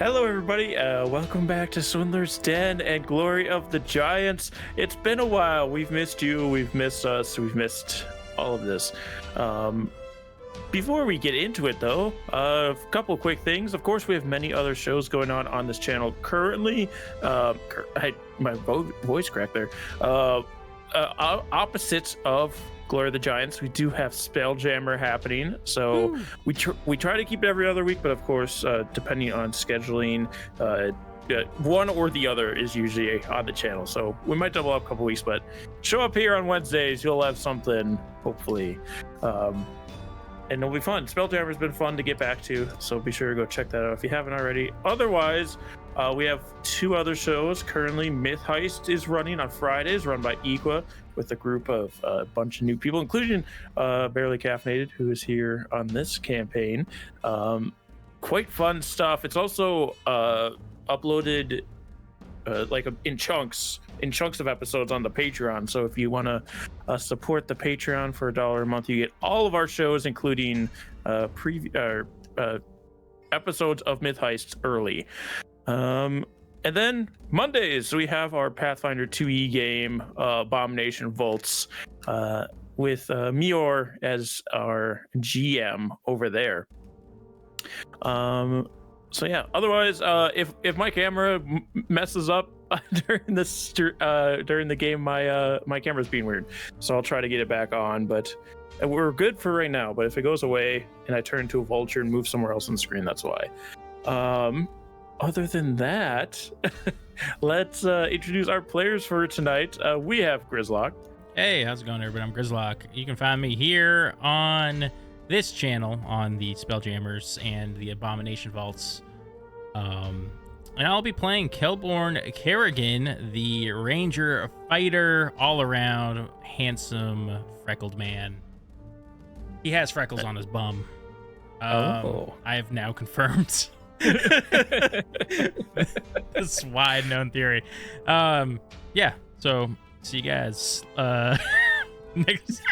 Hello, everybody. Welcome back to Swindler's Den and Glory of the Giants. It's been a while. We've missed you. We've missed us. We've missed all of this. Before we get into it, though, a couple of quick things. Of course, we have many other shows going on this channel currently. My voice cracked there. Opposites of Glory of the Giants, we do have Spelljammer happening, so we try to keep it every other week, but of course, depending on scheduling, one or the other is usually on the channel, so we might double up a couple weeks, but show up here on Wednesdays, you'll have something, hopefully, and it'll be fun. Spelljammer's been fun to get back to, so be sure to go check that out if you haven't already. Otherwise, we have two other shows. Currently, Myth Heist is running on Fridays, run by Equa, with a group of a bunch of new people, including Barely Caffeinated, who is here on this campaign. Quite fun stuff. It's also uploaded in chunks of episodes on the Patreon. So if you want to support the Patreon for $1 a month, you get all of our shows, including episodes of Myth Heist early. And then Mondays, we have our Pathfinder 2e game, Abomination Vaults, with Mior as our GM over there. So yeah, otherwise, if my camera messes up during the game, my camera's being weird. So I'll try to get it back on, but we're good for right now. But if it goes away and I turn to a vulture and move somewhere else on the screen, that's why. Other than that, let's introduce our players for tonight. We have Grizlocke. Hey, how's it going, everybody? I'm Grizlocke. You can find me here on this channel on the Spelljammers and the Abomination Vaults. And I'll be playing Kelborn Kerrigan, the ranger, fighter, all-around, handsome, freckled man. He has freckles on his bum. I have now confirmed. This wide known theory. Yeah, so see you guys next.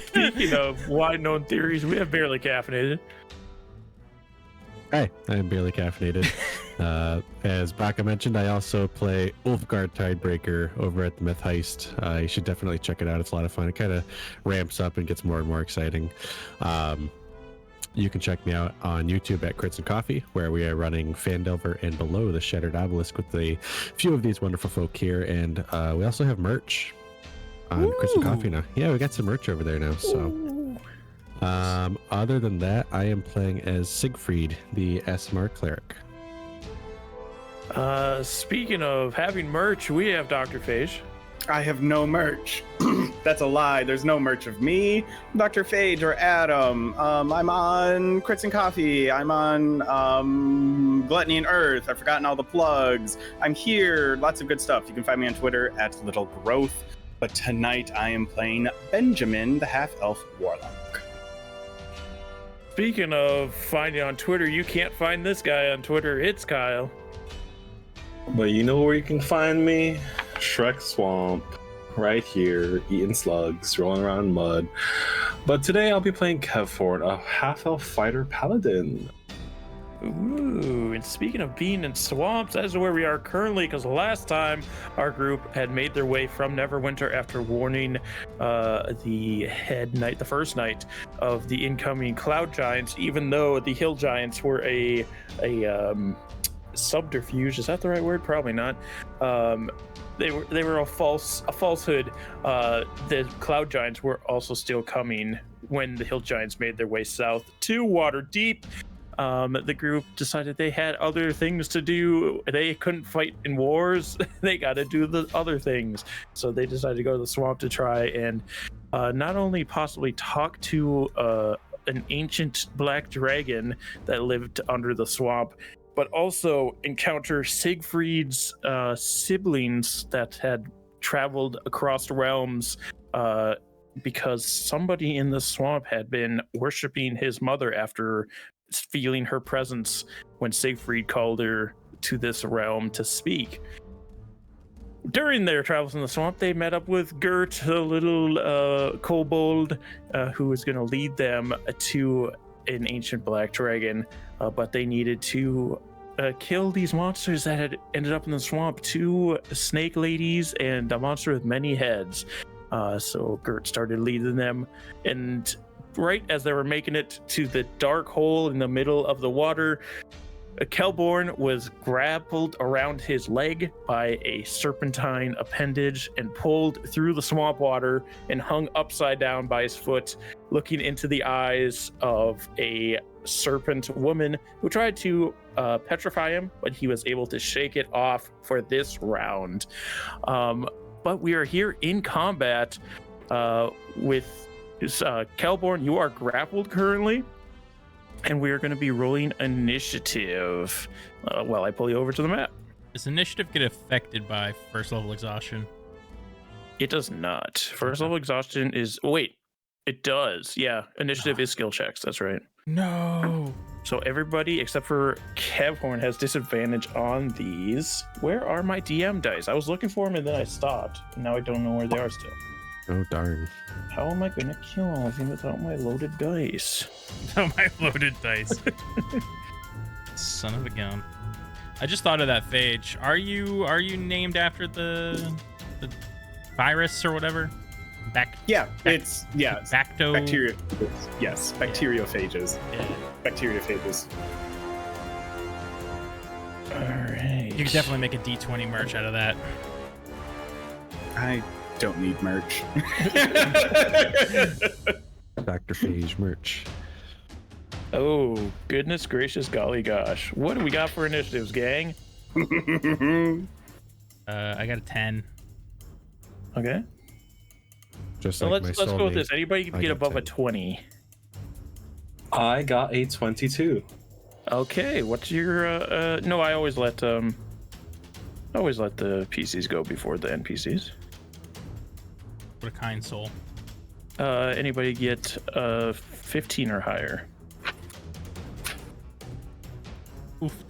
Speaking of wide known theories, we have Barely Caffeinated. Hi, I am Barely Caffeinated. As Baka mentioned, I also play Ulfgard Tidebreaker over at the Myth Heist. You should definitely check it out. It's a lot of fun. It kind of ramps up and gets more and more exciting. You can check me out on YouTube at Crits and Coffee, where we are running Phandelver and Below the Shattered Obelisk with a few of these wonderful folk here. And we also have merch on Crits and Coffee now. Yeah, we got some merch over there now. So, other than that, I am playing as Siegfried, the SMR cleric. Speaking of having merch, we have DrPhage. I have no merch. That's a lie. There's no merch of me, DrPhage, or Adam. I'm on Crits and Coffee. I'm on Gluttony and Earth. I've forgotten all the plugs. I'm here. Lots of good stuff. You can find me on Twitter at Little Growth. But tonight I am playing Benjamin, the half-elf warlock. Speaking of finding on Twitter, you can't find this guy on Twitter. It's Kyle. But you know where you can find me? Shrek Swamp, right here, eating slugs, rolling around in mud. But today I'll be playing Kevford, a half-elf fighter paladin. Ooh, and speaking of being in swamps, that is where we are currently, because last time our group had made their way from Neverwinter after warning the first night of the incoming cloud giants, even though the hill giants were a subterfuge. Is that the right word? Probably not. They were a falsehood. The cloud giants were also still coming when the hill giants made their way south to Waterdeep. The group decided they had other things to do. They couldn't fight in wars. They got to do the other things. So they decided to go to the swamp to try and not only possibly talk to an ancient black dragon that lived under the swamp, but also encounter Siegfried's siblings that had traveled across realms because somebody in the swamp had been worshiping his mother after feeling her presence when Siegfried called her to this realm to speak. During their travels in the swamp, they met up with Gert, a little kobold, who was going to lead them to an ancient black dragon, but they needed to kill these monsters that had ended up in the swamp. 2 snake ladies and a monster with many heads. So Gert started leading them, and right as they were making it to the dark hole in the middle of the water, Kelborn was grappled around his leg by a serpentine appendage and pulled through the swamp water and hung upside down by his foot, looking into the eyes of a serpent woman who tried to petrify him, but he was able to shake it off for this round. But we are here in combat with Kelborn. You are grappled currently. And we are going to be rolling initiative while I pull you over to the map. Does initiative get affected by first level exhaustion? It does not. First level exhaustion is... Wait, it does. Yeah, initiative is skill checks. That's right. No. So everybody except for Kevhorn has disadvantage on these. Where are my DM dice? I was looking for them and then I stopped. And now I don't know where they are still. Oh, darn. How am I going to kill all of you without my loaded dice? Without my loaded dice. Son of a gun. I just thought of that phage. Are you named after the virus or whatever? It's Bacto. bacteria. Yes, bacteriophages. Yeah. Bacteriophages. All right. You could definitely make a D20 merch out of that. I don't need merch. DrPhage merch. Oh, goodness gracious, golly gosh. What do we got for initiatives, gang? I got a 10. Okay. Just So like let's my go with soulmate, this. Anybody I get got above a 10. 20? I got a 22. Okay, what's your no, I always let the PCs go before the NPCs. What a kind soul. Anybody get 15 or higher? Oof.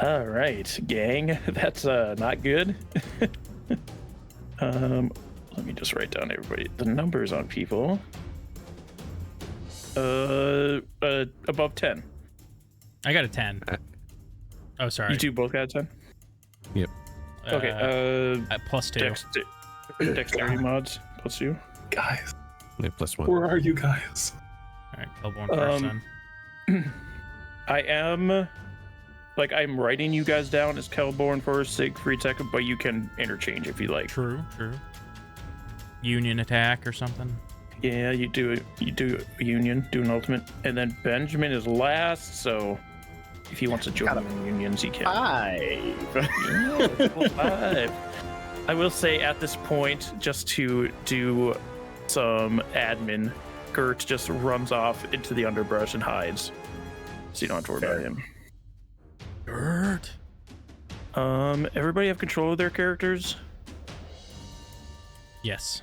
All right, gang. That's not good. Let me just write down the numbers on people. Above 10. I got a 10. Oh, sorry. You two both got a 10? Yep. Okay, plus 2. dexterity mods, plus you. Guys, Yeah, +1. where are you guys? All right, Hellborn first then. I am, I'm writing you guys down as Kelborn first, Siegfried second, but you can interchange if you like. True. Union attack or something. Yeah, you do a union, do an ultimate, and then Benjamin is last, so if he wants to join in unions, he can. 5. Yeah, 5. I will say at this point, just to do some admin, Gert just runs off into the underbrush and hides, so you don't have to worry about him. Gert. Everybody have control of their characters? Yes.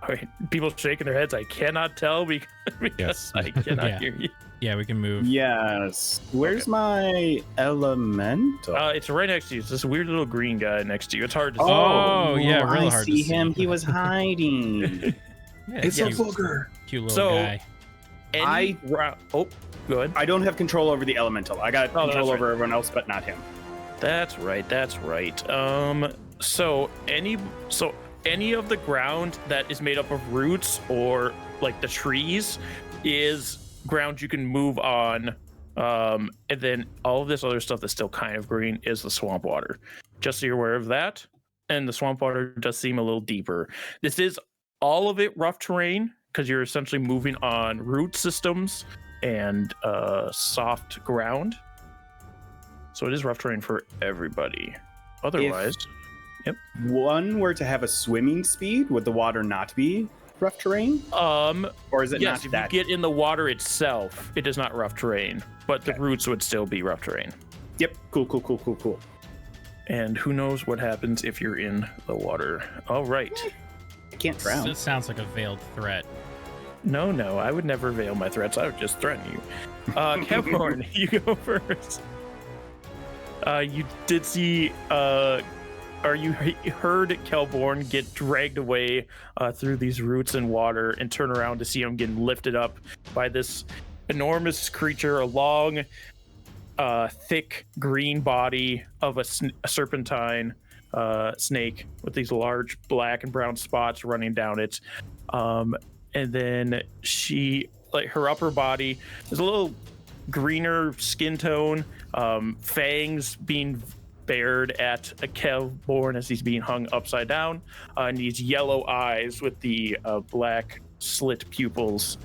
All right, people shaking their heads. I cannot tell because Yes. I cannot Yeah. hear you. Yeah, we can move. Yes. Where's my elemental? It's right next to you. It's this weird little green guy next to you. It's hard to see. Oh, yeah, really I hard to see see. him. He was hiding. Yeah, It's a cute, booger. cute little So- guy. Oh, go ahead. I don't have control over the elemental. I got Oh, that's control right. over everyone else, but not him. That's right. So any of the ground that is made up of roots or like the trees is ground you can move on. And then all of this other stuff that's still kind of green is the swamp water. Just so you're aware of that. And the swamp water does seem a little deeper. This is all of it rough terrain because you're essentially moving on root systems and soft ground. So it is rough terrain for everybody. Otherwise, One were to have a swimming speed, would the water not be rough terrain? Or is it yes, not if that? you get in the water itself, it is not rough terrain, but the roots would still be rough terrain. Yep. Cool. And who knows what happens if you're in the water. All right. I can't drown. It sounds like a veiled threat. No, I would never veil my threats. I would just threaten you. Kevhorn, you go first. You did see you heard Kelborn get dragged away through these roots and water, and turn around to see him getting lifted up by this enormous creature, a long, thick green body of a serpentine snake with these large black and brown spots running down it. And then she, like, her upper body is a little greener skin tone, fangs being bared at a Kelborn as he's being hung upside down, and these yellow eyes with the black slit pupils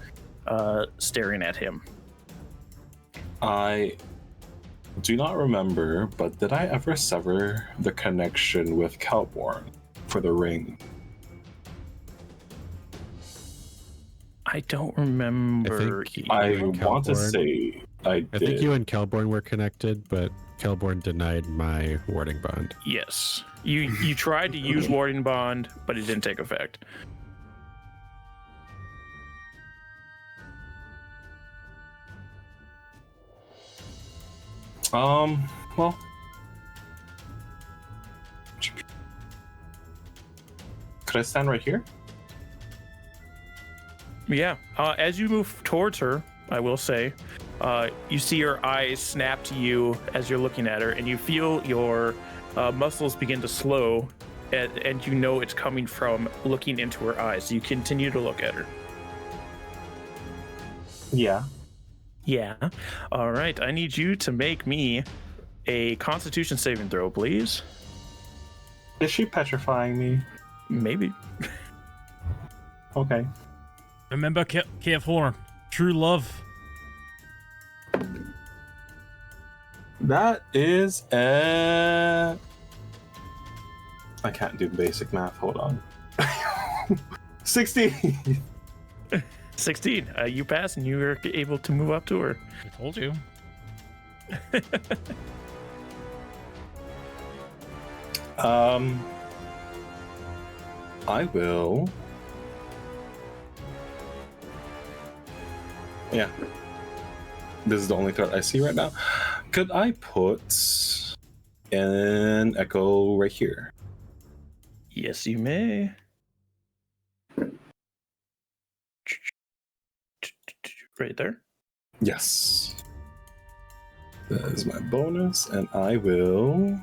staring at him. I do not remember, but did I ever sever the connection with Kelborn for the ring? I don't remember. I want to say I did. I think you and Kelborn were connected, but Kelborn denied my warding bond. Yes. You tried to use warding bond, but it didn't take effect. Well. Could I stand right here? Yeah. As you move towards her, I will say, you see her eyes snap to you as you're looking at her, and you feel your muscles begin to slow, and you know it's coming from looking into her eyes. So you continue to look at her. Yeah. Yeah. All right. I need you to make me a Constitution saving throw, please. Is she petrifying me? Maybe. Okay. Remember, Horn, true love. That is a... I can't do basic math. Hold on. 16. 16. You pass, and you are able to move up to her. I told you. I will. Yeah. This is the only threat I see right now. Could I put an echo right here? Yes, you may. Right there. Yes. That is my bonus, and I will...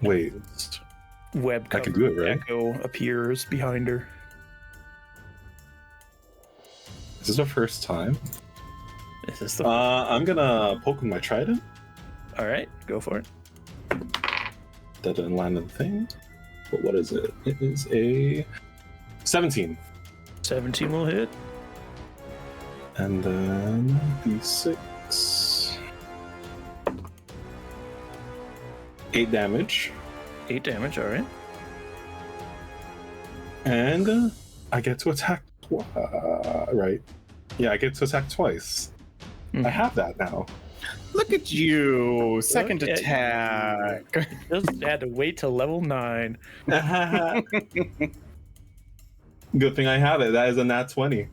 Wait. Web I can do it, right? echo appears behind her. Is this the first time? Is this the... I'm gonna poke with my trident. All right, go for it. That didn't land on the thing. But what is it? It is a 17. 17 will hit. And then d6. 8 damage. 8 damage, all right. And I get to attack right. Yeah, I get to attack twice. I have that now. Look at you! Second Look at attack. Just had to wait till level 9. Good thing I have it. That is a nat 20.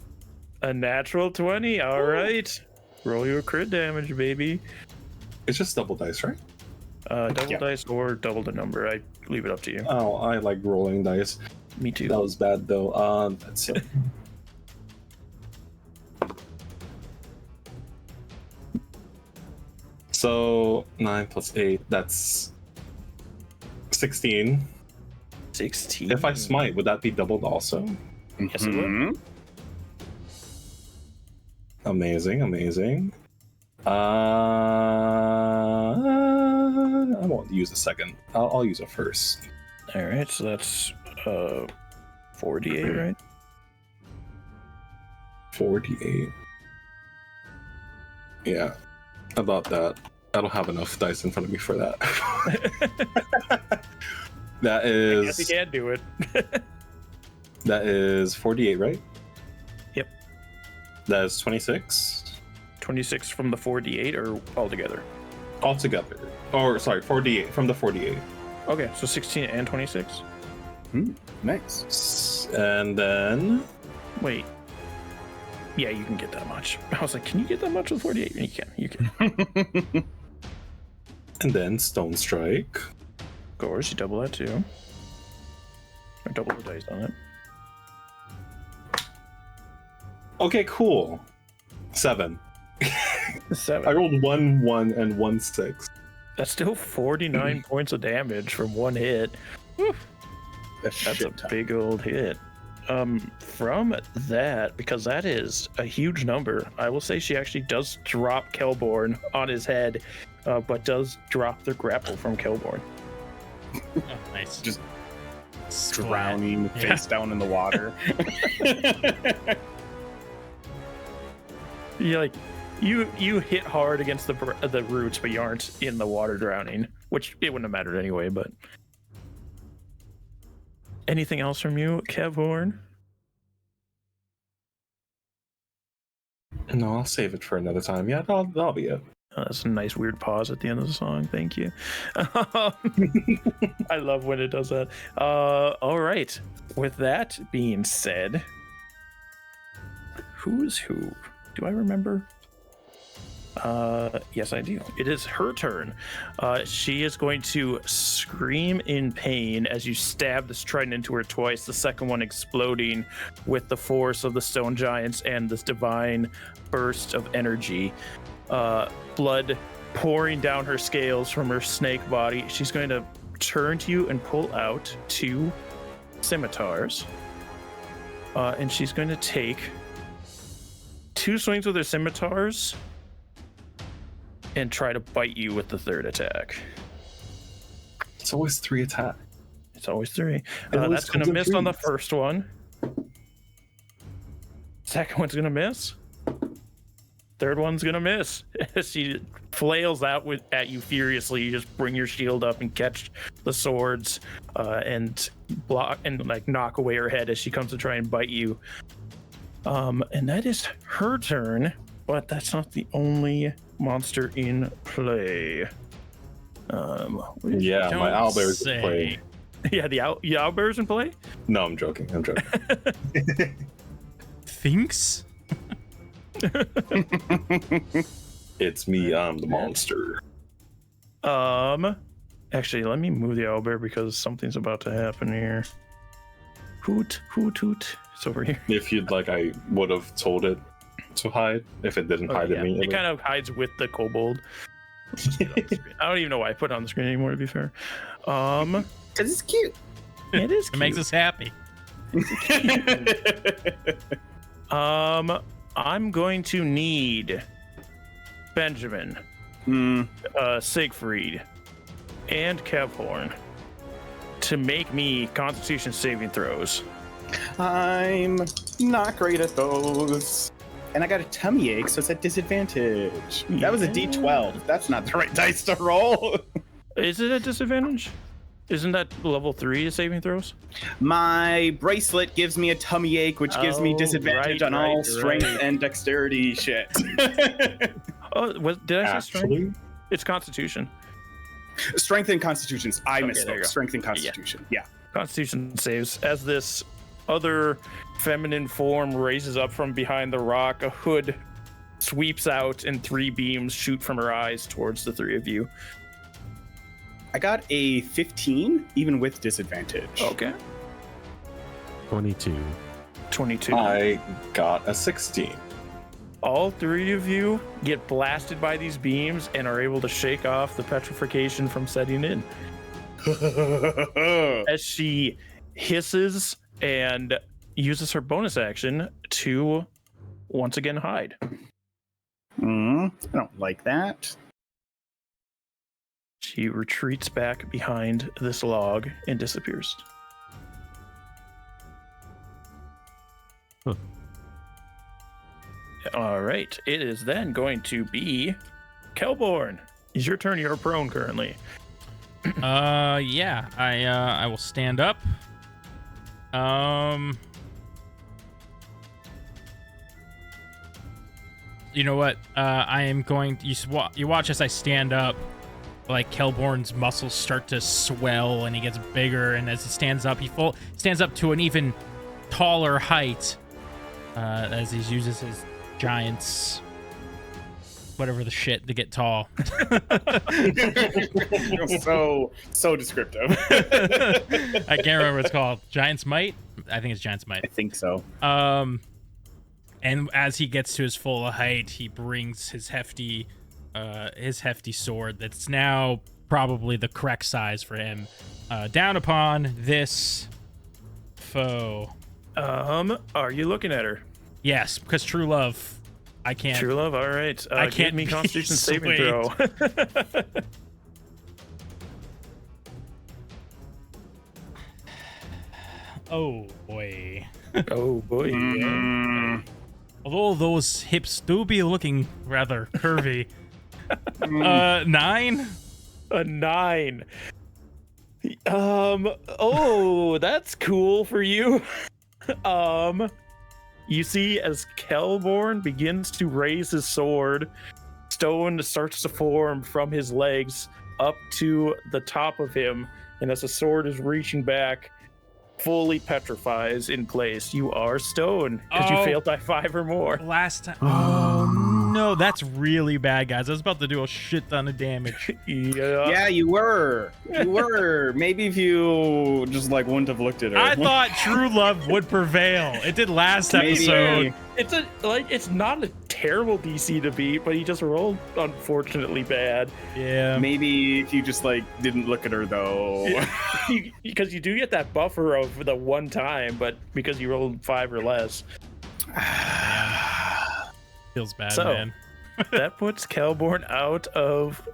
A natural 20, all right. Roll your crit damage, baby. It's just double dice, right? Double dice or double the number. I leave it up to you. Oh, I like rolling dice. Me too. That was bad though. Let's see. So 9 plus 8, that's 16. 16. If I smite, would that be doubled also? Yes, it would. Amazing, amazing. I won't use a second. I'll use a first. All right, so that's 48, right? 48. Yeah, about that. I don't have enough dice in front of me for that. That is... I guess you can do it. That is 48, right? Yep. That is 26. 26 from the 48 or altogether? Altogether. Or, sorry, 48 from the 48. Okay, so 16 and 26? Nice. And then... Wait. Yeah, you can get that much. I was like, can you get that much with 48? You can. And then Stone Strike. course, you double that too. Or double the dice on it. Okay, cool. 7. 7. I rolled 1, 1, and 1, 6. That's still 49 points of damage from one hit. Whew. That's a big old hit. From that, because that is a huge number, I will say she actually does drop Kelborn on his head, but does drop the grapple from Kelborn. Oh, nice. Just Splat. drowning face down in the water. You hit hard against the roots, but you aren't in the water drowning, which it wouldn't have mattered anyway. But anything else from you, Kevhorn? No, I'll save it for another time. Yeah, that'll be it. Oh, that's a nice weird pause at the end of the song. Thank you. I love when it does that. All right. With that being said, who's who? Do I remember? Yes, I do. It is her turn. She is going to scream in pain as you stab this trident into her twice, the second one exploding with the force of the stone giants and this divine burst of energy. Blood pouring down her scales from her snake body. She's going to turn to you and pull out 2 scimitars. And she's going to take 2 swings with her scimitars and try to bite you with the third attack. It's always 3 attacks. It's always 3. always That's going comes to in miss on the threes. first one. Second one's going to miss. Third one's going to miss. She flails out at you furiously. You just bring your shield up and catch the swords and block and like knock away her head as she comes to try and bite you. And that is her turn, but that's not the only monster in play. Yeah, Don't my owlbear's say. in play. Yeah, the owlbear's in play? No, I'm joking. Thinks? It's me, I'm the monster. Actually, let me move the owlbear because something's about to happen here. Hoot, hoot, hoot. It's over here. If you'd like, I would have told it to hide if it didn't hide Yeah. immediately. It kind of hides with the kobold. Let's just get it on the screen. I don't even know why I put it on the screen anymore, to be fair. Because it's cute. It is It makes us happy. I'm going to need Benjamin, Siegfried, and Kevhorn to make me Constitution saving throws. I'm not great at those. And I got a tummy ache, so it's at disadvantage. That was a D12. That's not the right dice to roll. Is it a disadvantage? Isn't that level 3 saving throws? My bracelet gives me a tummy ache, which gives me Oh, disadvantage right, on all right, strength right. and dexterity shit. Oh, did I say strength? Actually, It's Constitution. Strength and constitutions. I Okay, there you misspoke. go. Strength and constitution. Yeah. Constitution saves. As this other feminine form raises up from behind the rock, a hood sweeps out and 3 beams shoot from her eyes towards the 3 of you. I got a 15, even with disadvantage. Okay. 22. 22. I got a 16. All 3 of you get blasted by these beams and are able to shake off the petrification from setting in. As she hisses and uses her bonus action to once again hide. I don't like that. She retreats back behind this log and disappears. Huh. All right. It is then going to be Kelborn. It's your turn. You're prone currently. Yeah, I will stand up. You know what? I am going. You watch as I stand up. Like Kelborn's muscles start to swell, and he gets bigger. And as he stands up, stands up to an even taller height. As he uses his giant's whatever the shit to get tall. so descriptive. I can't remember what it's called. Giant's Might? I think it's Giant's Might. I think so. And as he gets to his full height, he brings his hefty sword that's now probably the correct size for him down upon this foe. Are you looking at her? Yes, because true love. I can't. True love. All right. I can't give me be Constitution saving swayed. throw. Oh boy. Oh boy. Although those hips do be looking rather curvy. 9? A 9. Oh, that's cool for you. You see as Kelborn begins to raise his sword, stone starts to form from his legs up to the top of him, and as the sword is reaching back, fully petrifies in place. You are stone because you failed by 5 or more. Last time. Oh no, that's really bad, guys. I was about to do a shit ton of damage. Yeah, you were. Maybe if you just like wouldn't have looked at her. I thought true love would prevail. It did last episode. It's not a terrible DC to beat, but he just rolled unfortunately bad. Yeah. Maybe if you just like didn't look at her though. Because you do get that buffer of the one time, but because you rolled 5 or less. Feels bad, So, man. That puts Kelborn out of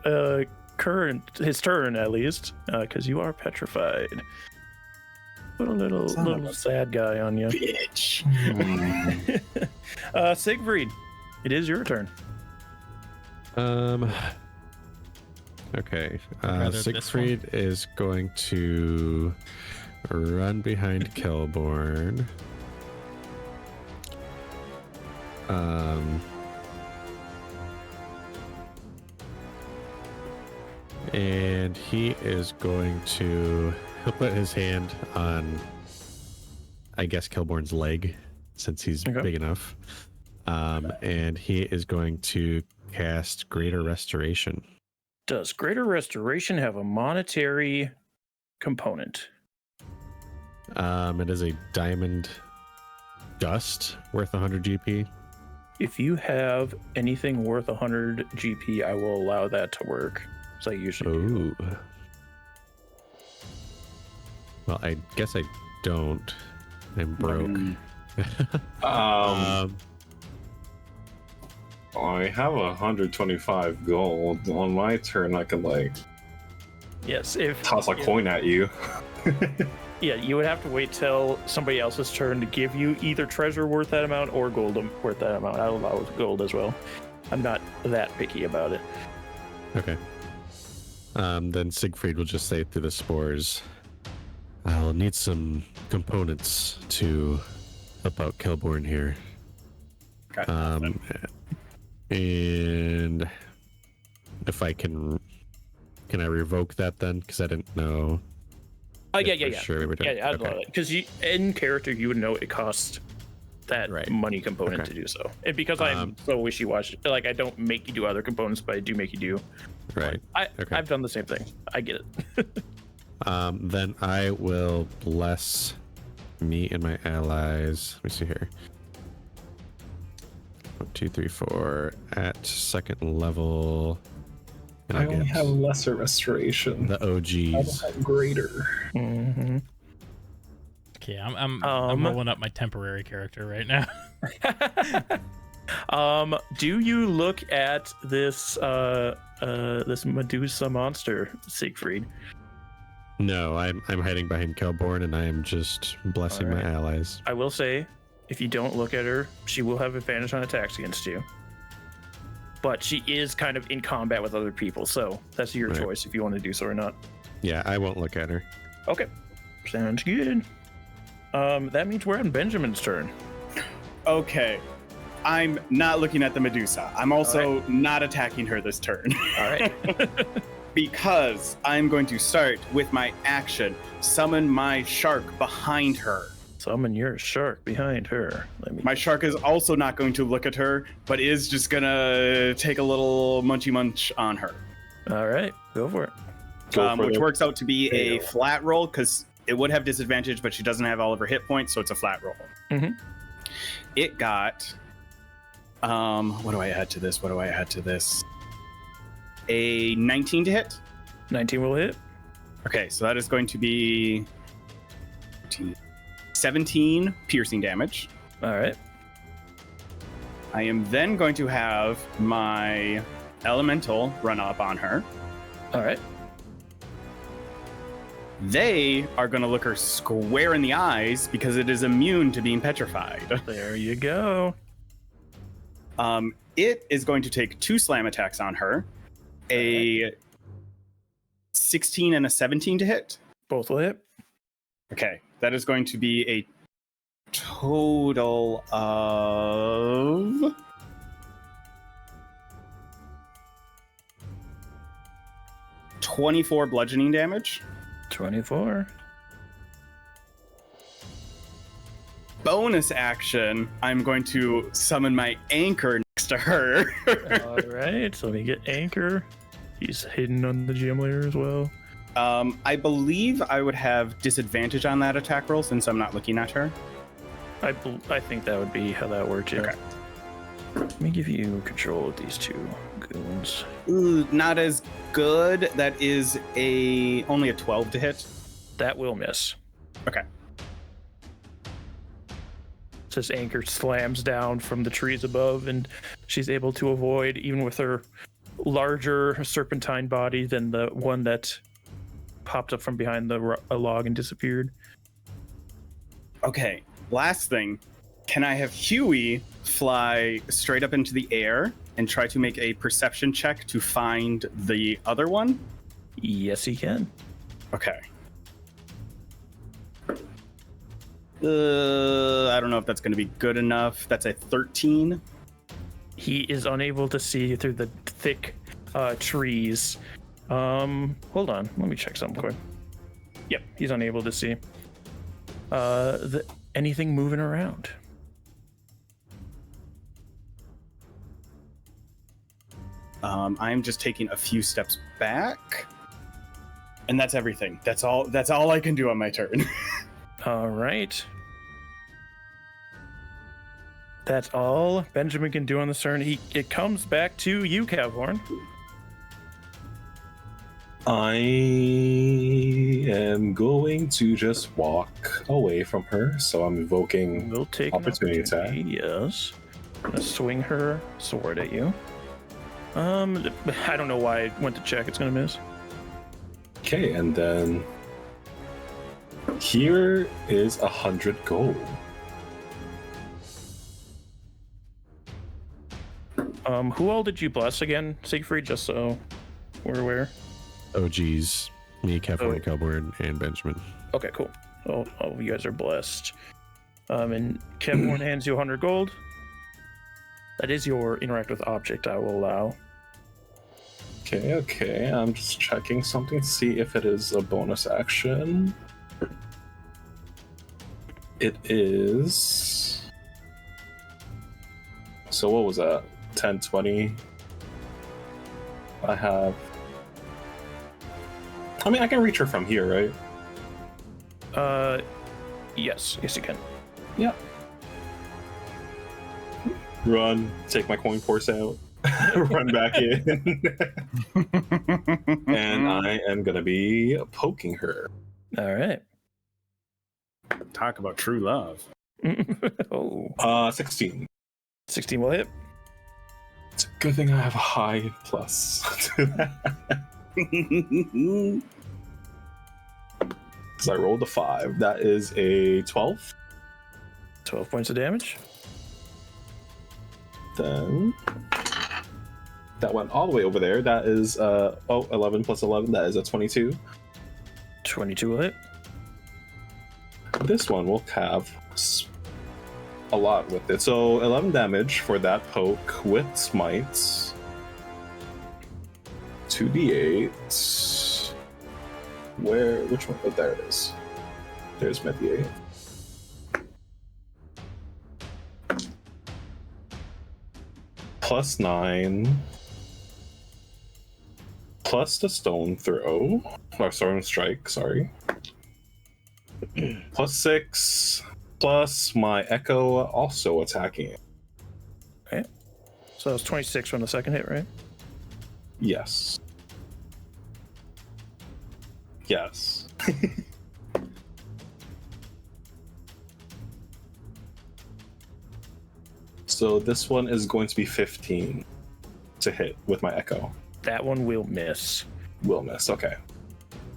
his turn at least, because you are petrified. Put a little sad guy on you. Bitch. Siegfried, it is your turn. Okay. Rather this Siegfried is going to run behind Kelborn. And he is going to he'll put his hand on, I guess, Kelborn's leg since he's big enough. And he is going to cast Greater Restoration. Does Greater Restoration have a monetary component? It is a diamond dust worth 100 GP. If you have anything worth 100 GP, I will allow that to work. So I usually do. Ooh. Well, I guess I don't. I'm broke. I have 125 gold. On my turn, I can like Yes, if toss a coin at you. Yeah, you would have to wait till somebody else's turn to give you either treasure worth that amount or gold worth that amount. I'll allow gold as well. I'm not that picky about it. Okay. Then Siegfried will just say through the spores, I'll need some components to help out Kelborn here. And if I can I revoke that then? Because I didn't know. Oh yeah. Sure, I'd love it. Because in character, you would know it costs that money component to do so. And because I'm so wishy-washy, like I don't make you do other components, but I do make you do. Right. I've done the same thing. I get it. Then I will bless me and my allies. Let me see here. 1, 2, 3, 4 at second level. And I only have lesser restoration. The OGs. I have greater. Mm-hmm. Okay, I'm rolling up my temporary character right now. Do you look at this this Medusa monster, Siegfried? No, I'm hiding behind Kelborn and I am just blessing my allies. I will say, if you don't look at her, she will have advantage on attacks against you. But she is kind of in combat with other people, so that's your choice if you want to do so or not. Yeah, I won't look at her. Okay, sounds good. That means we're on Benjamin's turn. Okay. I'm not looking at the Medusa. I'm also not attacking her this turn. All right. Because I'm going to start with my action, summon my shark behind her. Summon your shark behind her. My shark is also not going to look at her, but is just gonna take a little munchy munch on her. All right, go for it. Which works out to be a flat roll because it would have disadvantage, but she doesn't have all of her hit points, so it's a flat roll. Mm-hmm. It got. What do I add to this? A 19 to hit. 19 will hit. Okay, so that is going to be 17 piercing damage. All right. I am then going to have my elemental run up on her. All right. They are going to look her square in the eyes because it is immune to being petrified. There you go. It is going to take 2 slam attacks on her. A 16 and a 17 to hit. Both will hit. Okay, that is going to be a total of 24 bludgeoning damage. 24. Bonus action, I'm going to summon my anchor next to her. All right, so we get anchor. He's hidden on the gem layer as well. I believe I would have disadvantage on that attack roll since I'm not looking at her. I think that would be how that works. Yeah. Okay. Let me give you control of these 2 goons. Ooh, not as good. That is only a 12 to hit. That will miss. Okay. This anchor slams down from the trees above, and she's able to avoid, even with her larger serpentine body than the one that popped up from behind a log and disappeared. Okay, last thing. Can I have Huey fly straight up into the air and try to make a perception check to find the other one? Yes, he can. Okay. I don't know if that's going to be good enough. That's a 13. He is unable to see through the thick trees. Hold on, let me check something quick. Yep, he's unable to see anything moving around. I'm just taking a few steps back, and that's everything. That's all I can do on my turn. All right. That's all Benjamin can do on the turn. It comes back to you, Cavhorn. I am going to just walk away from her, so I'm invoking We'll take opportunity attack. Yes. I'm gonna swing her sword at you. I don't know why I went to check. It's gonna miss. Okay, and then here is 100 gold. Who all did you bless again, Siegfried? Just so we're aware. Oh, geez. Me, Kevin, Cowboard, and Benjamin. Okay, cool. All of you guys are blessed. And Kevin hands you 100 gold. That is your interact with object, I will allow. Okay. I'm just checking something to see if it is a bonus action. It is. So what was that? 10, 20. I can reach her from here, right? Yes, you can. Yeah. Run, take my coin purse out, run back in. And I am gonna be poking her. All right. Talk about true love. 16. 16 will hit. It's a good thing I have a high plus to that. Because I rolled a 5. That is a 12. 12 points of damage. Then that went all the way over there. That is 11 plus 11. That is a 22. 22 will hit. This one will have a lot with it. So 11 damage for that poke with smites. 2d8. Which one? Oh, there it is. There's my d8. +9 plus the stone throw, or stone strike, sorry. +6 plus my echo also attacking it. Okay. So it's 26 from the second hit, right? Yes. Yes. So this one is going to be 15 to hit with my echo. That one will miss. Will miss, okay.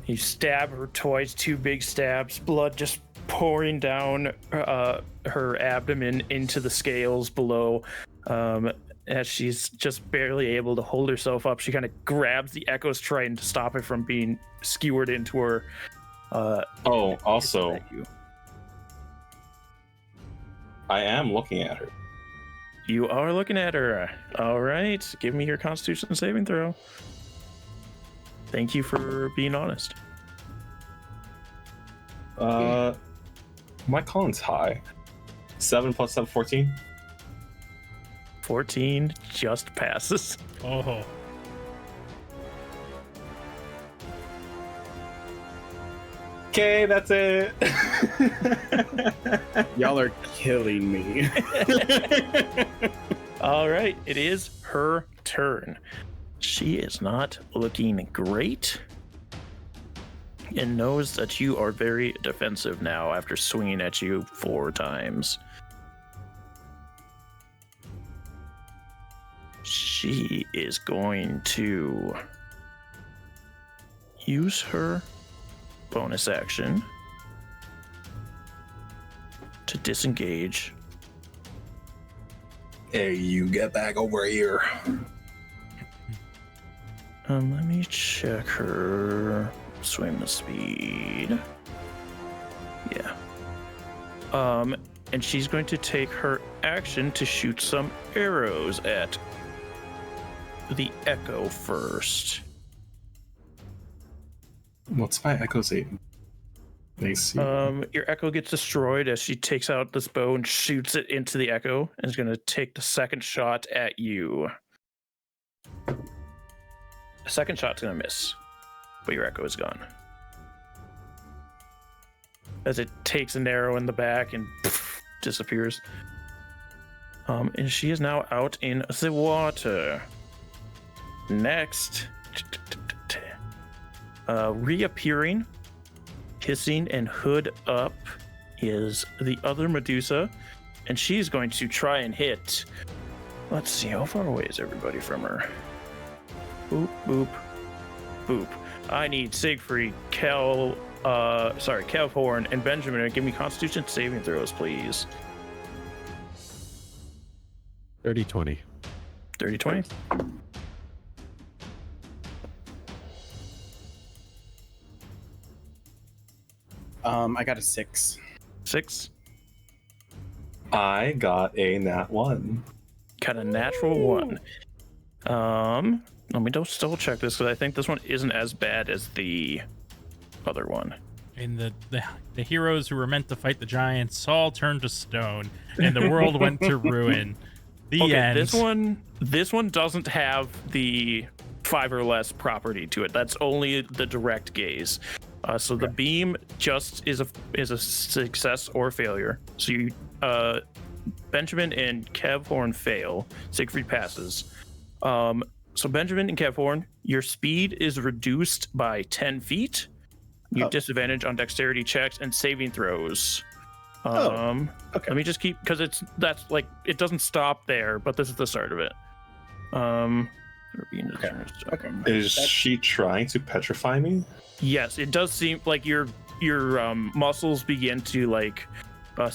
You stab her twice, 2 big stabs, blood just pouring down her abdomen into the scales below. As she's just barely able to hold herself up, she kind of grabs the echoes, trying to stop it from being skewered into her. Also, I am looking at her. You are looking at her. All right, give me your Constitution saving throw. Thank you for being honest. My con's high. 7 plus 7, 14. 14 just passes. Oh. Okay, that's it. Y'all are killing me. All right, it is her turn. She is not looking great and knows that you are very defensive now after swinging at you 4 times. She is going to use her bonus action to disengage. Hey, you get back over here. Let me check her swim speed. Yeah. And she's going to take her action to shoot some arrows at the echo first. What's my echo's AC? Your echo gets destroyed as she takes out this bow and shoots it into the echo, and is going to take the second shot at you. The second shot's going to miss, but your echo is gone. As it takes an arrow in the back and disappears. And she is now out in the water. Next, reappearing, hissing and hood up, is the other Medusa, and she's going to try and hit. Let's see, how far away is everybody from her? Boop, boop, boop. I need Siegfried, Kevhorn, and Benjamin to give me Constitution saving throws, please. 30-20. 30-20. I got a 6. 6. I got a nat 1. Got a natural 1. Let me just double check this, because I think this one isn't as bad as the other one. And the heroes who were meant to fight the giants all turned to stone, and the world went to ruin. The end. This one doesn't have the 5 or less property to it. That's only the direct gaze. So the beam just is a success or failure. So you, Benjamin and Kevhorn fail. Siegfried passes. So Benjamin and Kevhorn, your speed is reduced by 10 feet. You have disadvantage on dexterity checks and saving throws. Okay. Let me just keep, because it doesn't stop there, but this is the start of it. Okay. Is she trying to petrify me? Yes, it does seem like your muscles begin to like. Do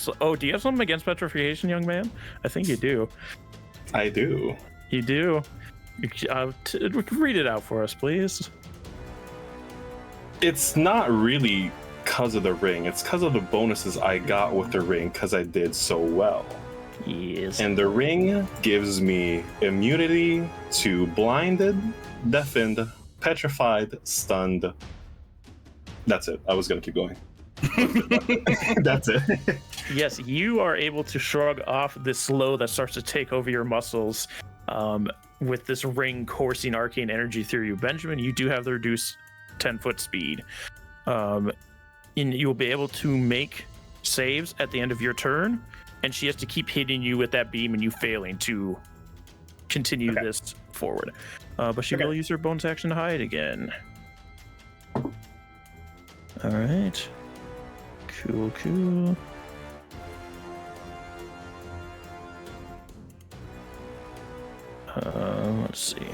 you have something against petrification, young man? I think you do. I do. You do. Read it out for us, please. It's not really because of the ring. It's because of the bonuses I got with the ring because I did so well. Yes. And the ring gives me immunity to blinded, deafened, petrified, stunned. That's it. I was going to keep going. That's it. Yes, you are able to shrug off this slow that starts to take over your muscles with this ring coursing arcane energy through you. Benjamin, you do have the reduced 10-foot speed. And you'll be able to make saves at the end of your turn, and she has to keep hitting you with that beam and you failing to continue this forward. But she will use her bonus action to hide again. All right. Cool. Let's see.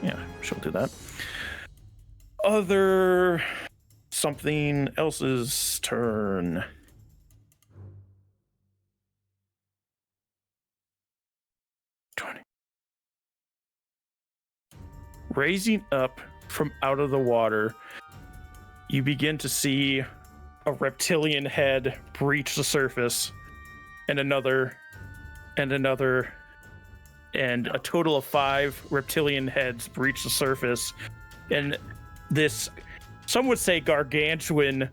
Yeah, she'll do that. Other something else's turn. Raising up from out of the water, you begin to see a reptilian head breach the surface, and another, and a total of 5 reptilian heads breach the surface, and this, some would say, gargantuan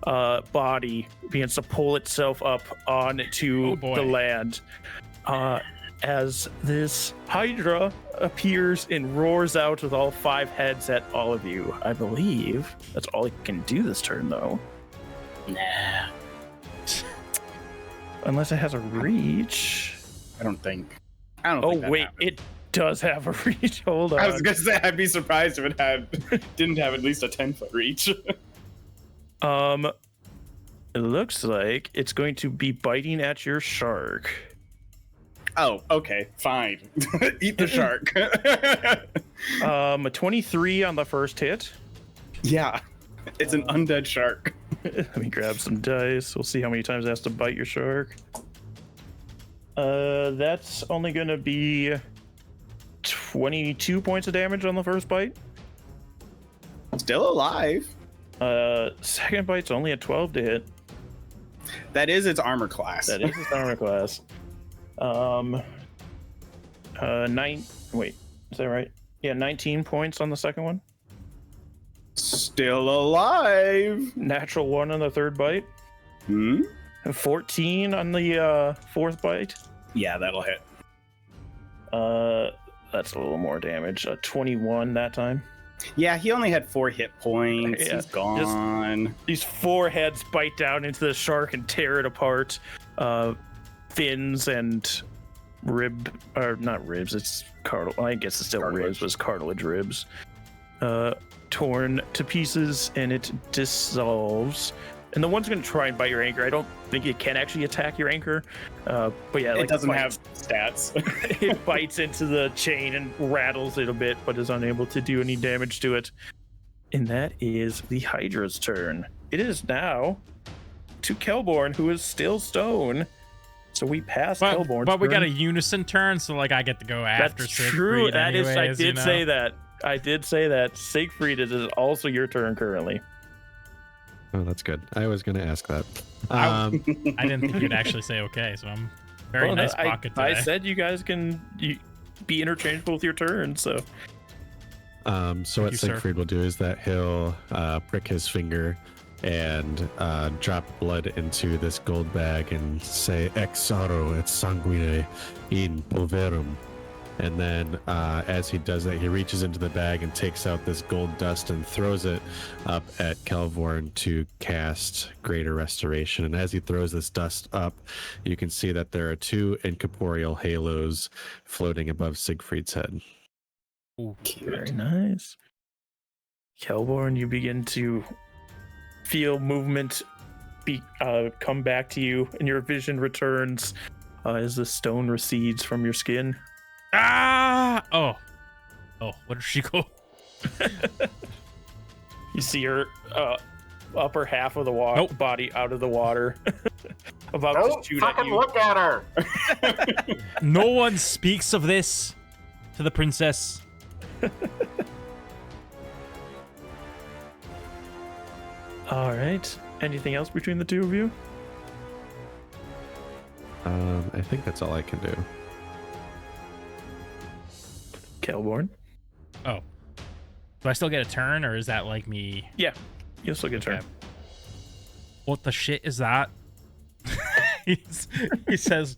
body begins to pull itself up onto the land. As this Hydra appears and roars out with all 5 heads at all of you. I believe that's all it can do this turn, though. Nah. Unless it has a reach. I don't think. Oh, wait, it does have a reach. Hold on. I was gonna say I'd be surprised if it didn't have at least a 10-foot reach. It looks like it's going to be biting at your shark. Oh, okay, fine. Eat the shark. A 23 on the first hit. Yeah, it's an undead shark. Let me grab some dice. We'll see how many times it has to bite your shark. That's only gonna be 22 points of damage on the first bite. Still alive. Second bite's only a 12 to hit. That is its armor class. That is its armor class. Wait, is that right? Yeah, 19 points on the second one. Still alive. Natural 1 on the third bite. 14 on the fourth bite. Yeah, that'll hit. That's a little more damage. 21 that time. Yeah, he only had 4 hit points. Yeah, he's gone. These 4 heads bite down into the shark and tear it apart. Fins and not ribs, it's cartilage. I guess it's still cartilage. Ribs, but it's cartilage ribs. Torn to pieces, and it dissolves. And the one's going to try and bite your anchor. I don't think it can actually attack your anchor. But yeah, it doesn't have stats. It bites into the chain and rattles it a bit, but is unable to do any damage to it. And that is the Hydra's turn. It is now to Kelborn, who is still stone. So we passed Kelborn's but we turn. got a unison turn, so like I get to go after That's Siegfried. true. That is, I anyways, did say that. I did say that. Siegfried, it is also your turn currently. Oh, that's good. I was going to ask that. I didn't think you'd actually say okay, so I'm very nice pocket today. I said you guys can be interchangeable with your turn, so. So what Siegfried will do is that he'll prick his finger and drop blood into this gold bag and say ex oro et sanguine in pulverum. And then as he does that, he reaches into the bag and takes out this gold dust and throws it up at Kelvorn to cast Greater Restoration. And as he throws this dust up, you can see that there are 2 incorporeal halos floating above Siegfried's head. Ooh, Very nice. Kelborn, you begin to feel movement come back to you, and your vision returns as the stone recedes from your skin. Oh, where did she go? You see her upper half of the body out of the water. About to shoot at you. Look at her. No one speaks of this to the princess. All right. Anything else between the two of you? I think that's all I can do. Kelborn. Oh. Do I still get a turn, or is that like me? Yeah. You'll still get a turn. Okay. What the shit is that? He says,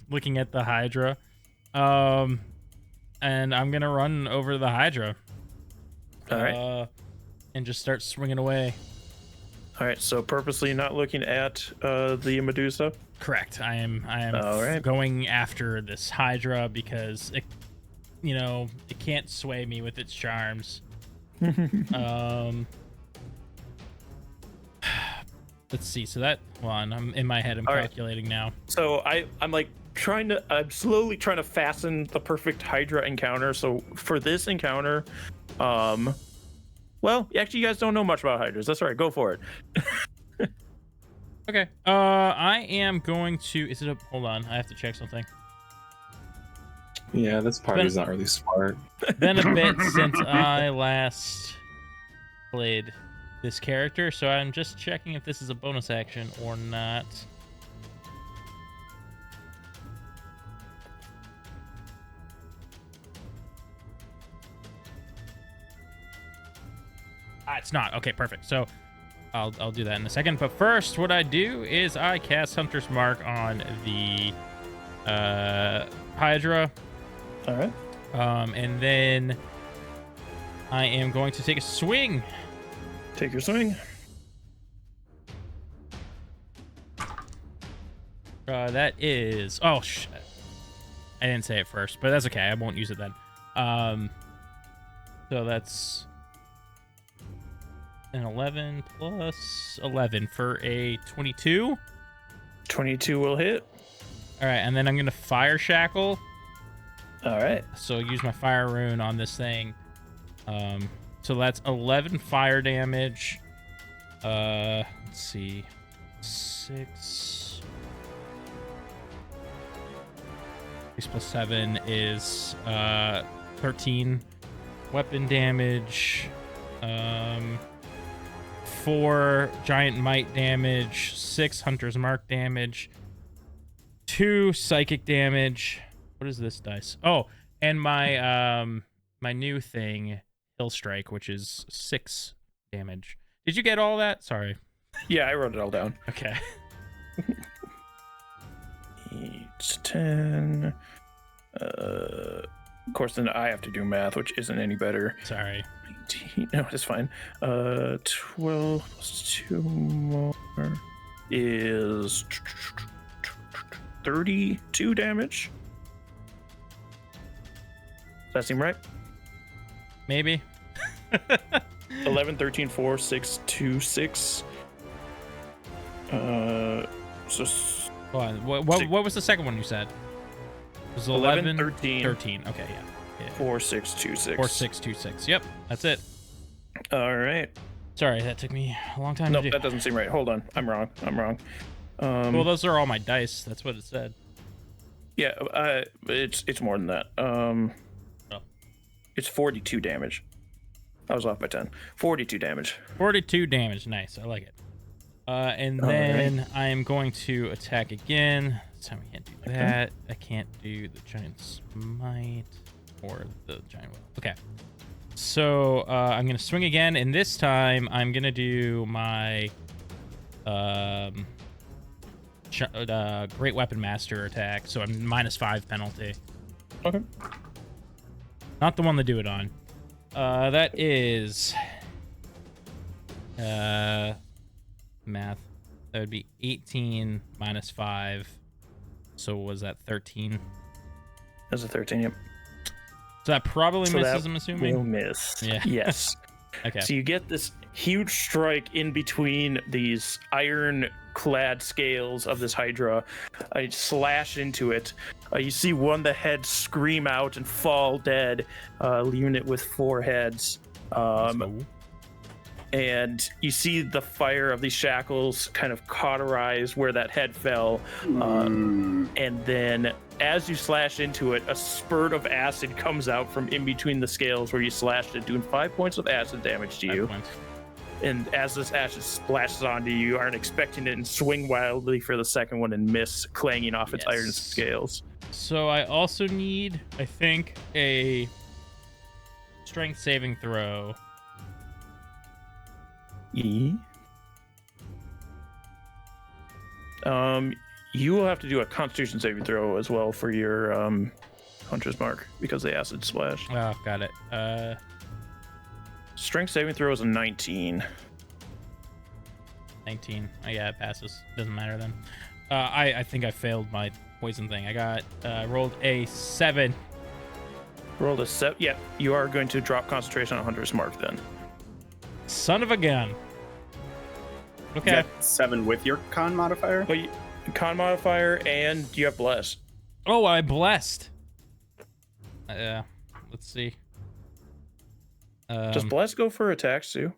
looking at the Hydra. And I'm gonna run over the Hydra. All right. And just start swinging away. All right. So purposely not looking at the Medusa. Correct. I am All right. going after this Hydra because it, it can't sway me with its charms. Let's see. So that one, I'm in my head. I'm All right. calculating now. So I'm like I'm slowly trying to fasten the perfect Hydra encounter. So for this encounter, well, actually, you guys don't know much about Hydras. That's all right. Go for it. Okay. I am going to. Is it a? Hold on. I have to check something. Yeah, this party's not really smart. Been a bit since I last played this character, so I'm just checking if this is a bonus action or not. It's not. Okay, perfect. So I'll do that in a second. But first, what I do is I cast Hunter's Mark on the Hydra. All right. And then I am going to take a swing. Take your swing. That is... Oh, shit. I didn't say it first, but that's okay. I won't use it then. So that's an 11 plus 11 for a 22. 22 will hit. All right, and then I'm going to Fire Shackle. All right. So use my Fire Rune on this thing. So that's 11 fire damage. Let's see. 6 plus 7 is 13 weapon damage. 4 giant might damage, 6 hunter's mark damage, 2 psychic damage. What is this dice? Oh, and my my new thing, Hill Strike, which is 6 damage. Did you get all that? Sorry. Yeah, I wrote it all down. Okay. 8, 10. Of course, then I have to do math, which isn't any better. Sorry. 19. No, it's fine. 12 plus 2 more is 32 damage. Does that seem right? Maybe. 11, 13, 4, 6, 2, 6. So Hold on. What was the second one you said? It was 11, 13. 13. Okay, yeah. 4, 6, 2, 6. 4, 6, 2, 6. Yep, that's it. All right. Sorry, that took me a long time Nope, to do. that doesn't seem right. Hold on. I'm wrong. Well, those are all my dice. That's what it said. Yeah, it's more than that. It's 42 damage. I was off by 10. 42 damage. 42 damage. Nice. I like it. And then I am going to attack again. This time I can't do that. I can't do the giant smite or the giant will. Okay. So I'm going to swing again, and this time I'm going to do my Great Weapon Master attack. So I'm -5 penalty. Okay. Not the one to do it on. That is math. That would be 18 -5. So was that 13? That's a 13, yep. So that probably So misses, that I'm assuming. will miss. Yeah. Yes. Okay. So you get this huge strike in between these iron-clad scales of this Hydra. I slash into it. You see one of the heads scream out and fall dead, leaving it with 4 heads. And you see the fire of these shackles kind of cauterize where that head fell. And then as you slash into it, a spurt of acid comes out from in between the scales where you slashed it, doing 5 points of acid damage to you. And as this acid splashes onto you, you aren't expecting it and swing wildly for the second one and miss, clanging off its iron scales. So I also need, I think, a strength saving throw. you will have to do a Constitution saving throw as well for your Hunter's Mark because they acid splash. Oh, got it. Strength saving throw is a 19. 19. Oh, yeah, it passes. Doesn't matter then. I think I failed my poison thing. I got rolled a 7. Rolled a 7. Yeah, you are going to drop concentration on Hunter's Mark then. Son of a gun. Is Okay. that 7 with your con modifier? But con modifier and you have bless. Oh, I blessed. Let's see. Does bless go for attacks too?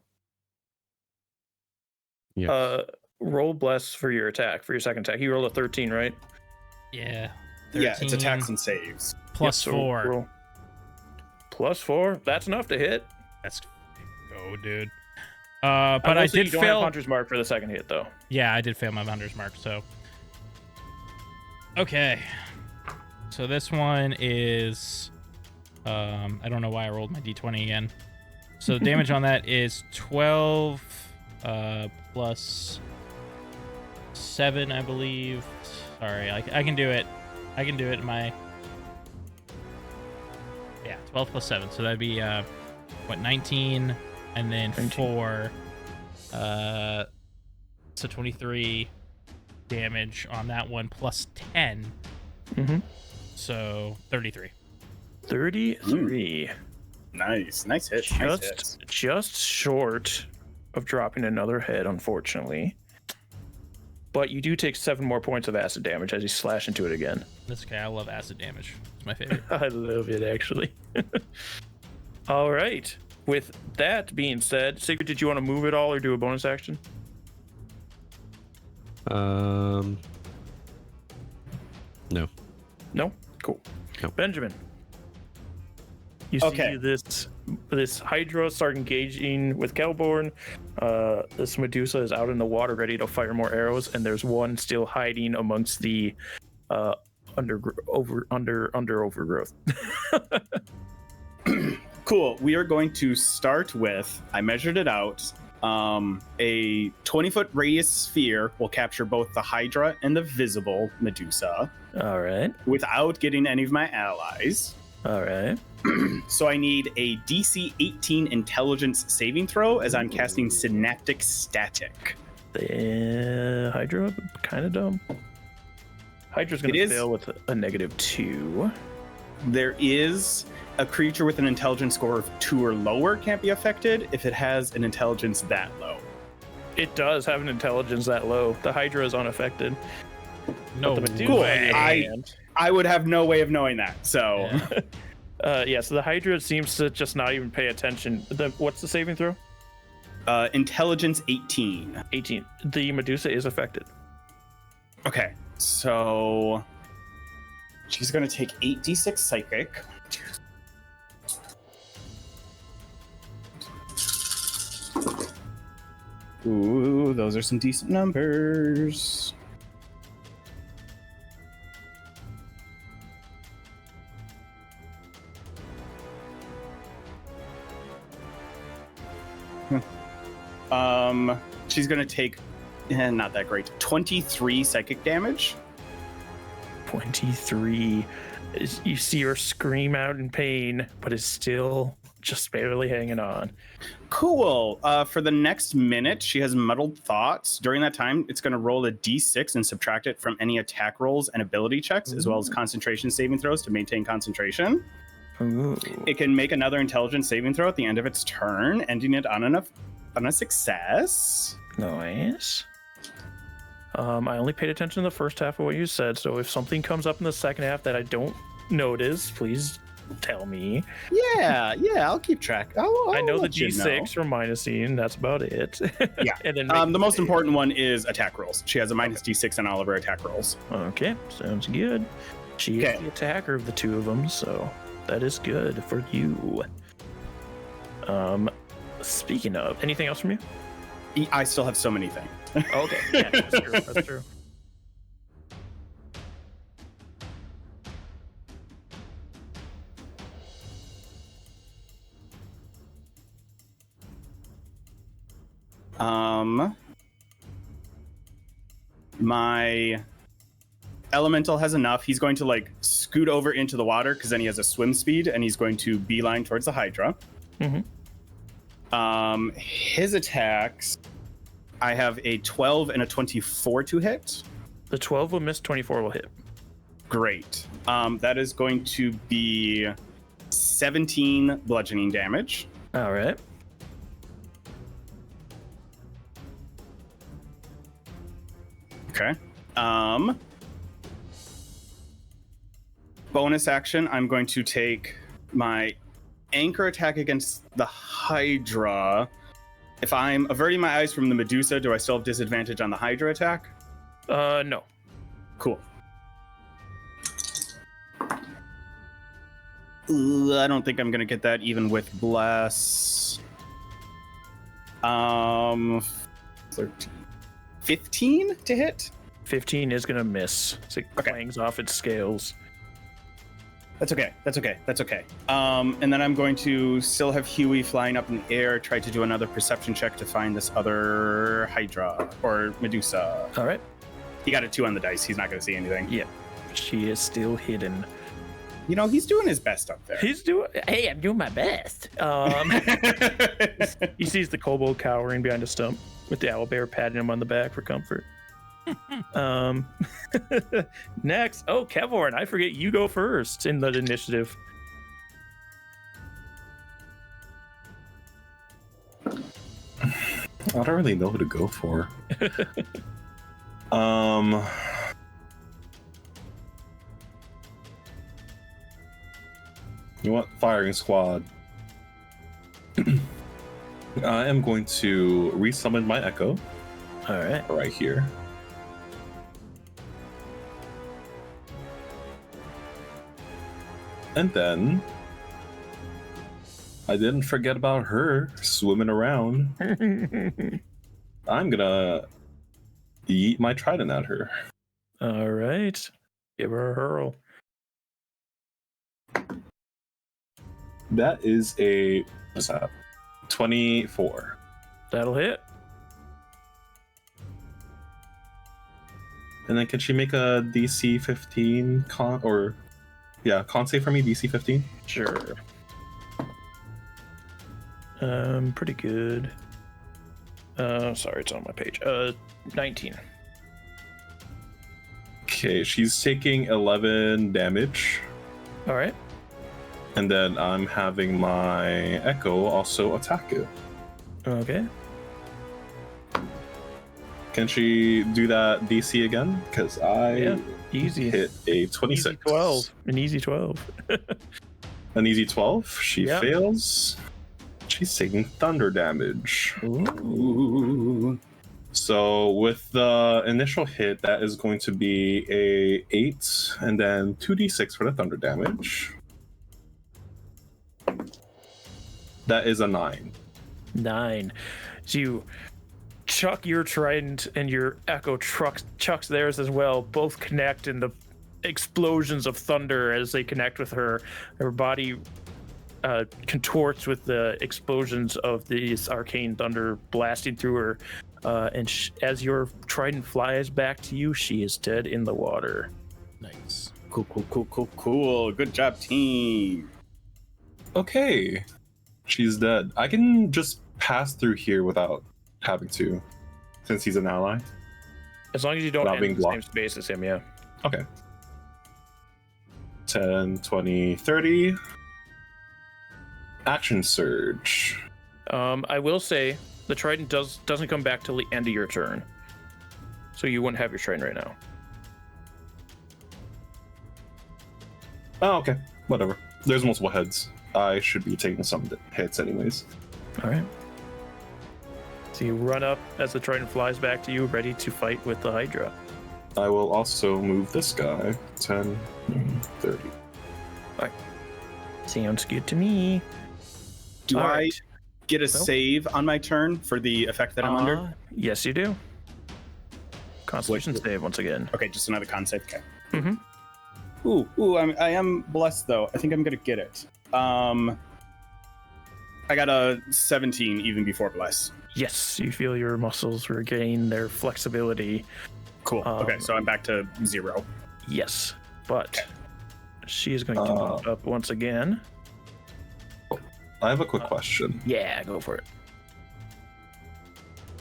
Yeah. Roll bless for your attack, for your second attack. You rolled a 13, right? Yeah. Yeah, it's 13 attacks and saves. plus Yep, so 4. roll. Plus 4. That's enough to hit. That's dude. But I will say did you don't have fail. Hunter's Mark for the second hit though. Yeah, I did fail my Hunter's Mark. So. Okay. So this one is. I don't know why I rolled my d20 again. So the damage on that is 12 plus 7, I believe. Sorry, I can do it. I can do it in my... Yeah, 12 plus 7. So that'd be, 19? And then 19. 4. So 23 damage on that one, plus 10. Mm-hmm. So 33. 33. Nice hits. Nice hits. Just short of dropping another head, unfortunately. But you do take 7 more points of acid damage as you slash into it again. This guy, I love acid damage. It's my favorite. I love it, actually. All right. With that being said, Sigrid, did you want to move at all or do a bonus action? No. No? Cool. No. Benjamin. You Okay. see this Hydra start engaging with Kelborn. This Medusa is out in the water ready to fire more arrows, and there's one still hiding amongst the overgrowth. Cool. We are going to start with, I measured it out, a 20-foot radius sphere will capture both the Hydra and the visible Medusa All right. without getting any of my allies. All right. So I need a DC 18 intelligence saving throw as I'm casting Synaptic Static. The Hydra, kind of dumb. Hydra's going It to is. fail with a -2. There is a creature with an intelligence score of 2 or lower can't be affected if it has an intelligence that low. It does have an intelligence that low. The Hydra is unaffected. No But the Medusa, Cool. on the other hand- I would have no way of knowing that. So Yeah. So the Hydra seems to just not even pay attention. What's the saving throw? intelligence 18. 18. The Medusa is affected. Okay, so she's gonna take 8d6 psychic. Ooh, those are some decent numbers. She's gonna take, not that great, 23 psychic damage. 23. You see her scream out in pain, but is still just barely hanging on. Cool. For the next minute, she has muddled thoughts. During that time, it's going to roll a d6 and subtract it from any attack rolls and ability checks, as well as concentration saving throws to maintain concentration. Ooh. It can make another intelligence saving throw at the end of its turn, ending it on a success. Nice. I only paid attention to the first half of what you said, so if something comes up in the second half that I don't notice, please tell me. Yeah, I'll keep track. I know the let you G6 from minusing, that's about it. Yeah. And then The most important one is attack rolls. She has a minus d6 on all of her attack rolls. Okay, sounds good. She Okay. is the attacker of the two of them, so that is good for you. Speaking of, anything else from you? I still have so many things. Okay, yeah, that's true. That's true. My Elemental has enough. He's going to like scoot over into the water because then he has a swim speed, and he's going to beeline towards the Hydra. His attacks, I have a 12 and a 24 to hit. The 12 will miss, 24 will hit. Great. That is going to be 17 bludgeoning damage. All right. Okay. Bonus action, I'm going to take my anchor attack against the Hydra. If I'm averting my eyes from the Medusa, do I still have disadvantage on the Hydra attack? No. Cool. I don't think I'm gonna get that even with Bless. 13. 15 to hit? 15 is gonna miss. So it clangs off its scales. That's okay. And then I'm going to still have Huey flying up in the air, try to do another perception check to find this other Hydra or Medusa. All right. He got a 2 on the dice. He's not going to see anything. Yeah. She is still hidden. You know, he's doing his best up there. Hey, I'm doing my best. He sees the kobold cowering behind a stump with the owlbear patting him on the back for comfort. Next, Kevorn, I forget you go first in the initiative. I don't really know who to go for. You want firing squad? I am going to resummon my echo. All right here. And then I didn't forget about her swimming around. I'm gonna yeet my trident at her. All right. Give her a hurl. That is a, what's that? 24. That'll hit. And then can she make a DC 15 con save for me, DC 15? Sure. Pretty good. Sorry, it's on my page. 19. Okay, she's taking 11 damage. All right. And then I'm having my Echo also attack it. Okay. Can she do that DC again? Because I easy hit a 26. Easy 12. An easy 12. An easy 12. She fails. She's taking thunder damage. Ooh. So with the initial hit, that is going to be a 8, and then 2d6 for the thunder damage. That is a 9. 9. So you chuck your trident and your echo chucks theirs as well. Both connect in the explosions of thunder as they connect with her. Her body contorts with the explosions of these arcane thunder blasting through her. And as your trident flies back to you, she is dead in the water. Nice. Cool. Good job, team. Okay. She's dead. I can just pass through here without having to, since he's an ally. As long as you don't Without end being in the same blocked. space as him, yeah. Okay. 10, 20, 30. Action surge. I will say the trident doesn't come back till the end of your turn, so you wouldn't have your trident right now. Oh, okay. Whatever. There's multiple heads. I should be taking some hits anyways. All right. So you run up as the trident flies back to you, ready to fight with the Hydra. I will also move this guy. 10, 30. All right. Sounds good to me. Do All I right. get a save on my turn for the effect that I'm under? Yes, you do. Constitution save once again. Okay, just another con save. Okay. Mm-hmm. Ooh, I am blessed though. I think I'm gonna get it. I got a 17 even before bless. Yes, you feel your muscles regain their flexibility. Cool. Okay, so I'm back to 0. Yes, but she is going to move up once again. I have a quick question. Yeah, go for it.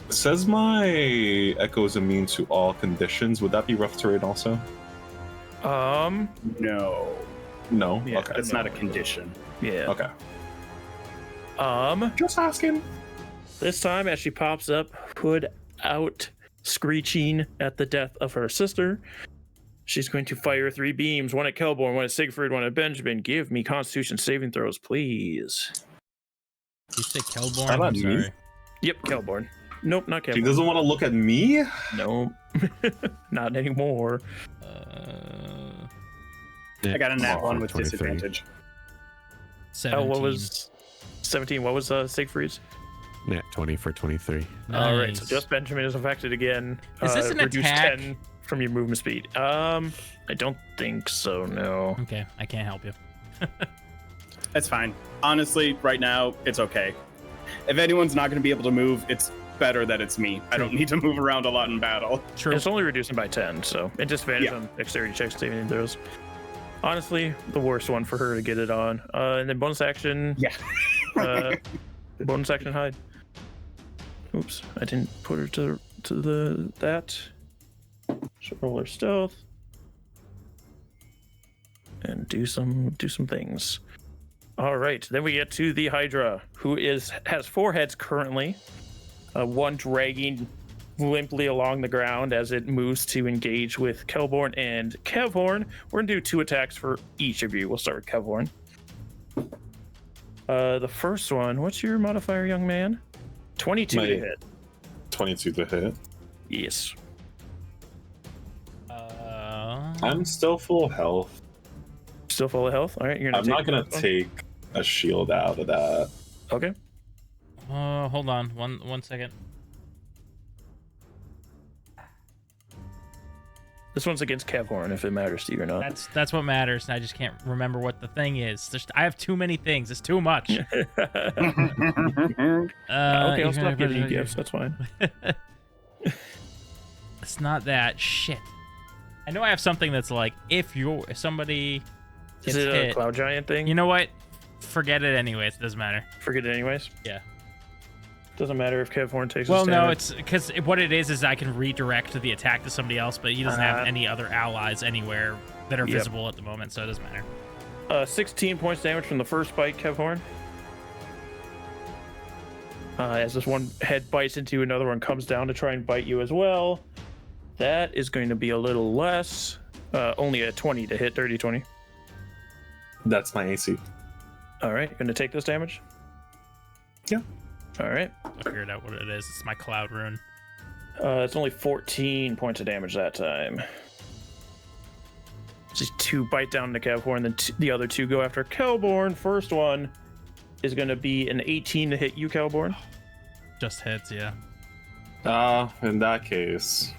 It says my Echo is immune to all conditions. Would that be rough terrain also? No. No. Yeah, Okay. That's not a condition. Yeah. Okay. Just asking. This time, as she pops up, hood out, screeching at the death of her sister, she's going to fire 3 beams, one at Kelborn, one at Siegfried, one at Benjamin. Give me Constitution saving throws, please. You say Kelborn? How about I'm me? sorry. Yep, Kelborn. Nope, not She Kelborn. doesn't want to look at me? Nope. Not anymore. I got a nat 1 with 23. disadvantage. 17. What was 17? What was Siegfried's? Nat 20 for 23. All right, so Nice. just Benjamin is affected again. Is this an reduce attack? 10 from your movement speed. I don't think so, no. Okay, I can't help you. That's fine. Honestly, right now, it's okay. If anyone's not going to be able to move, it's better that it's me. I don't need to move around a lot in battle. True. It's only reducing by 10, so it disadvantage on dexterity checks, saving throws. Honestly, the worst one for her to get it on. And then bonus action. Yeah. Bonus action hide. Oops, I didn't put her to that. She'll roll her stealth and do some things. All right, then we get to the Hydra, who has 4 heads currently. One dragging limply along the ground as it moves to engage with Kelborn and Kevhorn. We're gonna do 2 attacks for each of you. We'll start with Kevhorn. The first one, what's your modifier, young man? 22 to hit. 22 to hit. Yes. I'm still full of health. Still full of health? All right, you're gonna I'm not going to take a shield out of that. Okay. Hold on. One second. This one's against Kevhorn, if it matters to you or not. That's what matters. I just can't remember what the thing is. I have too many things. It's too much. Okay, I'll stop giving you gifts. That's fine. It's not that shit. I know I have something that's like if somebody Is gets it a hit, cloud giant thing? you know what? Forget it anyways. It doesn't matter. Forget it anyways. Yeah. Doesn't matter if Kevhorn takes. Well, his no, damage. it's because what it is I can redirect the attack to somebody else, but he doesn't have any other allies anywhere that are visible at the moment, so it doesn't matter. 16 points damage from the first bite, Kevhorn. As this one head bites into another one, comes down to try and bite you as well. That is going to be a little less. Only a 20 to hit, dirty 20. That's my AC. All right, going to take this damage? Yeah. All right. I figured out what it is. It's my cloud rune. It's only 14 points of damage that time. Just 2 bite down to Kevhorn, then the other 2 go after Kelborn. First one is going to be an 18 to hit you, Kelborn. Just hits, yeah. In that case.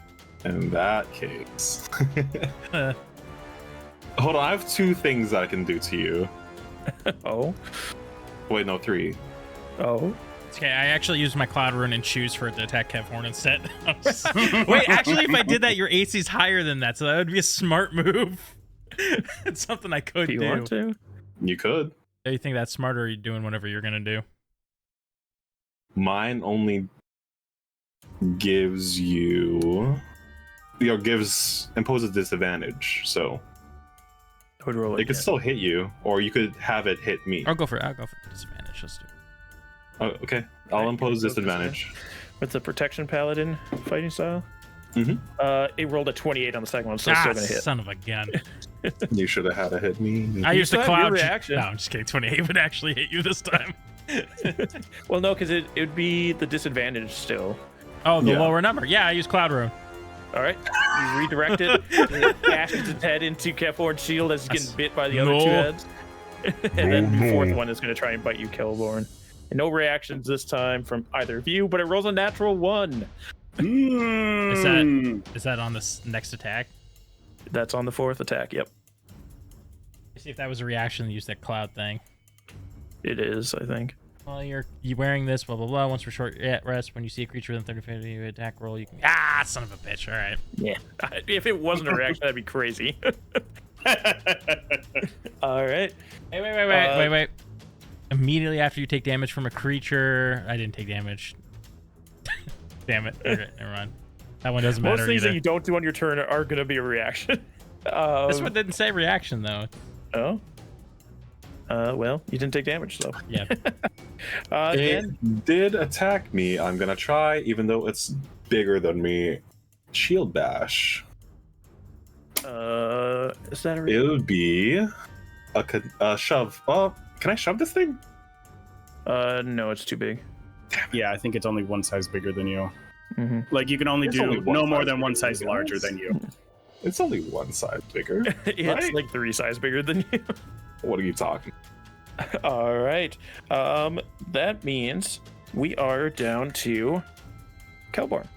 Hold on, I have 2 things I can do to you. Oh. Wait, no, 3. Oh. Okay, I actually used my cloud rune and choose for it to attack Kevhorn instead. Wait, actually, if I did that, your AC's higher than that, so that would be a smart move. It's something I could Do you do. want to? You could. Do you think that's smart, or are you doing whatever you're gonna do? Mine only gives you... imposes disadvantage, so I would roll it could still hit you, or you could have it hit me. I'll go for disadvantage. Let's do it. Oh, okay, I'll impose disadvantage. With the protection paladin fighting style. Mm-hmm. It rolled a 28 on the second one, so it's still gonna hit. Son of a gun. You should have had to hit me. I used the still have your cloud reaction. No, I'm just kidding. 28 would actually hit you this time. Well, no, because it would be the disadvantage still. Oh, the Yeah. lower number. Yeah, I used cloud rune. All right, you redirect it. It bashes its head into Kevhorn's shield as he's getting bit by the other 2 heads. And then the fourth one is going to try and bite you, Kelborn. And no reactions this time from either of you, but it rolls a natural 1. Is that on this next attack? That's on the 4th attack. Yep, See if that was a reaction to use that cloud thing. it is. I think. While you're wearing this, blah blah blah. Once for short rest, when you see a creature within 30 feet of you, attack roll. You can. Son of a bitch! All right. Yeah. If it wasn't a reaction, that'd be crazy. All right. Wait. Immediately after you take damage from a creature, I didn't take damage. Damn it. Okay, never mind. That one doesn't matter. Most things either. that you don't do on your turn are going to be a reaction. This one didn't say reaction though. Oh. Well, you didn't take damage, though. Yeah. It did attack me. I'm gonna try, even though it's bigger than me. Shield bash. Is that a It would be a shove. Oh, can I shove this thing? No, it's too big. Yeah, I think it's only one size bigger than you. Mm-hmm. Like, you can only It's do only one no more size than one bigger size than you larger guys. than you. It's only one size bigger. It's right? like 3 size bigger than you. What are you talking? All right. That means we are down to Kelborn.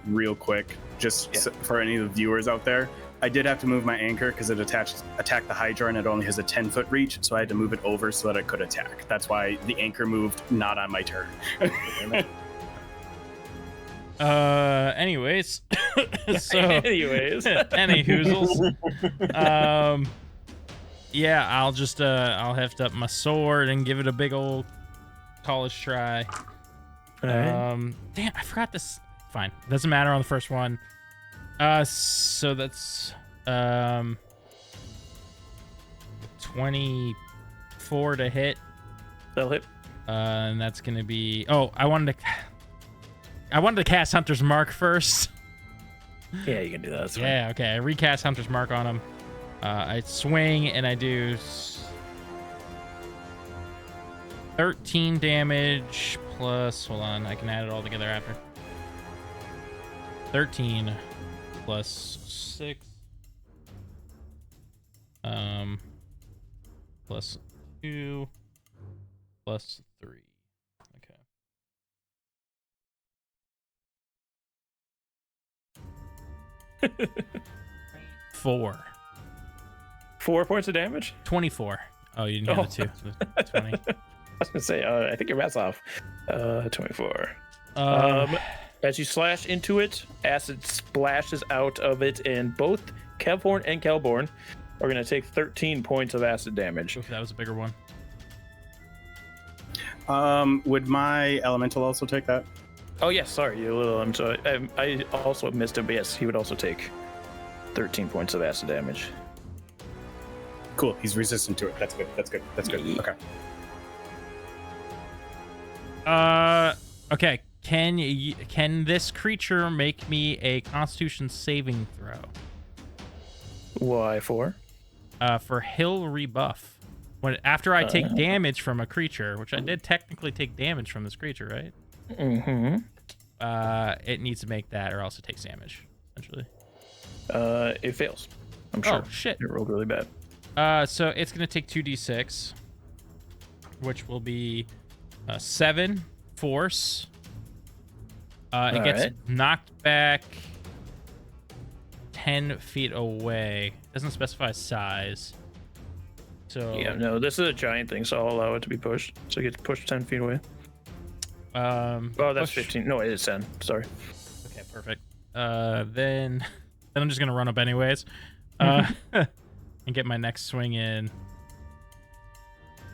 Real quick, just for any of the viewers out there, I did have to move my anchor because it attacked the Hydra and it only has a 10-foot reach, so I had to move it over so that it could attack. That's why the anchor moved not on my turn. Anyways. So Anyways. any hoozles. Yeah, I'll just i'll heft up my sword and give it a big old college try. Damn, I forgot this. Fine, doesn't matter on the first one. So that's 24 to hit. That'll hit. And that's gonna be I wanted to cast Hunter's Mark first. Yeah, you can do that. That's fine. Yeah, okay. I recast Hunter's Mark on him. I swing and I do 13 damage plus. Hold on, I can add it all together after. 13 plus 6. Plus 2 plus 3. Okay. 4 points of damage? 24. Oh, you didn't have the 2. So 20. I was gonna say, I think your math's off. 24. As you slash into it, acid splashes out of it, and both Kevhorn and Kelborn are gonna take 13 points of acid damage. Oof, that was a bigger one. Would my elemental also take that? Oh yes, sorry, you little. I'm sorry. I also missed him, but yes, he would also take 13 points of acid damage. Cool. He's resistant to it. That's good. Okay. Okay. Can this creature make me a Constitution saving throw? Why for? For hill rebuff. After I take damage from a creature, which I did technically take damage from this creature, right? Mm-hmm. It needs to make that, or else it takes damage. Essentially. It fails. I'm sure. Oh shit! It rolled really bad. So it's gonna take 2d6, which will be 7 force. It gets knocked back 10 feet away. Doesn't specify size. So Yeah, no, this is a giant thing, so I'll allow it to be pushed. So it gets pushed 10 feet away. Oh, that's push. 15. No, it is 10. Sorry. Okay, perfect. Then I'm just gonna run up anyways. And get my next swing in.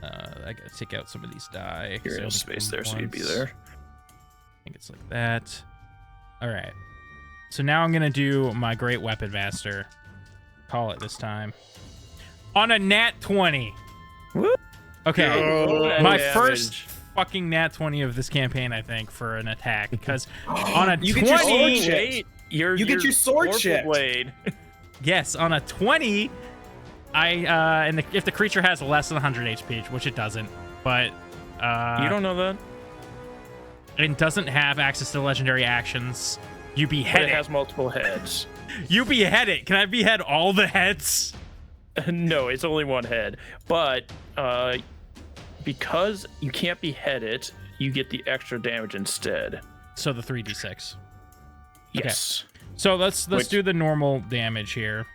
I gotta take out some of these die. You're in space there, so you'd be there. I think it's like that. All right. So now I'm gonna do my Great Weapon Master. Call it this time. On a nat 20. Woo! Okay. Oh, my damage. first fucking nat 20 of this campaign, I think, for an attack. Because on a You 20. get your sword checked. You get your sword checked. blade. Yes, on a 20, if the creature has less than 100 HP, which it doesn't, but You don't know that? it doesn't have access to legendary actions. You But behead it it. has multiple heads. You behead it. Can I behead all the heads? No, it's only one head. But because you can't behead it, you get the extra damage instead. So the 3d6. Yes. So let's do the normal damage here.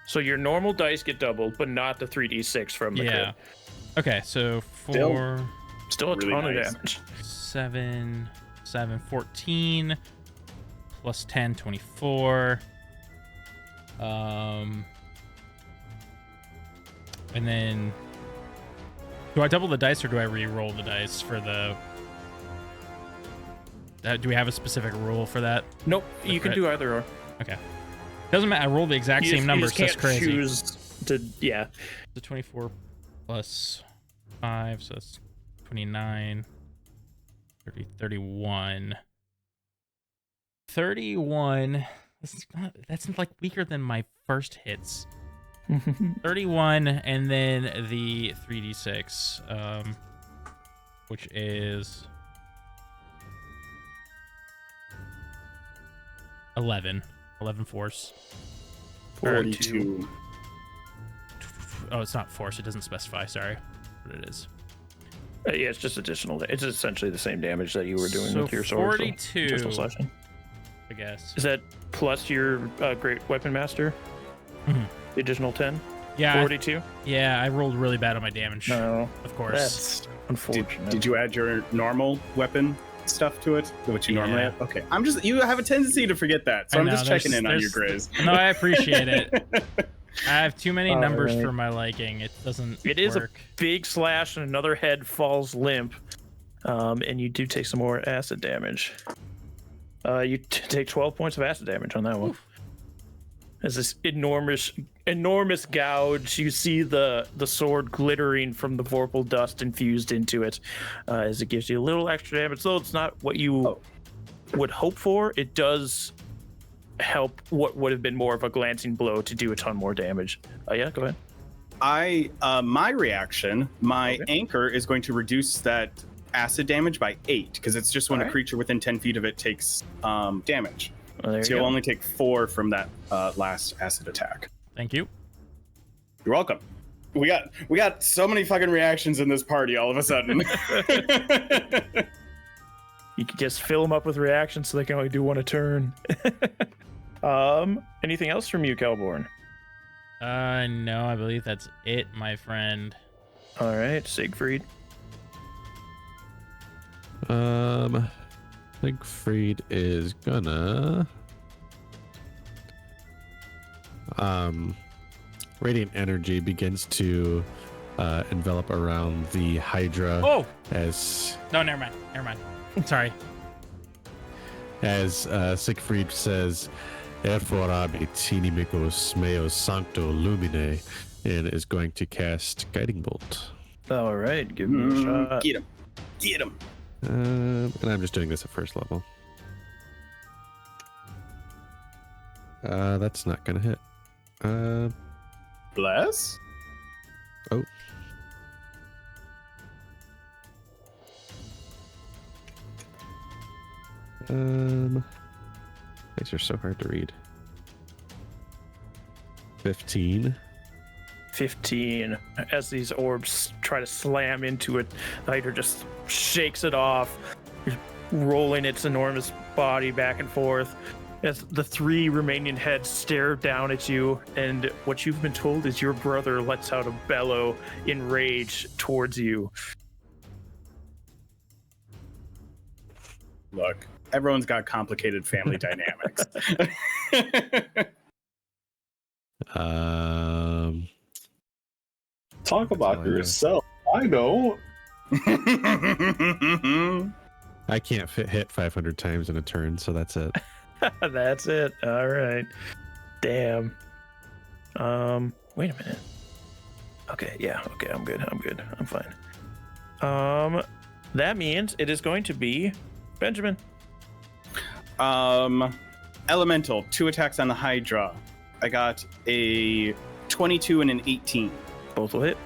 So your normal dice get doubled, but not the 3d6 from the Yeah. crit. Okay, so 4. Still a Really ton nice. of damage. 7, 14, plus 10, 24. And then, do I double the dice or do I re-roll the dice for the? Do we have a specific rule for that? Nope, you can do either or. Okay. Doesn't matter. I rolled the exact same numbers. So that's crazy. Choose to, yeah. The 24 plus 5, so that's 29, 30, 31. 31. That's like weaker than my first hits. 31, and then the 3d6, which is 11 force. 42. Oh, it's not force. It doesn't specify. Sorry, what it is. Yeah, it's just additional. It's essentially the same damage that you were doing with your sword. 42. So just slashing. I guess. Is that plus your Great Weapon Master? Mhm. The additional 10? Yeah. 42? Yeah, I rolled really bad on my damage. No. Of course. That's unfortunate. Did you add your normal weapon stuff to it? What you normally Yeah. have? Okay. You have a tendency to forget that, so I I'm know, just checking in on you, there's- Grizz. No, I appreciate it. I have too many numbers Alright. for my liking. It doesn't It is a work. big slash, and another head falls limp. And you do take some more acid damage. You take 12 points of acid damage on that one. Oof. As this enormous gouge, you see the sword glittering from the vorpal dust infused into it, as it gives you a little extra damage. Though it's not what you would hope for, it does help what would have been more of a glancing blow to do a ton more damage. Yeah, go ahead. My reaction, my Okay. anchor is going to reduce that acid damage by 8, because it's just when a Alright. creature within 10 feet of it takes damage. Well, there So you you'll go. only take 4 from that last acid attack. Thank you. You're welcome. We got so many fucking reactions in this party all of a sudden. You can just fill them up with reactions so they can only do one a turn. Anything else from you, Kelborn? No, I believe that's it, my friend. All right, Siegfried. Siegfried is gonna radiant energy begins to envelop around the Hydra. Oh! as No, never mind. Sorry. as Siegfried says, "Therefore abit inimicus meos sancto lumine," and is going to cast Guiding Bolt. All right, give me a shot. Get him. Get him. And I'm just doing this at first level. That's not gonna hit. Bless. Oh. These are so hard to read. 15. 15. As these orbs try to slam into it, the Hydra just shakes it off, rolling its enormous body back and forth. As the 3 remaining heads stare down at you, and what you've been told is your brother lets out a bellow in rage towards you. Look, everyone's got complicated family dynamics. Talk about all I know. yourself. I know. I can't hit 500 times in a turn, so that's it. That's it. All right. Damn. Wait a minute. Okay, yeah. Okay, I'm good. I'm fine. That means it is going to be Benjamin. Elemental, 2 attacks on the Hydra. I got a 22 and an 18. Both will hit.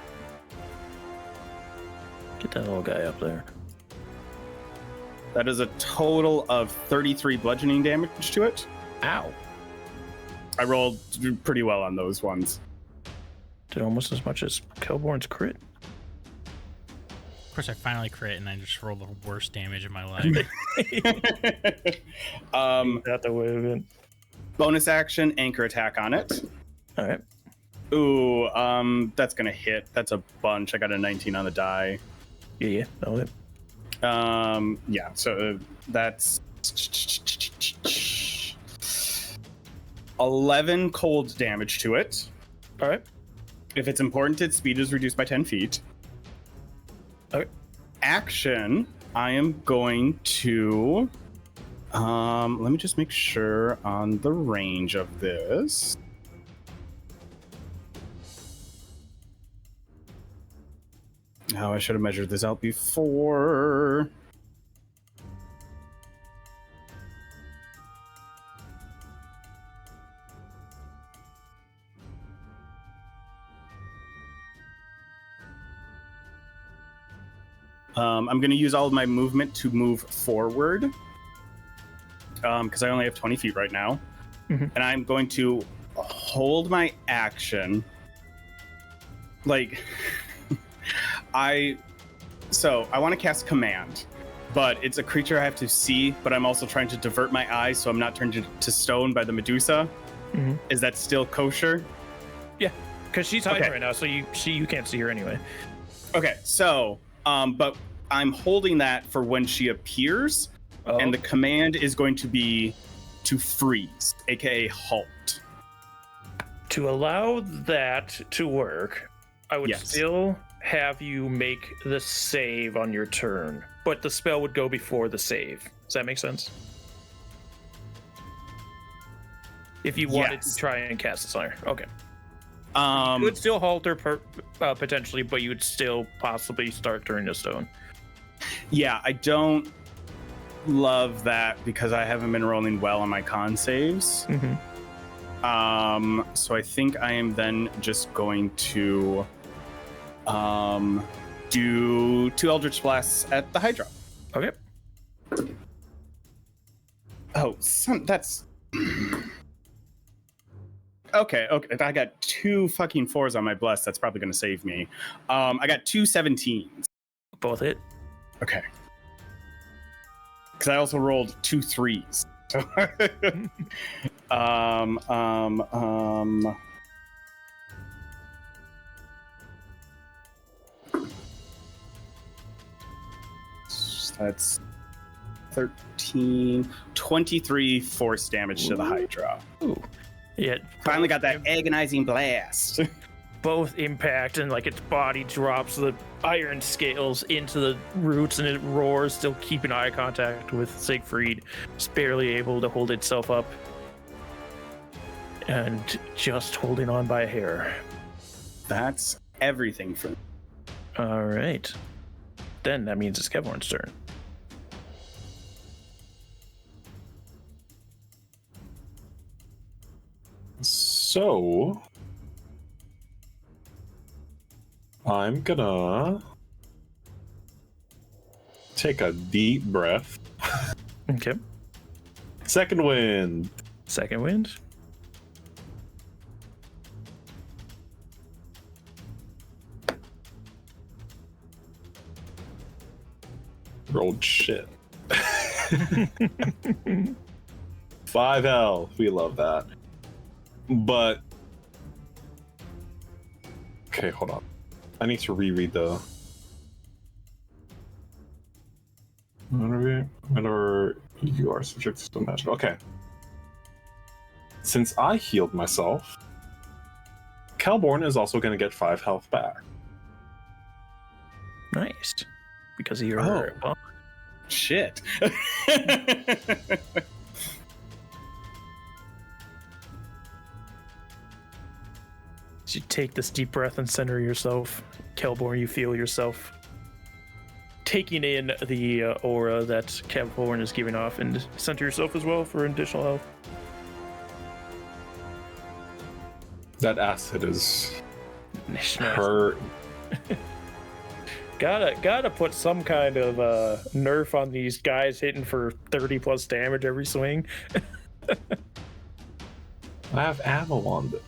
Get that little guy up there. That is a total of 33 bludgeoning damage to it. Ow. I rolled pretty well on those ones. Did almost as much as Kelborn's crit. Of course, I finally crit and I just rolled the worst damage of my life. Not the way of it. Bonus action, anchor attack on it. All right. Ooh, that's gonna hit. That's a bunch. I got a 19 on the die. Yeah. Oh, Yeah, so that's 11 cold damage to it. all right. If it's important, its speed is reduced by 10 feet. Okay. Action, I am going to... let me just make sure on the range of this. Oh, I should have measured this out before. I'm going to use all of my movement to move forward. Because I only have 20 feet right now. Mhm. And I'm going to hold my action. Like, I want to cast Command, but it's a creature I have to see, but I'm also trying to divert my eyes so I'm not turned to stone by the Medusa. Mhm. Is that still kosher? Yeah, because she's hiding Okay. right now, so you can't see her anyway. Okay, so, but I'm holding that for when she appears, Oh. and the command is going to be to freeze, aka halt. To allow that to work, I would Yes. still have you make the save on your turn, but the spell would go before the save. Does that make sense? If you wanted Yes. to try and cast this on her. Okay. Um, You would still halt her potentially, but you would still possibly start turning to stone. yeah, I don't love that because I haven't been rolling well on my con saves. Mm-hmm. So I think I am then just going to do 2 Eldritch Blasts at the Hydra. Okay. Oh, that's okay. I got 2 fucking 4s on my bless. That's probably going to save me. I got 2 17s. Both hit. Okay. Because I also rolled 2 3s. That's 13, 23 force damage to the Hydra. Ooh. Yeah. Finally got that agonizing blast. Both impact and like its body drops the iron scales into the roots and it roars, still keeping eye contact with Siegfried. It's barely able to hold itself up and just holding on by a hair. That's everything for me. All right. Then that means it's Kevorn's turn. So I'm gonna take a deep breath. Okay. Second wind. Second wind. Rolled shit. 5 health. We love that. But okay, hold on. I need to reread the whenever you are subject to magic. Okay. Since I healed myself, Kelborn is also going to get 5 health back. Nice. Because of your Oh. Shit. As you take this deep breath and center yourself, Kelborn, you feel yourself taking in the aura that Kelborn is giving off, and center yourself as well for additional health. That acid is Nice. hurt. Gotta put some kind of nerf on these guys hitting for 30 plus damage every swing. I have ammo on them,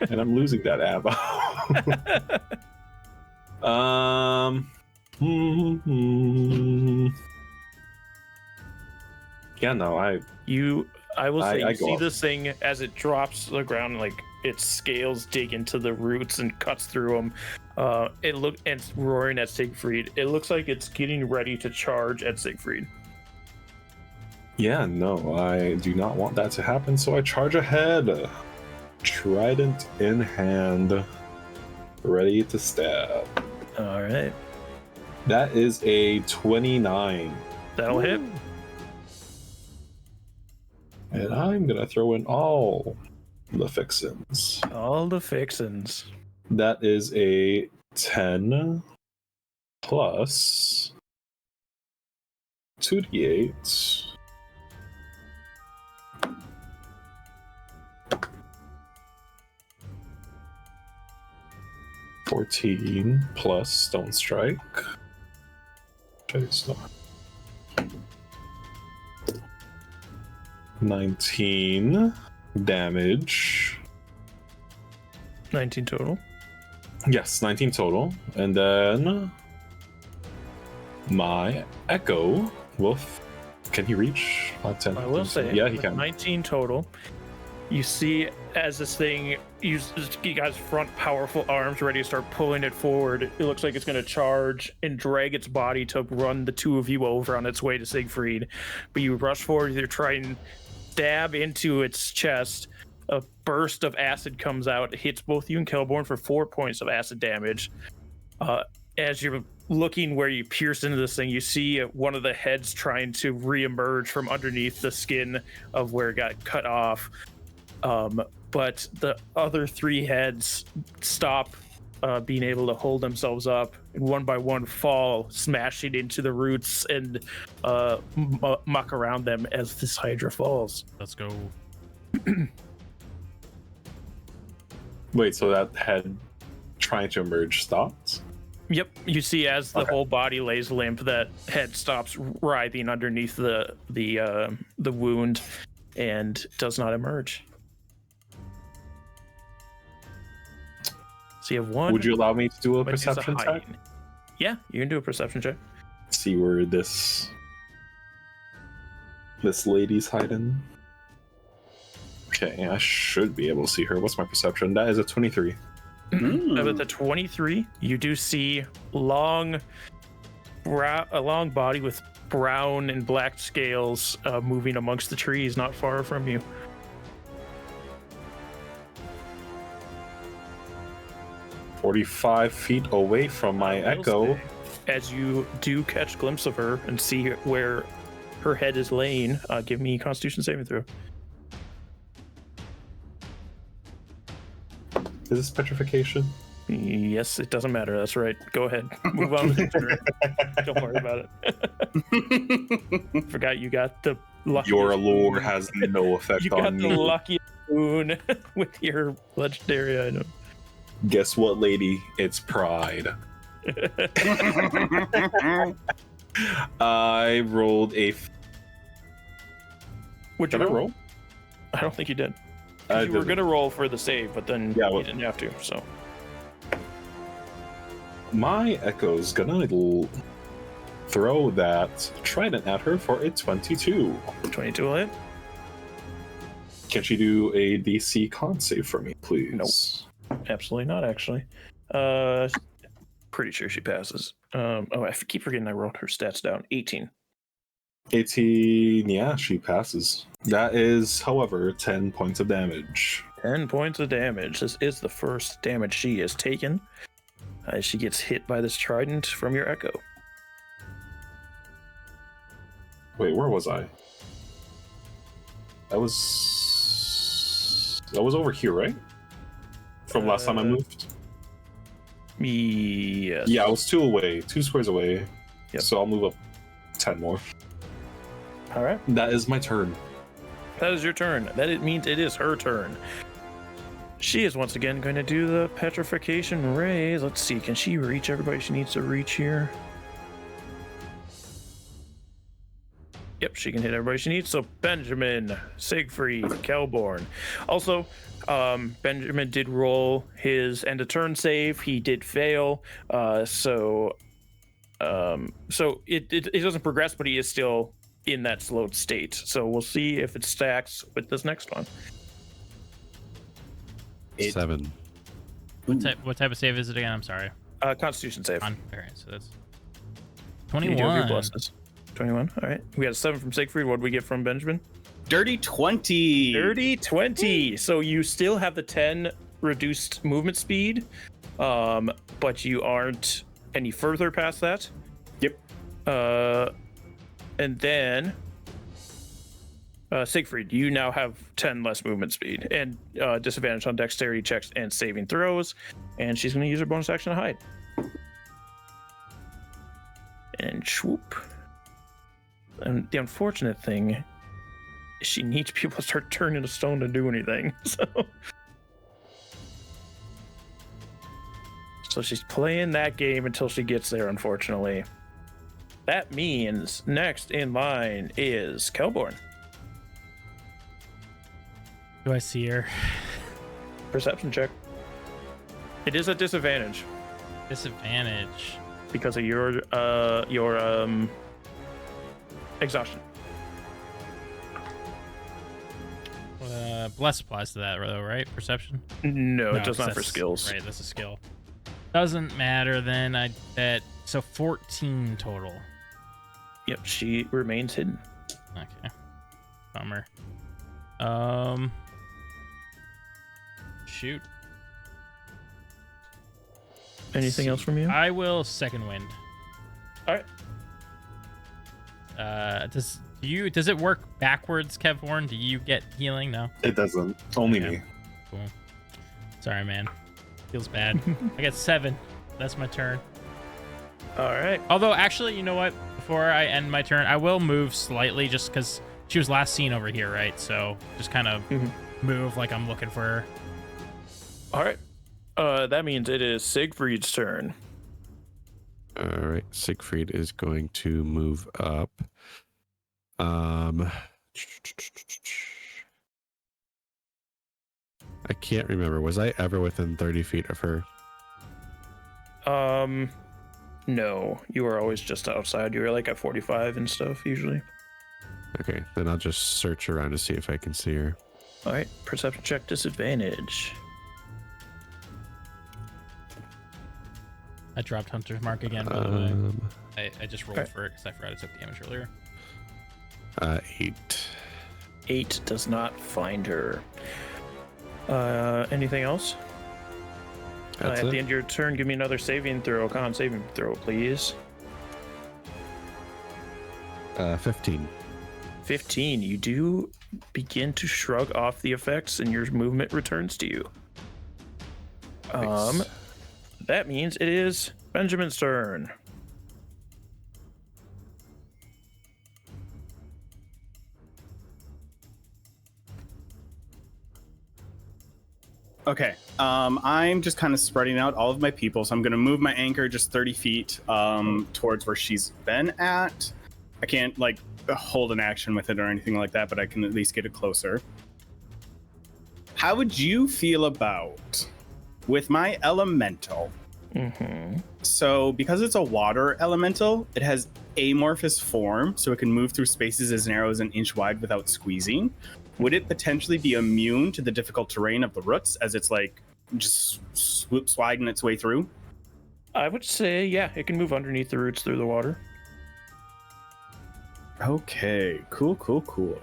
and I'm losing that ammo. Yeah, no, I will say I you go see off. this thing as it drops to the ground, like its scales dig into the roots and cuts through them. and it's roaring at Siegfried. It looks like it's getting ready to charge at Siegfried. Yeah, no, I do not want that to happen, so I charge ahead. Trident in hand, ready to stab. All right. That is a 29. That'll hit. And I'm gonna throw in all the fixins. All the fixins. That is a 10 plus 2d8. $14 plus Stone Strike. Okay, so 19 damage. 19 total. Yes, 19 total. And then my Echo Wolf. Can he reach 5, 10? I will say, yeah, he with can. 19 total. You see, as this thing, you got his front powerful arms ready to start pulling it forward. It looks like it's going to charge and drag its body to run the two of you over on its way to Siegfried. But you rush forward, you try and stab into its chest. A burst of acid comes out, hits both you and Kelborn for 4 points of acid damage. As you're looking where you pierce into this thing, you see one of the heads trying to re-emerge from underneath the skin of where it got cut off. But the other 3 heads stop being able to hold themselves up, and one by one fall, smashing into the roots and muck around them as this Hydra falls. Let's go. Wait, so that head trying to emerge stopped? Yep, you see as the whole body lays limp, that head stops writhing underneath the wound and does not emerge. So you have one. Would you allow me to do a but it's perception check? hiding. Yeah, you can do a perception check. See where this lady's hiding. Okay, I should be able to see her. What's my perception? That is a 23. With the 23, you do see a long body with brown and black scales moving amongst the trees not far from you. $45 away from my Echo. As you do catch a glimpse of her and see where her head is laying, give me a Constitution saving throw. Is this petrification? Yes, it doesn't matter. That's right. Go ahead. Move on with the turn. Don't worry about it. Forgot you got the lucky. Your allure has no effect You got on the me. lucky boon with your legendary item. Guess what, lady? It's pride. I rolled a. Would you Did I roll? I don't think you did. I You were didn't. gonna roll for the save, but then Yeah, you well- didn't have to. So My Echo's gonna throw that trident at her for a 22. 22 will hit. Can she do a DC con save for me, please? Nope. Absolutely not. Actually, pretty sure she passes. I keep forgetting I wrote her stats down. 18. 18, yeah, she passes. That is, however, 10 points of damage. 10 points of damage. This is the first damage she has taken. As she gets hit by this trident from your Echo. Wait, where was I? That was over here, right? From last time I moved? Yes. Yeah, I was 2 squares away. Yep. So I'll move up 10 more. All right. That is my turn. That is your turn. It means it is her turn. She is once again going to do the petrification rays. Let's see. Can she reach everybody she needs to reach here? Yep, she can hit everybody she needs. So Benjamin, Siegfried, Kelborn. Also, Benjamin did roll his end of turn save. He did fail. So it doesn't progress, but he is still in that slowed state. So we'll see if it stacks with this next one. 7. What type of save is it again? I'm sorry. Constitution save. All right, so that's You do have your 21. blesses. 21. All right. We got a 7 from Siegfried. What do we get from Benjamin? Dirty 20. Dirty 20. So you still have the 10 reduced movement speed, but you aren't any further past that. Yep. And then Siegfried, you now have 10 less movement speed and disadvantage on dexterity checks and saving throws. And she's going to use her bonus action to hide. And swoop. And the unfortunate thing is she needs people to start turning to stone to do anything. So she's playing that game until she gets there, unfortunately. That means next in line is Kelborn. Do I see her? Perception check. It is a disadvantage Disadvantage. because of your exhaustion. Bless applies to that, though, right? Perception? No, it does not for that's- skills. Right, that's a skill. Doesn't matter then. I bet. So 14 total. Yep, she remains hidden. Okay. Bummer. Shoot. Anything else from you? I will second wind. All right. Does it work backwards, Kevborn? Do you get healing? No. It doesn't. Only Okay. me. Cool. Sorry, man. Feels bad. I got 7. That's my turn. All right. Although, actually, you know what? Before I end my turn, I will move slightly just because she was last seen over here, right? So just kind of move like I'm looking for her. All right. That means it is Siegfried's turn. All right, Siegfried is going to move up. I can't remember. Was I ever within 30 feet of her? No, you were always just outside. You were like at 45 and stuff usually. Okay, then I'll just search around to see if I can see her. All right, perception check disadvantage. I dropped Hunter's Mark again, by the way. I just rolled for it because I forgot I took damage earlier. 8. 8 does not find her. Anything else? That's At it. the end of your turn, give me another saving throw. Con saving throw, please. 15. 15. You do begin to shrug off the effects, and your movement returns to you. Nice. That means it is Benjamin's turn. Okay. I'm just kind of spreading out all of my people, so I'm going to move my anchor just 30 feet towards where she's been at. I can't like hold an action with it or anything like that, but I can at least get it closer. How would you feel about with my elemental? So because it's a water elemental, it has amorphous form, so it can move through spaces as narrow as an inch wide without squeezing. Would it potentially be immune to the difficult terrain of the roots as it's like just sliding its way through? I would say, yeah, it can move underneath the roots through the water. Okay, cool.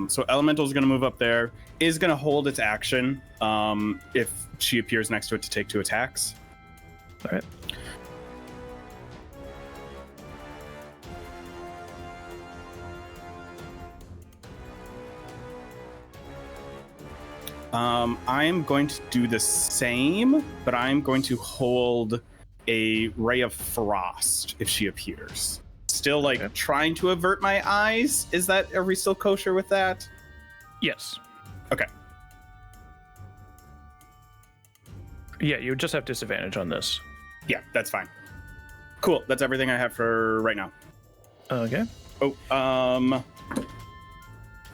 So elemental is going to move up there, is going to hold its action if she appears next to it to take 2 attacks. All right. I'm going to do the same, but I'm going to hold a ray of frost if she appears. Still like trying to avert my eyes. Are we still kosher with that? Yes. Okay. Yeah, you would just have disadvantage on this. Yeah, that's fine. Cool. That's everything I have for right now. Okay. Oh,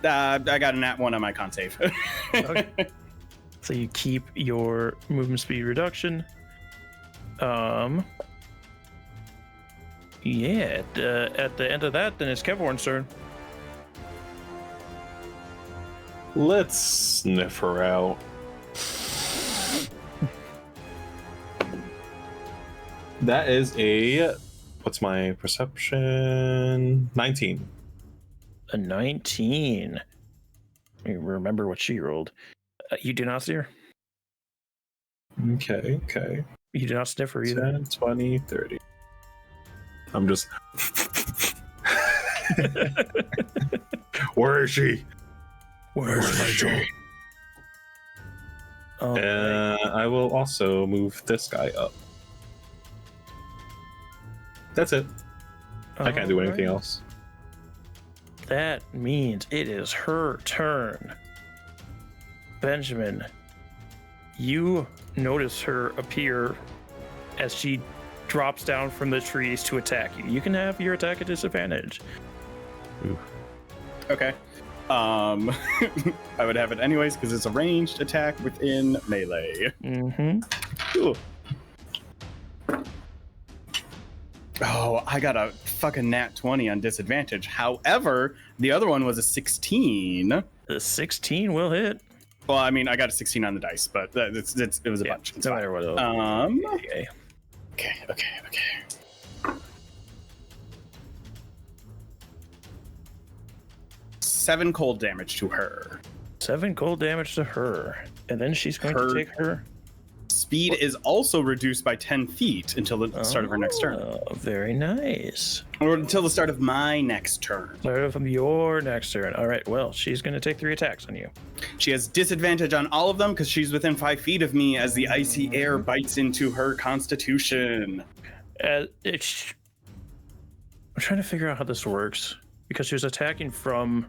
I got a nat 1 on my con save. Okay. So you keep your movement speed reduction. Yeah, at the end of that, then it's Kevorn's turn. Let's sniff her out. That is a... What's my perception? 19. A 19. Let me remember what she rolled. You do not see her? Okay. You do not sniff her either? 10, 20, 30. I'm just... Where is she? Where's she? I will also move this guy up. That's it. I can't do anything else. That means it is her turn. Benjamin, you notice her appear as she drops down from the trees to attack you. You can have your attack at disadvantage. Ooh. Okay. I would have it anyways because it's a ranged attack within melee. Mm-hmm. Cool. Oh, I got a fucking nat 20 on disadvantage. However, the other one was a 16. The 16 will hit. Well, I mean, I got a 16 on the dice, but it was a bunch. It's no fine. matter what. Okay. 7 cold damage to her. 7 cold damage to her. And then she's going to take her... Speed is also reduced by 10 feet until the start of her next turn. Very nice. Or until the start of my next turn. Start of your next turn. All right, well, she's going to take 3 attacks on you. She has disadvantage on all of them because she's within 5 feet of me as the icy air bites into her constitution. I'm trying to figure out how this works because she was attacking from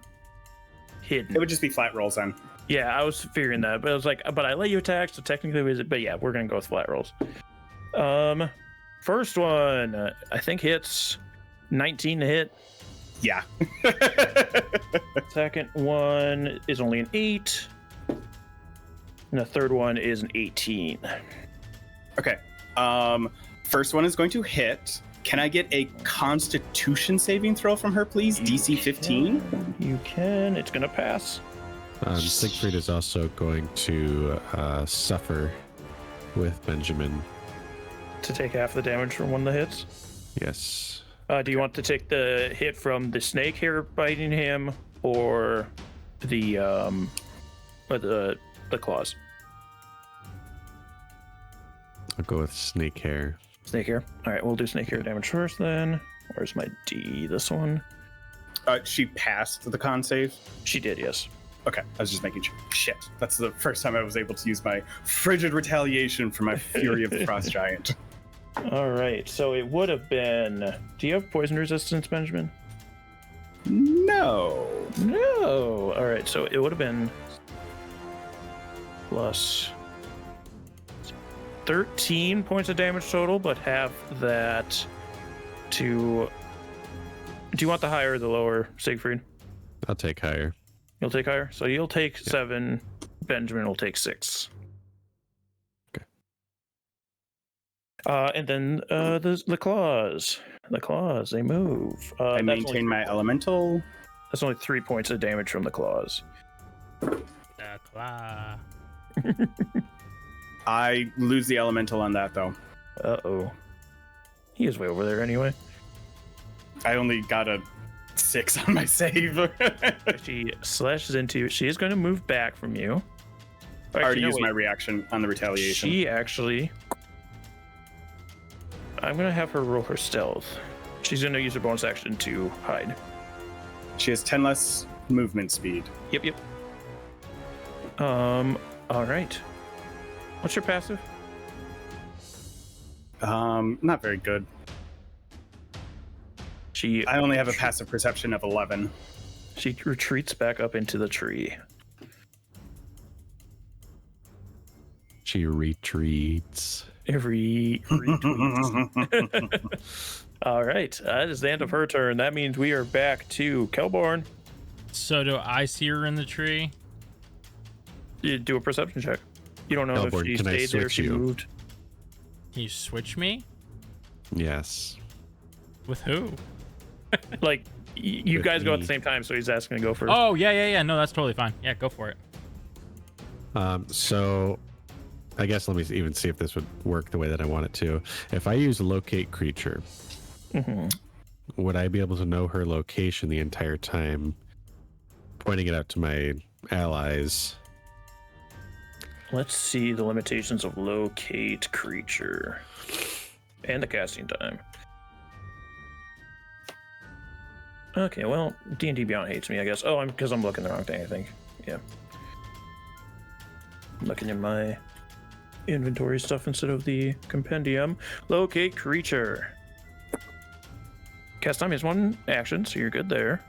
hidden. It would just be flat rolls then. Yeah, I was figuring that, but I was like, but I let you attack, so technically, but yeah, we're gonna go with flat rolls. First one, I think hits 19 to hit. Yeah. Second one is only an 8, and the third one is an 18. Okay. First one is going to hit. Can I get a Constitution saving throw from her, please? DC 15. You can. It's gonna pass. Siegfried is also going to suffer with Benjamin. To take half the damage from one of the hits. Yes. Do you want to take the hit from the snake hair biting him, or the claws? I'll go with snake hair. Snake hair. All right, we'll do snake hair damage first then. Where's my D? This one. She passed the con save. She did, yes. Okay, I was just making sure. Shit, that's the first time I was able to use my frigid retaliation for my Fury of the Frost Giant. All right, so it would have been... Do you have poison resistance, Benjamin? No. All right, so it would have been plus 13 points of damage total, but have that to... Do you want the higher or the lower, Siegfried? I'll take higher. You'll take higher? So you'll take 7, Benjamin will take 6. Okay. And then the claws. The claws, they move. I maintain my elemental. That's only 3 points of damage from the claws. The claw. I lose the elemental on that, though. Uh-oh. He is way over there anyway. I only got a 6 on my save. She slashes into you. She is going to move back from you. I already used my reaction on the retaliation. She actually... I'm going to have her roll her stealth. She's going to use her bonus action to hide. She has 10 less movement speed. Yep. All right. What's your passive? Not very good. I only have a passive perception of 11. She retreats back up into the tree. She retreats. All right, that is the end of her turn. That means we are back to Kelborn. So do I see her in the tree? You do a perception check. You don't know Kelborn, if she can I stayed there or switch she you? moved. Can you switch me? Yes. With who? Like, you With guys go at me. the same time, so he's asking to go first. Oh, yeah. No, that's totally fine. Yeah, go for it. So I guess let me even see if this would work the way that I want it to. If I use locate creature, would I be able to know her location the entire time, pointing it out to my allies? Let's see the limitations of locate creature and the casting time. Okay, well, D&D Beyond hates me, I guess. Oh, because I'm looking the wrong thing, I think. Yeah. I'm looking in my inventory stuff instead of the compendium. Locate creature. Cast time is 1 action, so you're good there.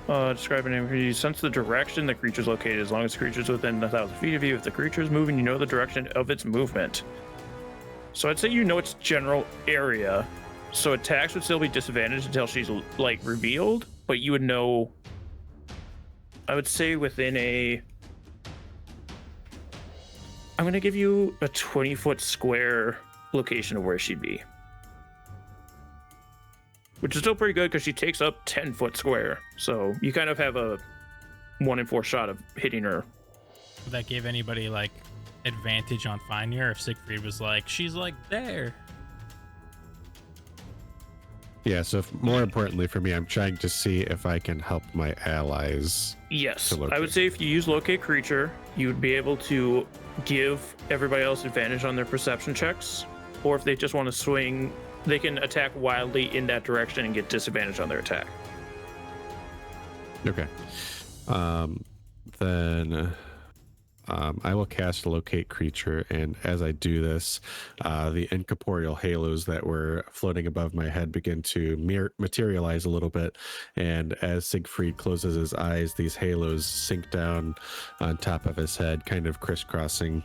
Describe an image. You sense the direction the creature's located as long as the creature's within 1,000 feet of you. If the creature is moving, you know the direction of its movement. So I'd say you know its general area. So attacks would still be disadvantaged until she's like revealed, but you would know. I would say within a. I'm gonna give you a 20-foot square location of where she'd be. Which is still pretty good because she takes up 10-foot square. So you kind of have a 1 in 4 shot of hitting her. Would that give anybody like advantage on finding her if Siegfried was like, she's like there? Yeah, so more importantly for me, I'm trying to see if I can help my allies. Yes, I would say if you use locate creature, you would be able to give everybody else advantage on their perception checks. Or if they just want to swing, they can attack wildly in that direction and get disadvantage on their attack. Okay. Then I will cast locate creature, and as I do this, the incorporeal halos that were floating above my head begin to materialize a little bit, and as Siegfried closes his eyes, these halos sink down on top of his head, kind of crisscrossing,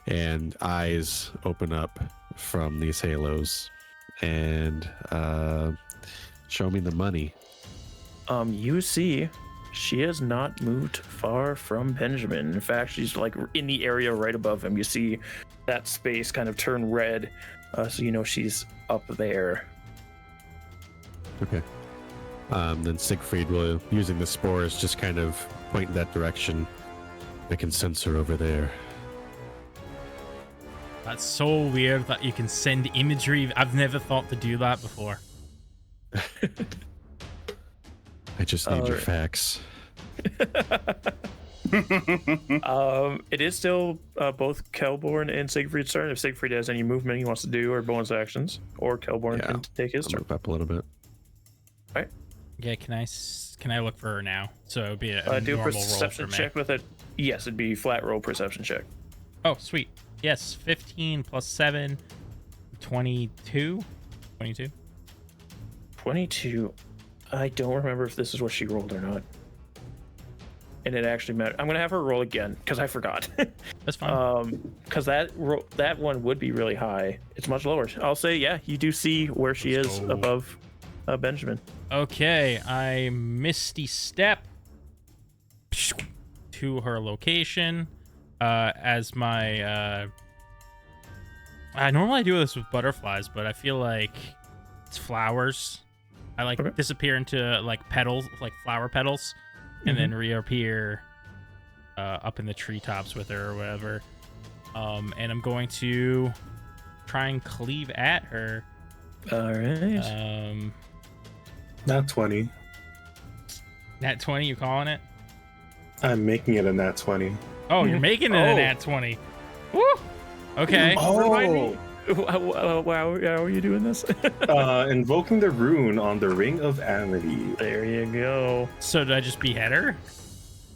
and eyes open up from these halos, and show me the money. You see, she has not moved far from Benjamin. In fact, she's like in the area right above him. You see that space kind of turn red, so you know she's up there. Okay. Then Siegfried will, using the spores, just kind of point in that direction. I can sense her over there. That's so weird that you can send imagery. I've never thought to do that before. I just need your right. facts. It is still both Kelborn and Siegfried's turn. If Siegfried has any movement he wants to do or bonus actions, or Kelborn can take his I'll turn. move up a little bit. All right. Yeah, can I look for her now? So it would be a Do a normal roll perception for me. check with it. Yes, it'd be flat roll perception check. Oh, sweet. Yes, 15 plus 7, 22. 22. 22. I don't remember if this is what she rolled or not. And it actually mattered. I'm gonna have her roll again because I forgot. That's fine. Because that one would be really high. It's much lower. I'll say, yeah, you do see where she Let's is go. above Benjamin. Okay, I misty step to her location as my I normally do this with butterflies, but I feel like it's flowers. I like Okay. disappear into like petals, like flower petals, and then reappear up in the treetops with her or whatever. And I'm going to try and cleave at her. All right. Nat 20. Nat 20, you calling it? I'm making it a nat 20. Oh, you're making it a nat 20. Woo! Okay. Oh! Wow, how are you doing this? Invoking the rune on the Ring of Amity. There you go. So did I just behead her?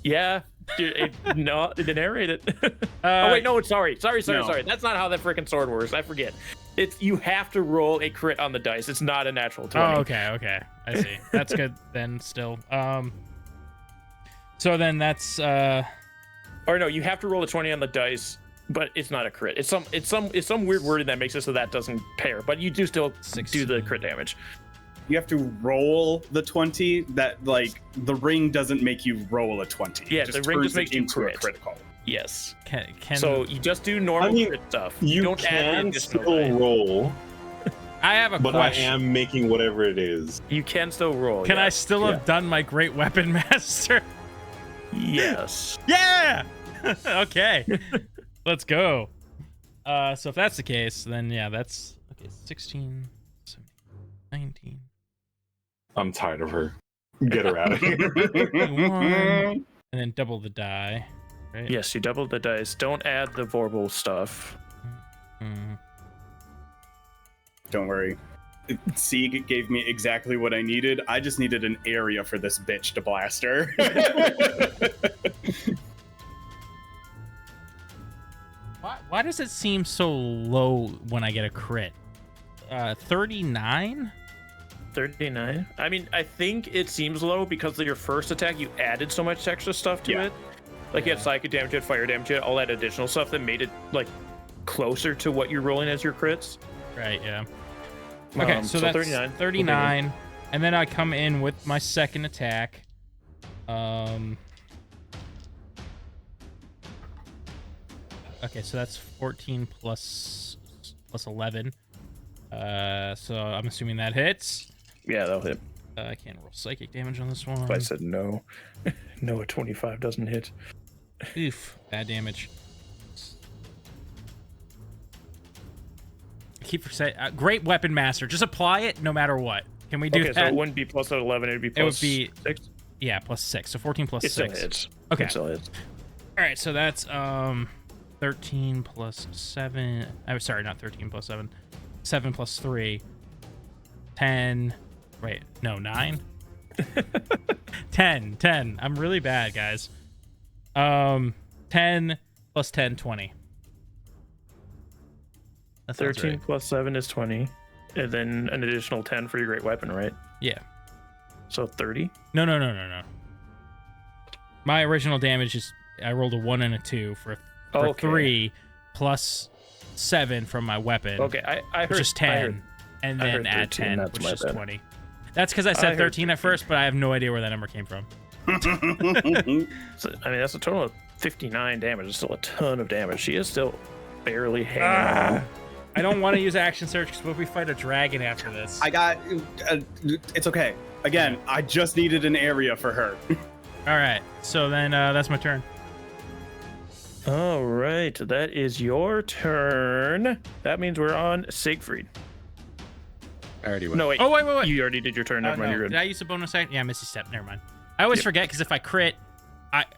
Yeah. No, it didn't narrate it. Oh wait, no, sorry. No. That's not how that freaking sword works. I forget. It's you have to roll a crit on the dice. It's not a natural 20. Oh, okay. I see. That's good then still. So then that's Or no, you have to roll a 20 on the dice, but it's not a crit. It's some weird wording that makes it so that doesn't pair, but you do still do the crit damage. You have to roll the 20. That like the ring doesn't make you roll a 20. Yeah, It the ring turns just makes it you into crit. a critical. Yes. can So you just do normal I mean, crit stuff. You don't add the can additional still die. roll. I have a but question. I am making whatever it is. You can still roll. Can I yes. still have done my great weapon master? Yes. Yeah. Okay. Let's go. So if that's the case, then yeah, that's okay. 16, 17, 19. I'm tired of her. Get her out of here. 21, and then double the die. Right? Yes, you double the dice. Don't add the Vorpal stuff. Mm. Don't worry. Sieg gave me exactly what I needed. I just needed an area for this bitch to blast her. Why does it seem so low when I get a crit? 39? 39. I mean, I think it seems low because of your first attack. You added so much extra stuff to it. Like you had psychic damage, you had fire damage, you had all that additional stuff that made it like closer to what you're rolling as your crits. Right, yeah. Okay, so that's 39. 39. And then I come in with my second attack. Okay, so that's 14 plus 11. So I'm assuming that hits. Yeah, that'll hit. I can't roll psychic damage on this one. If I said no. No, a 25 doesn't hit. Oof, bad damage. I keep saying, great weapon master. Just apply it no matter what. Can we do that? Okay, so it wouldn't be plus 11, it would be plus 6? Yeah, plus 6. So 14 plus It 6. still hits. Okay. It still hits. All right, so that's 13 plus 7. I'm sorry, not 13 plus 7. 7 plus 3. 10. Wait, no, 9. 10. I'm really bad, guys. 10 plus 10, 20. That sounds 13 right. plus 7 is 20. And then an additional 10 for your great weapon, right? Yeah. So 30? No. My original damage is I rolled a 1 and a 2 for Okay. 3 plus 7 from my weapon. Okay, I heard. Which is 10. And I then heard add 13, 10, that's which my is bad. 20. That's because I I said heard 13 at first, but I have no idea where that number came from. So, I mean, that's a total of 59 damage. It's still a ton of damage. She is still barely hanging on. I don't want to use action search because what if we fight a dragon after this? I got. It's okay. Again, I just needed an area for her. All right, so then that's my turn. All right, that is your turn. That means we're on Siegfried. I already went. No, wait. Oh, wait. You already did your turn. Never mind, No. you're Did good. I use a bonus action? Yeah, Misty Step. Never mind. I always forget because if I crit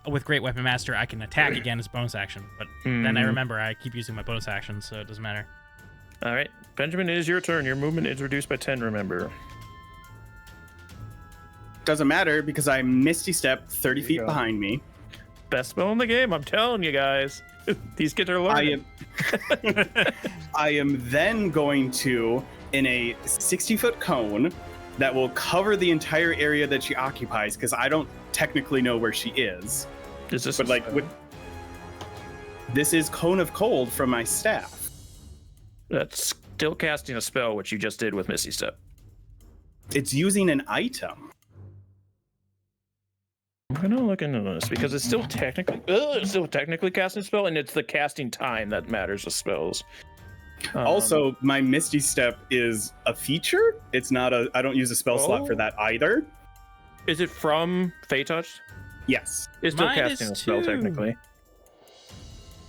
with Great Weapon Master, I can attack again as bonus action. But then I remember I keep using my bonus action, so it doesn't matter. All right, Benjamin, it is your turn. Your movement is reduced by 10, remember. Doesn't matter because I Misty Step 30 feet behind me. Best spell in the game, I'm telling you guys. These kids are learning. I am then going to, in a 60-foot cone that will cover the entire area that she occupies, because I don't technically know where she is. Is this But a like, spell? this is Cone of Cold from my staff. That's still casting a spell, which you just did with Misty Step. It's using an item. I'm gonna look into this because it's still technically casting a spell, and it's the casting time that matters with spells. Also, my Misty Step is a feature. It's not a. I don't use a spell slot for that either. Is it from Fey Touch? Yes. It's still Mine casting is a spell too. technically.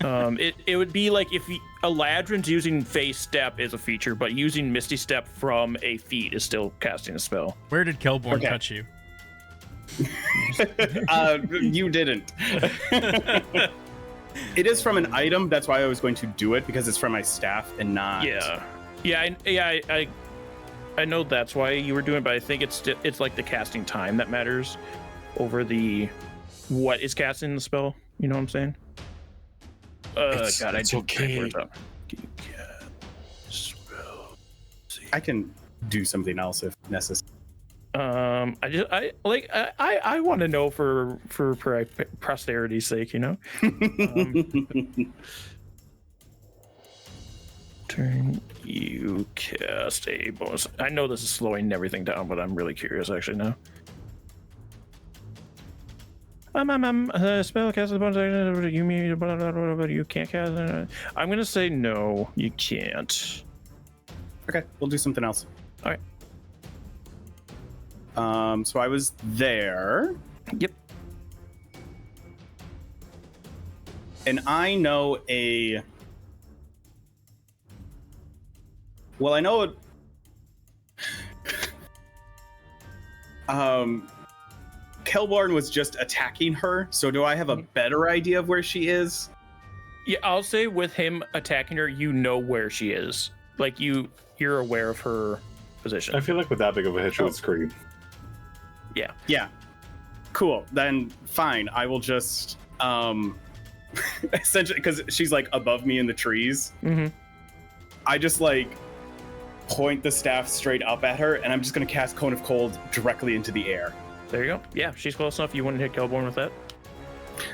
It would be like if Eladrin's using Fey Step is a feature, but using Misty Step from a feat is still casting a spell. Where did Kelborn Okay. touch you? You didn't. It is from an item. That's why I was going to do it, because it's from my staff and not. I know that's why you were doing it, but I think it's like the casting time that matters over the what is casting the spell. You know what I'm saying? It's I do okay. words up. I can do something else if necessary. I want to know for posterity's sake, you know. Turn you cast a bonus. I know this is slowing everything down, but I'm really curious actually now. Spell cast a bonus action. You mean you can't cast? I'm gonna say no, you can't. Okay, we'll do something else. All right. So I was there. Yep. And I know Well, I know Kelborn was just attacking her, so do I have a better idea of where she is? Yeah, I'll say with him attacking her, you know where she is. Like you're aware of her position. I feel like with that big of a hit, she would scream. Yeah. Yeah. Cool. Then fine. I will just essentially, because she's like above me in the trees. Mm-hmm. I just like point the staff straight up at her, and I'm just gonna cast Cone of Cold directly into the air. There you go. Yeah, she's close enough. You wouldn't hit Kelborn with that.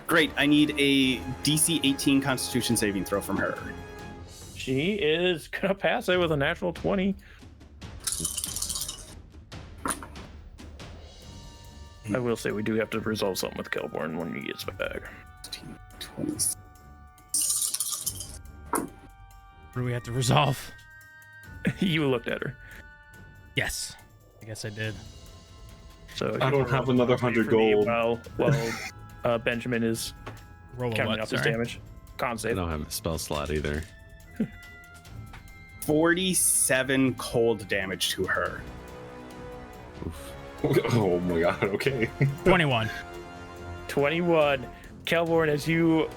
Great. I need a DC 18 Constitution saving throw from her. She is gonna pass it with a natural 20. I will say we do have to resolve something with Kelborn when he gets back. 20. What do we have to resolve? You looked at her. Yes. I guess I did. So I don't have another 100 gold. While Benjamin is Roll a counting what? up his Sorry. damage. Con I save. don't have a spell slot either. 47 cold damage to her. Oof. Oh my god, okay. 21. 21. Kelborn, as you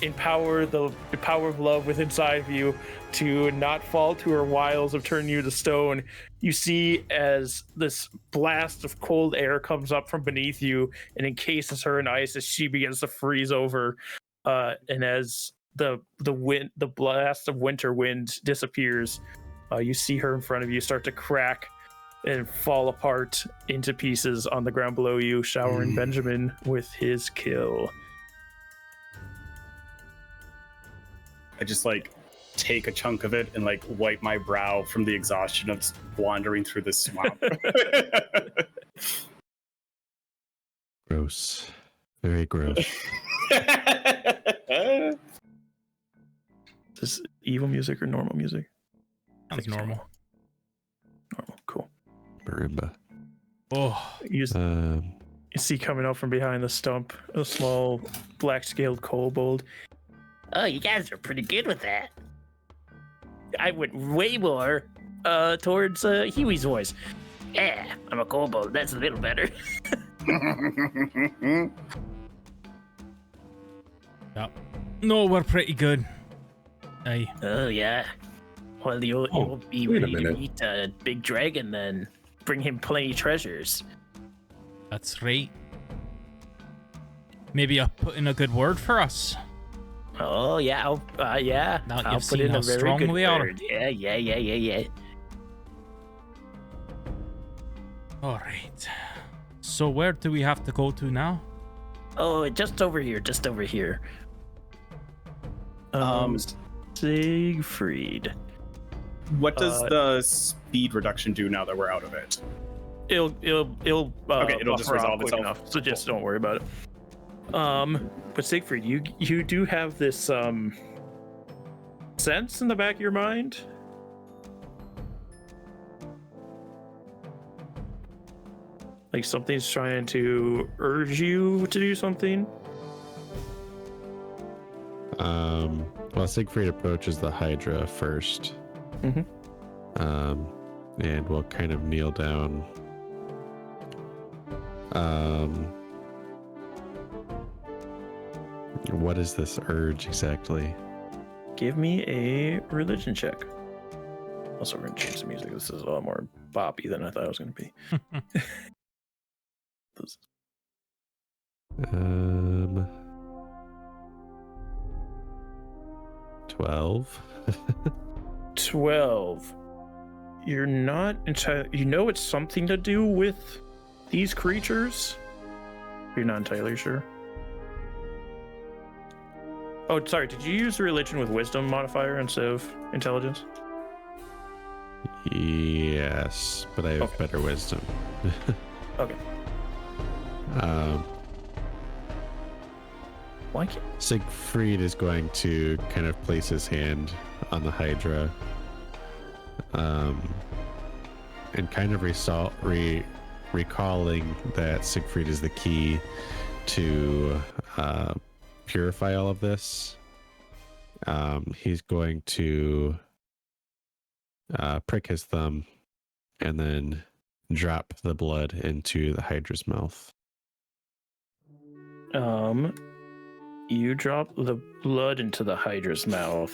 empower the power of love within inside of you to not fall to her wiles of turning you to stone, you see as this blast of cold air comes up from beneath you and encases her in ice as she begins to freeze over. And as the blast of winter wind disappears, you see her in front of you start to crack and fall apart into pieces on the ground below you, showering Benjamin with his kill. I just like take a chunk of it and like wipe my brow from the exhaustion of wandering through the swamp. Gross. Very gross. Is this evil music or normal music? Sounds normal. Normal, cool. Marimba. Oh, You see coming up from behind the stump a small black-scaled kobold. Oh, you guys are pretty good with that. I went way more towards Huey's voice. Yeah, I'm a kobold. That's a little better. yeah. No, we're pretty good. Aye. Oh, yeah. Well, you'll be wait a ready to minute. meet a big dragon then. Bring him plenty treasures. That's right. Maybe I'll put in a good word for us. Oh, yeah. Yeah. Now I'll you've put seen in how a very strong good we are. word. Yeah. All right. So where do we have to go to now? Oh, just over here. Um, Siegfried. What does the speed reduction do now that we're out of it? It'll Okay, it'll just buffer resolve off quick itself. enough, so just don't worry about it. But Siegfried, you do have this sense in the back of your mind. Like something's trying to urge you to do something. Well, Siegfried approaches the Hydra first. Mhm. And we'll kind of kneel down. What is this urge exactly? Give me a religion check. Also, we're gonna change the music. This is a lot more boppy than I thought it was gonna be. 12. 12. You're not entirely. You know it's something to do with these creatures. You're not entirely sure. Oh, sorry. Did you use religion with wisdom modifier instead of intelligence? Yes, but I have Okay. better wisdom. Okay. Why can't? Siegfried is going to kind of place his hand on the Hydra and kind of recalling that Siegfried is the key to purify all of this. He's going to prick his thumb and then drop the blood into the Hydra's mouth. You drop the blood into the Hydra's mouth.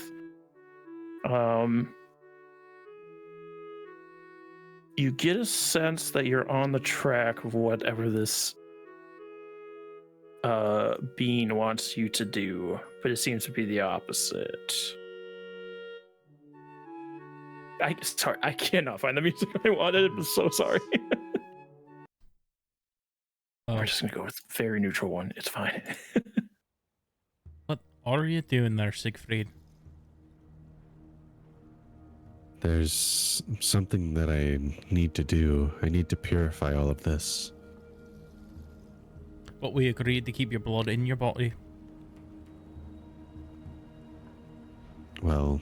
You get a sense that you're on the track of whatever this being wants you to do, but it seems to be the opposite. Sorry, I cannot find the music I wanted. I'm so sorry. We're just gonna go with very neutral one. It's fine. What are you doing there, Siegfried? There's something that I need to do. I need to purify all of this. But we agreed to keep your blood in your body. Well,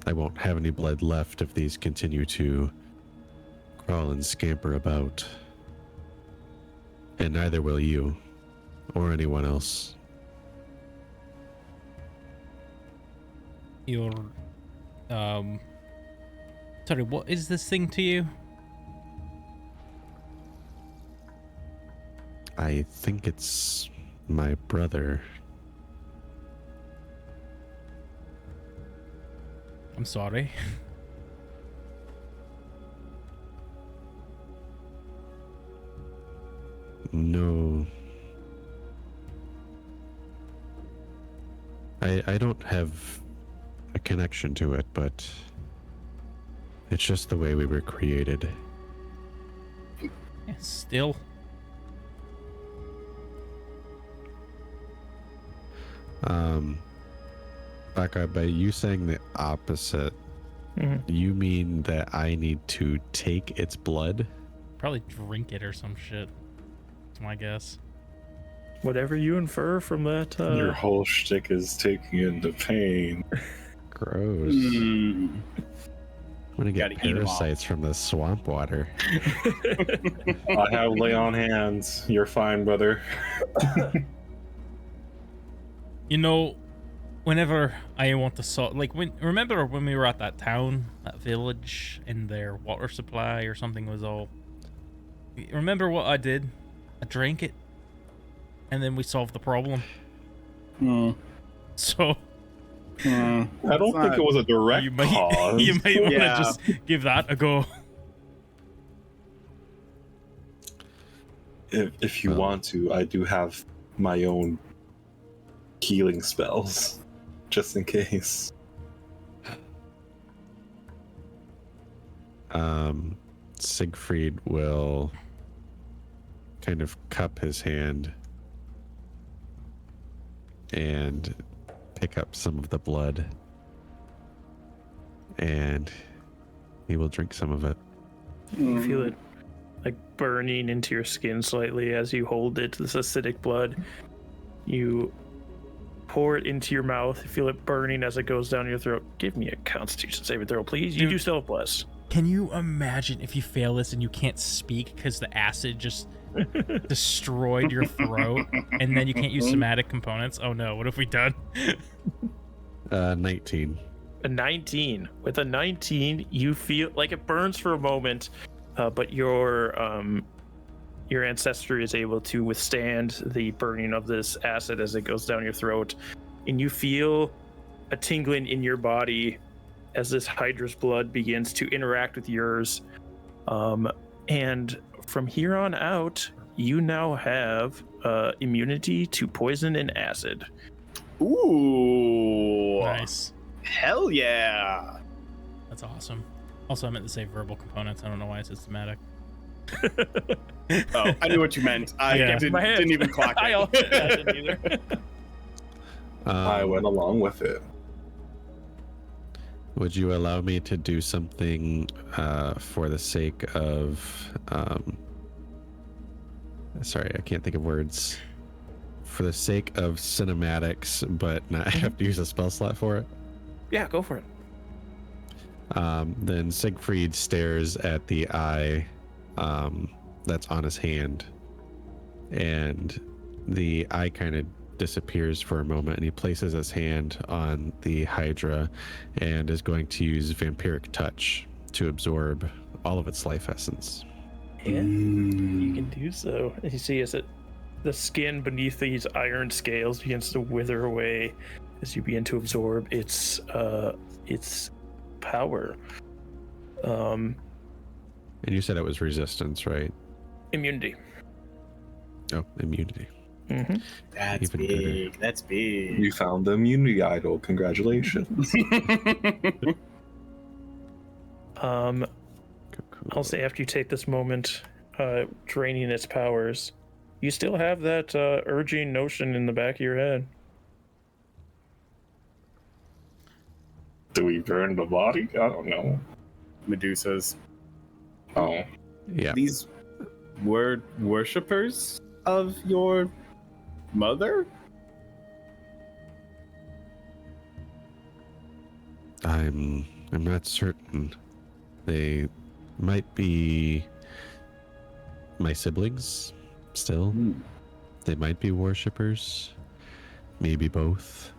I won't have any blood left if these continue to crawl and scamper about. And neither will you, or anyone else. Your, sorry, what is this thing to you? I think it's my brother. I'm sorry. No. I don't have a connection to it, but it's just the way we were created. Yeah, still. Baka, by you saying the opposite, you mean that I need to take its blood? Probably drink it or some shit. That's my guess. Whatever you infer from that. Your whole shtick is taking into pain. Gross. I'm gonna get parasites from the swamp water. I have lay on hands. You're fine, brother. You know, whenever I want to remember when we were at that town, that village, and their water supply or something was all... Remember what I did? I drank it, and then we solved the problem. So... I don't think it was a direct cause. You might want to just give that a go. If you want to, I do have my own healing spells, just in case. Siegfried will kind of cup his hand and pick up some of the blood, and he will drink some of it. You feel it like burning into your skin slightly as you hold it, this acidic blood. You pour it into your mouth, you feel it burning as it goes down your throat. Give me a Constitution saving throw, please. You do still have bless. Can you imagine if you fail this and you can't speak because the acid just destroyed your throat, and then you can't use somatic components? Oh no, what have we done? 19. A 19. With a 19, you feel like it burns for a moment, but your ancestry is able to withstand the burning of this acid as it goes down your throat, and you feel a tingling in your body as this Hydra's blood begins to interact with yours. And from here on out, you now have immunity to poison and acid. Ooh. Nice. Hell yeah. That's awesome. Also, I meant to say verbal components. I don't know why I said somatic. Oh, I knew what you meant. I didn't even clock it. I also didn't either. I went along with it. Would you allow me to do something for the sake of... sorry, I can't think of words. For the sake of cinematics, but not have to use a spell slot for it? Yeah, go for it. Then Siegfried stares at the eye that's on his hand, and the eye kind of disappears for a moment, and he places his hand on the Hydra and is going to use Vampiric Touch to absorb all of its life essence. Yeah, you can do so. And you see as the skin beneath these iron scales begins to wither away as you begin to absorb its power. And you said it was resistance, right? Immunity. Oh, immunity. Mm-hmm. That's Even big. better. That's big. You found the immunity idol. Congratulations. I'll say after you take this moment, draining its powers, you still have that urging notion in the back of your head. Do we burn the body? I don't know. Medusa's. Oh. Yeah. These were worshippers of your mother? I'm not certain. They might be my siblings still. They might be worshippers. Maybe both.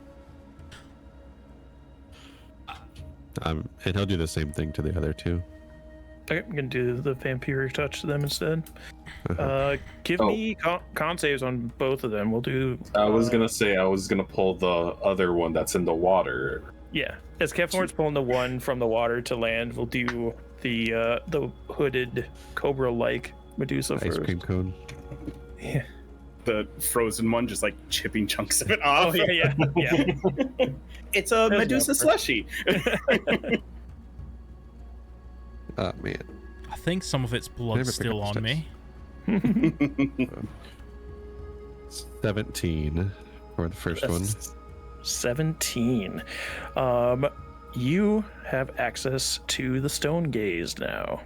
And he'll do the same thing to the other two. Okay, I'm gonna do the vampiric touch to them instead. Give Oh. me con saves on both of them. We'll do. I was gonna say I was gonna pull the other one that's in the water. Yeah, as Kevfort's pulling the one from the water to land, we'll do the hooded cobra-like Medusa Ice first. cream cone. Yeah. The frozen one just like chipping chunks of it off. Oh yeah. It's a There's Medusa no slushy. Oh man. I think some of its blood's Never pick still up on me. 17 for the first one. 17. You have access to the stone gaze now.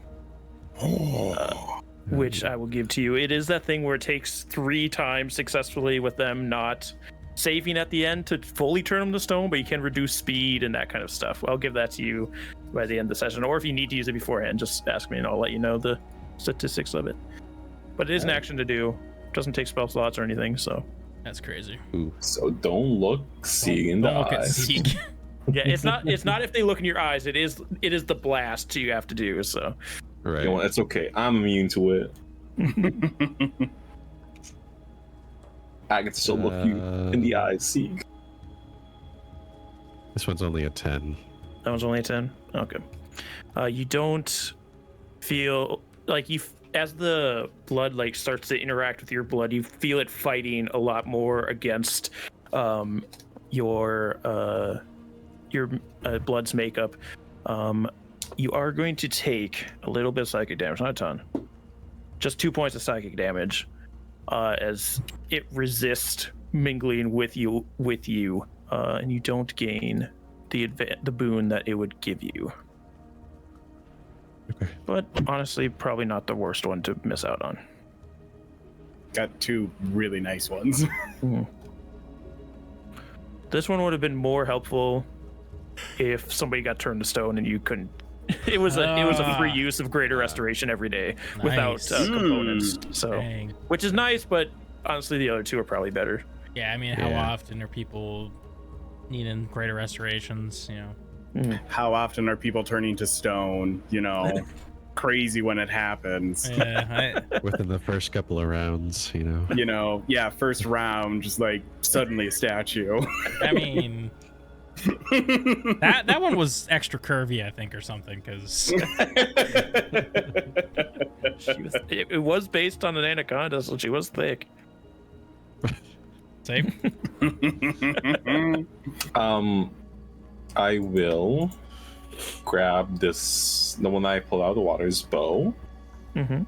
Which I will give to you. It is that thing where it takes 3 times successfully with them not saving at the end to fully turn them to stone, but you can reduce speed and that kind of stuff. I'll give that to you by the end of the session, or if you need to use it beforehand, just ask me and I'll let you know the statistics of it. But it is an action to do. Doesn't take spell slots or anything, so. That's crazy. So don't look Sieg in the Don't look at eyes. Sieg. Yeah, it's not if they look in your eyes, it is the blast you have to do, so. Right. You know, it's okay. I'm immune to it. I can still look you in the eyes, Sieg. This one's only a 10. That one's only a 10? Okay. You don't feel like as the blood like starts to interact with your blood, you feel it fighting a lot more against your blood's makeup. You are going to take a little bit of psychic damage, not a ton. Just 2 points of psychic damage as it resists mingling with you, and you don't gain the boon that it would give you. Okay. But honestly, probably not the worst one to miss out on. Got 2 really nice ones. This one would have been more helpful if somebody got turned to stone and you couldn't. It was a free use of greater restoration every day without Nice. components. So, Dang. which is nice, but honestly, the other 2 are probably better. Yeah, I mean, how Yeah. often are people needing greater restorations? You know, How often are people turning to stone? You know, crazy when it happens. yeah, Within the first couple of rounds, you know. You know, yeah, first round, just like suddenly a statue. I mean, that one was extra curvy, I think, or something, because It was based on an anaconda, so she was thick. same. I will grab the one I pulled out of the water's bow, Mm-hmm.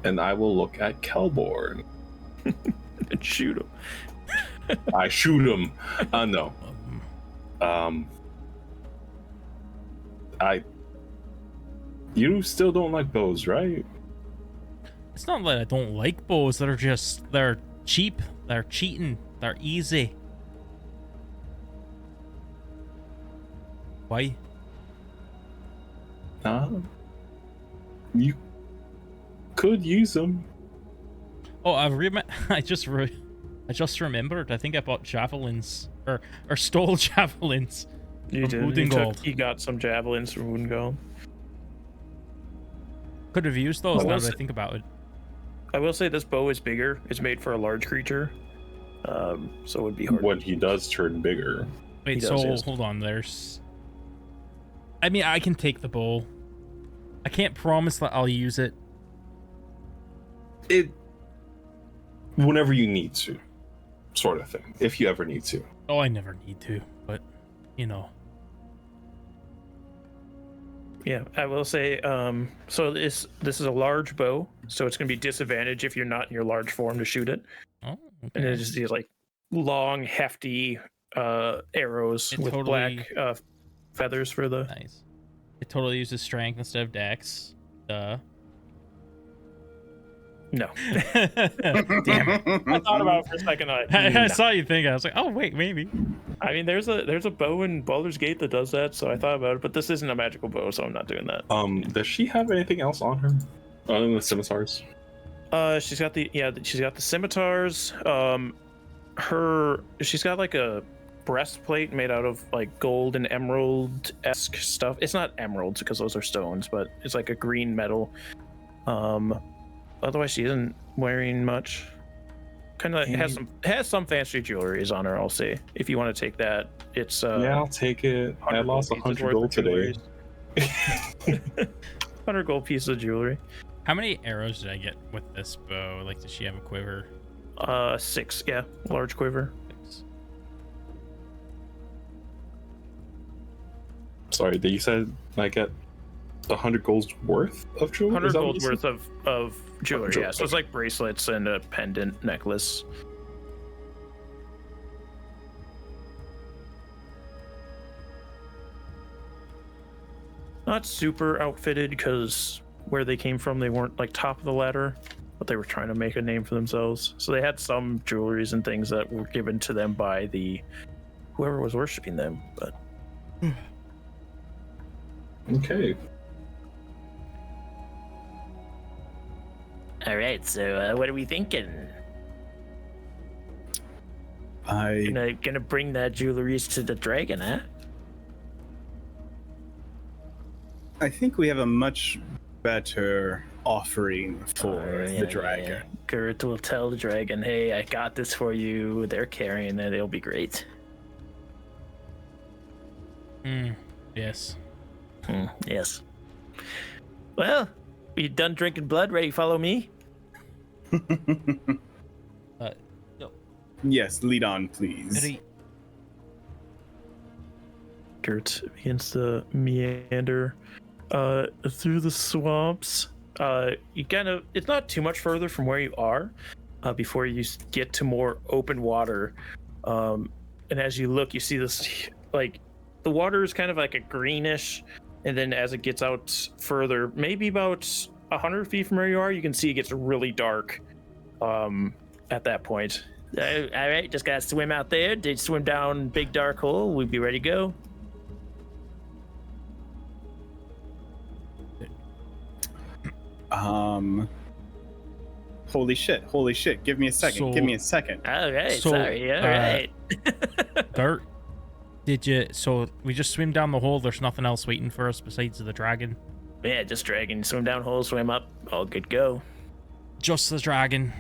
and I will look at Kelborn. And shoot him. I shoot him. No. You still don't like bows, right? It's not that I don't like bows. They're cheap. They're cheating. They're easy. Why? You could use them. Oh, I just remembered. I think I bought javelins or stole javelins. You from did. Udengald. You got some javelins from Udengald. Could have used those I now will that I say- think about it. I will say this bow is bigger. It's made for a large creature, so it would be hard. When he does turn bigger. Wait, He so does, yes. hold on. I mean, I can take the bow. I can't promise that I'll use it. Whenever you need to, sort of thing. If you ever need to. Oh, I never need to, but you know. Yeah, I will say. So this is a large bow, so it's going to be disadvantage if you're not in your large form to shoot it. Oh, And okay. it's just these like long, hefty arrows It with totally- black feathers for the. Nice. It totally uses strength instead of dex. Duh. No, Damn it. I thought about it for a second. I saw you think. I was like, oh wait, maybe. I mean, there's a bow in Baldur's Gate that does that, so I thought about it. But this isn't a magical bow, so I'm not doing that. Does she have anything else on her? Other than the scimitars? She's got the scimitars. She's got like a breastplate made out of like gold and emerald-esque stuff. It's not emeralds because those are stones, but it's like a green metal. Otherwise, she isn't wearing much. Kind of has some fancy jewelries on her. I'll say if you want to take that, it's Yeah, I'll take it. I 100 lost gold 100 pieces gold worth of today. jewelries. 100 gold pieces of jewelry. How many arrows did I get with this bow? Like, does she have a quiver? 6, yeah, large quiver. 6. Sorry, you said I get 100 gold's worth of jewelry? 100 Is that what gold you worth said? of jewelry. Jewelry, Yeah, so it's like bracelets and a pendant necklace. Not super outfitted because where they came from, they weren't like top of the ladder, but they were trying to make a name for themselves. So they had some jewelries and things that were given to them by whoever was worshiping them. But Okay. all right, so what are we thinking? Gonna bring that jewelries to the dragon, huh? I think we have a much better offering for Yeah, the dragon. yeah. Gert will tell the dragon, hey, I got this for you. They're carrying it. It'll be great. Yes. Yes. Well, you done drinking blood? Ready to follow me? Yes, lead on, please. Ready. Gert begins to meander through the swamps. It's not too much further from where you are before you get to more open water. And as you look, you see this, like, the water is kind of like a greenish, and then as it gets out further, maybe about 100 feet from where you are, you can see it gets really dark at that point. All right, just gotta swim out there. Did swim down big dark hole. We'd be ready to go. Holy shit. Give me a second. Give me a second. All right, So, sorry. All right. Dart, so we just swim down the hole, there's nothing else waiting for us besides the dragon? Yeah, just dragon. Swim down hole, swim up. All good go. Just the dragon.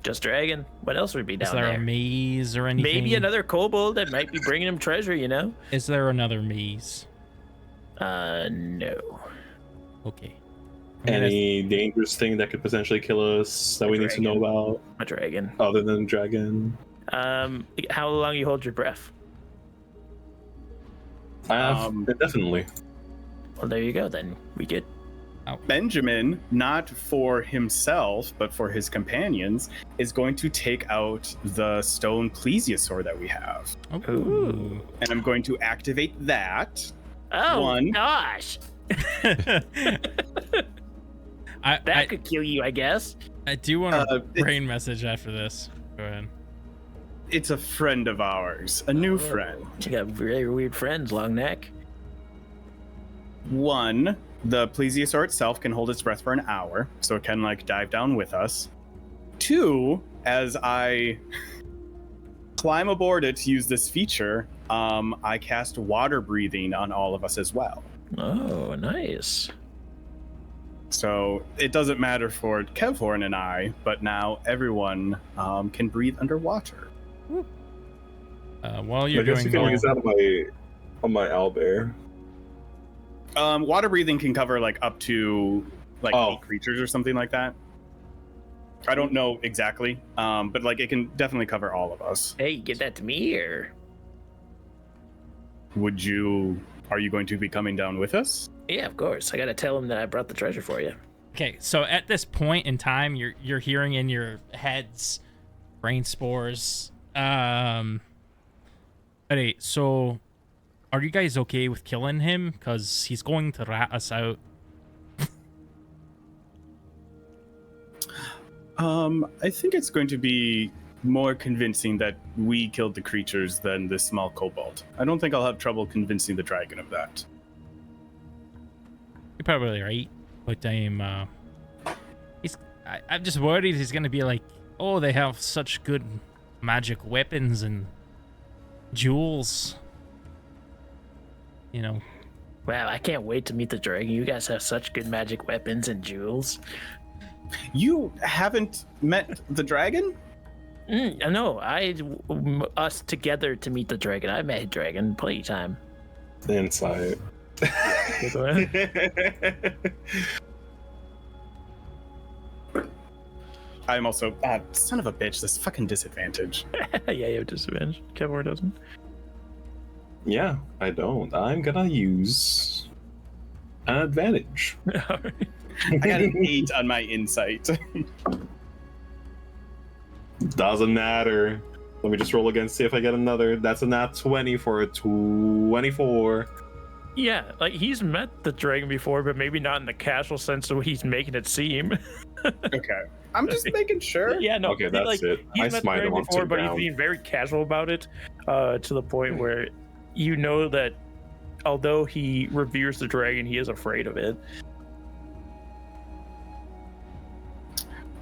Just dragon. What else would be Is down there there? a maze or anything? Maybe another kobold that might be bringing him treasure, you know? Is there another maze? No. Okay. I'm gonna- Any dangerous thing that could potentially kill us that we need to know about, A dragon. other than dragon? How long you hold your breath? I have indefinitely. Well, there you go then. We good. Benjamin, not for himself, but for his companions, is going to take out the stone plesiosaur that we have. Ooh. And I'm going to activate that. Oh, One. gosh. That could kill you, I guess. I do want a it's- brain message after this. Go ahead. It's a friend of ours, a new friend. You got very weird friends, long neck. One, the plesiosaur itself can hold its breath for an hour, so it can like dive down with us. Two, as I climb aboard it to use this feature, I cast water breathing on all of us as well. Oh, nice. So it doesn't matter for Kevhorn and I, but now everyone can breathe underwater. While you're I guess doing you can all- use that on my owlbear. Water breathing can cover like up to like 8 creatures or something like that. I don't know exactly, but like it can definitely cover all of us. Hey, get that to me or? Are you going to be coming down with us? Yeah, of course. I gotta tell him that I brought the treasure for you. Okay, so at this point in time, you're hearing in your heads brain spores. Alright, so are you guys okay with killing him? Because he's going to rat us out. I think it's going to be more convincing that we killed the creatures than this small kobold. I don't think I'll have trouble convincing the dragon of that. You're probably right, but I'm just worried he's gonna be like, oh, they have such good magic weapons and jewels. You know. Wow, I can't wait to meet the dragon. You guys have such good magic weapons and jewels. You haven't met the dragon? No, us together to meet the dragon. I met dragon plenty of time. Insight. I'm also son of a bitch. This fucking disadvantage. Yeah, you have disadvantage. Kevlar doesn't. Yeah, I don't. I'm gonna use an advantage. I got an 8 on my insight. Doesn't matter. Let me just roll again, see if I get another. That's a nat 20 for a 24. Yeah, like he's met the dragon before, but maybe not in the casual sense of he's making it seem. Okay. I'm just making sure. Yeah, no. Okay, that's it. He's I met the smite him dragon on before, two but down. he's being very casual about it, to the point where you know that although he reveres the dragon, he is afraid of it.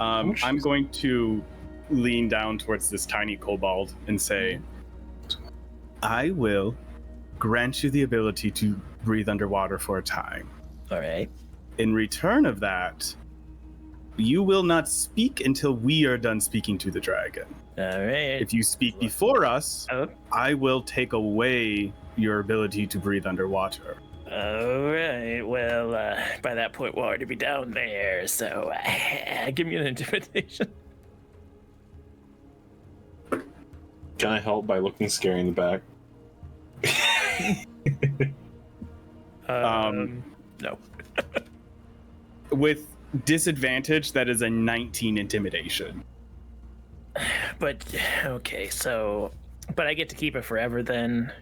I'm going to lean down towards this tiny kobold and say, I will grant you the ability to breathe underwater for a time. All right. In return of that, you will not speak until we are done speaking to the dragon. All right. If you speak before us, I will take away your ability to breathe underwater. All right. Well, by that point, we'll already be down there. So, give me an intimidation. Can I help by looking scary in the back? No. With disadvantage, that is a 19 intimidation. But okay, so, but I get to keep it forever then.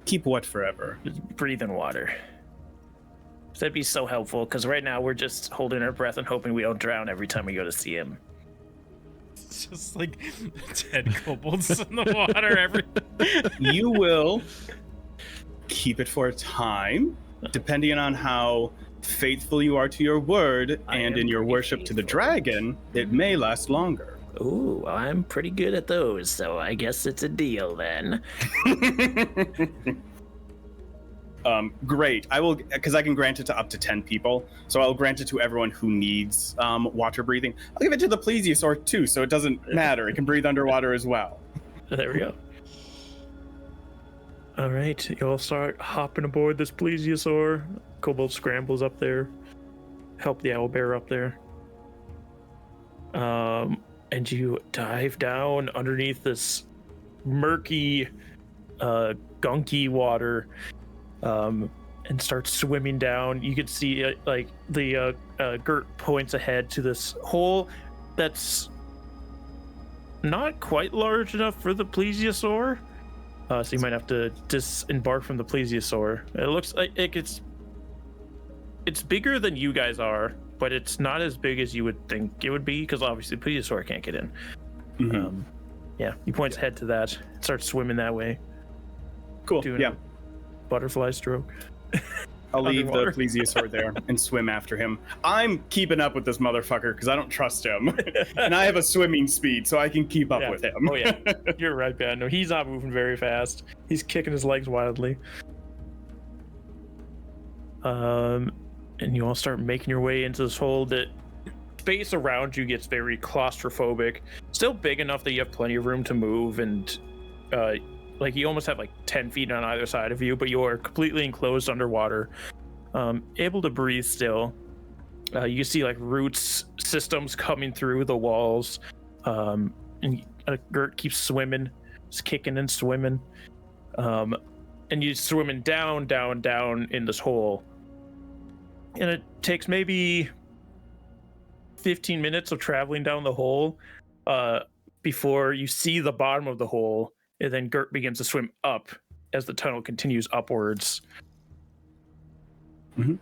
Keep what forever? Just breathe in water. So that'd be so helpful because right now we're just holding our breath and hoping we don't drown every time we go to see him. It's just like 10 kobolds in the water. You will keep it for a time, depending on how faithful you are to your word, and in your worship to the dragon, it may last longer. Ooh, well, I'm pretty good at those, so I guess it's a deal then. Great. I will, because I can grant it to up to 10 people, so I'll grant it to everyone who needs water breathing. I'll give it to the plesiosaur too, so it doesn't matter. It can breathe underwater as well. There we go. All right, you all start hopping aboard this plesiosaur. Kobold scrambles up there, help the owlbear up there. And you dive down underneath this murky, gunky water, and start swimming down. You can see like the Gert points ahead to this hole that's not quite large enough for the plesiosaur. So you might have to disembark from the plesiosaur. It looks like it's bigger than you guys are, but it's not as big as you would think it would be, because obviously the plesiosaur can't get in. Mm-hmm. Yeah, he points ahead to that, starts swimming that way. Cool. Doing Yeah. a butterfly stroke. I'll leave underwater. the plesiosaur there and swim after him. I'm keeping up with this motherfucker because I don't trust him. And I have a swimming speed, so I can keep up Yeah. with him. Oh yeah, you're right, Ben. No, he's not moving very fast. He's kicking his legs wildly. And you all start making your way into this hole. The space around you gets very claustrophobic. Still big enough that you have plenty of room to move, and like you almost have like 10 feet on either side of you, but you are completely enclosed underwater. Able to breathe still. You see like roots systems coming through the walls. And Gert keeps swimming, just kicking and swimming. And you're swimming down in this hole. And it takes maybe 15 minutes of traveling down the hole before you see the bottom of the hole, and then Gert begins to swim up as the tunnel continues upwards. Mhm.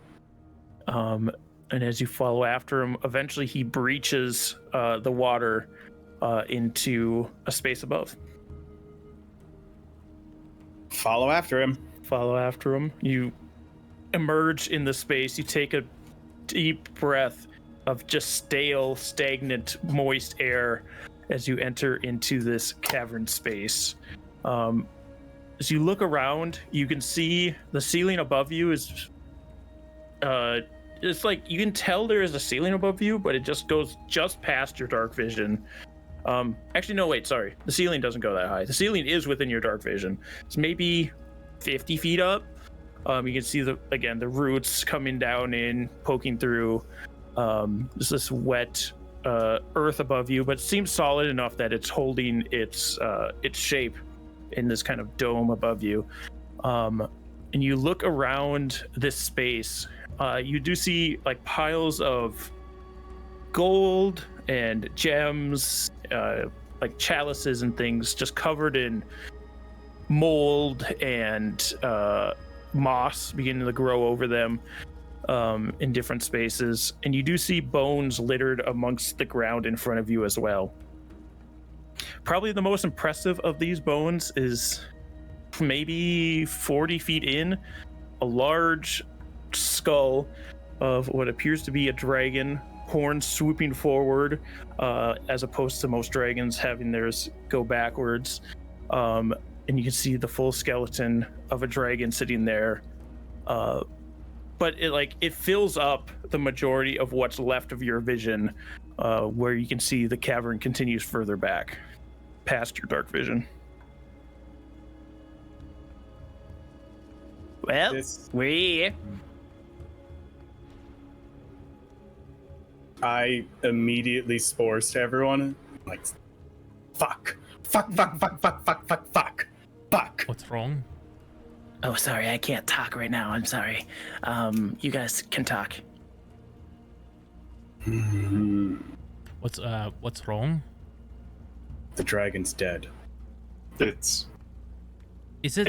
And as you follow after him, eventually he breaches the water into a space above. Follow after him. Follow after him. You emerge in the space. You take a deep breath of just stale, stagnant, moist air as you enter into this cavern space. As you look around, you can see the ceiling above you is it's like you can tell there is a ceiling above you, but it just goes just past your dark vision. Actually, no, wait, sorry. The ceiling doesn't go that high. The ceiling is within your dark vision. It's maybe 50 feet up. You can see the roots coming down in, poking through. There's this wet earth above you, but it seems solid enough that it's holding its shape in this kind of dome above you. And you look around this space. You do see like piles of gold and gems, like chalices and things, just covered in mold and moss beginning to grow over them in different spaces. And you do see bones littered amongst the ground in front of you as well. Probably the most impressive of these bones is maybe 40 feet in, a large skull of what appears to be a dragon, horns swooping forward, as opposed to most dragons having theirs go backwards. And you can see the full skeleton of a dragon sitting there. But it fills up the majority of what's left of your vision, where you can see the cavern continues further back past your dark vision. Well, we're here. I immediately spores to everyone. Like, fuck. What's wrong? Oh, sorry, I can't talk right now. I'm sorry. You guys can talk. What's wrong? The dragon's dead. Its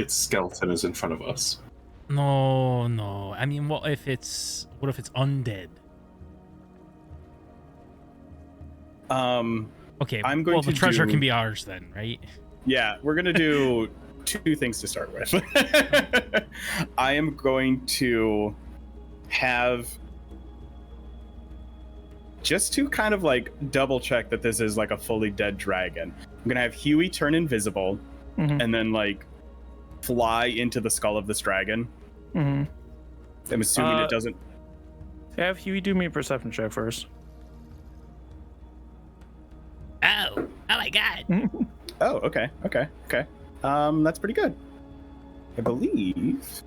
skeleton is in front of us. No. I mean, what if it's undead? Okay. The treasure can be ours then, right? Yeah, we're gonna do two things to start with. I am going to have, just to kind of like double check that this is like a fully dead dragon, I'm gonna have Huey turn invisible, and then like fly into the skull of this dragon. I'm assuming it doesn't. Have Huey do me a perception check first. Oh my god. Oh, okay. That's pretty good. I believe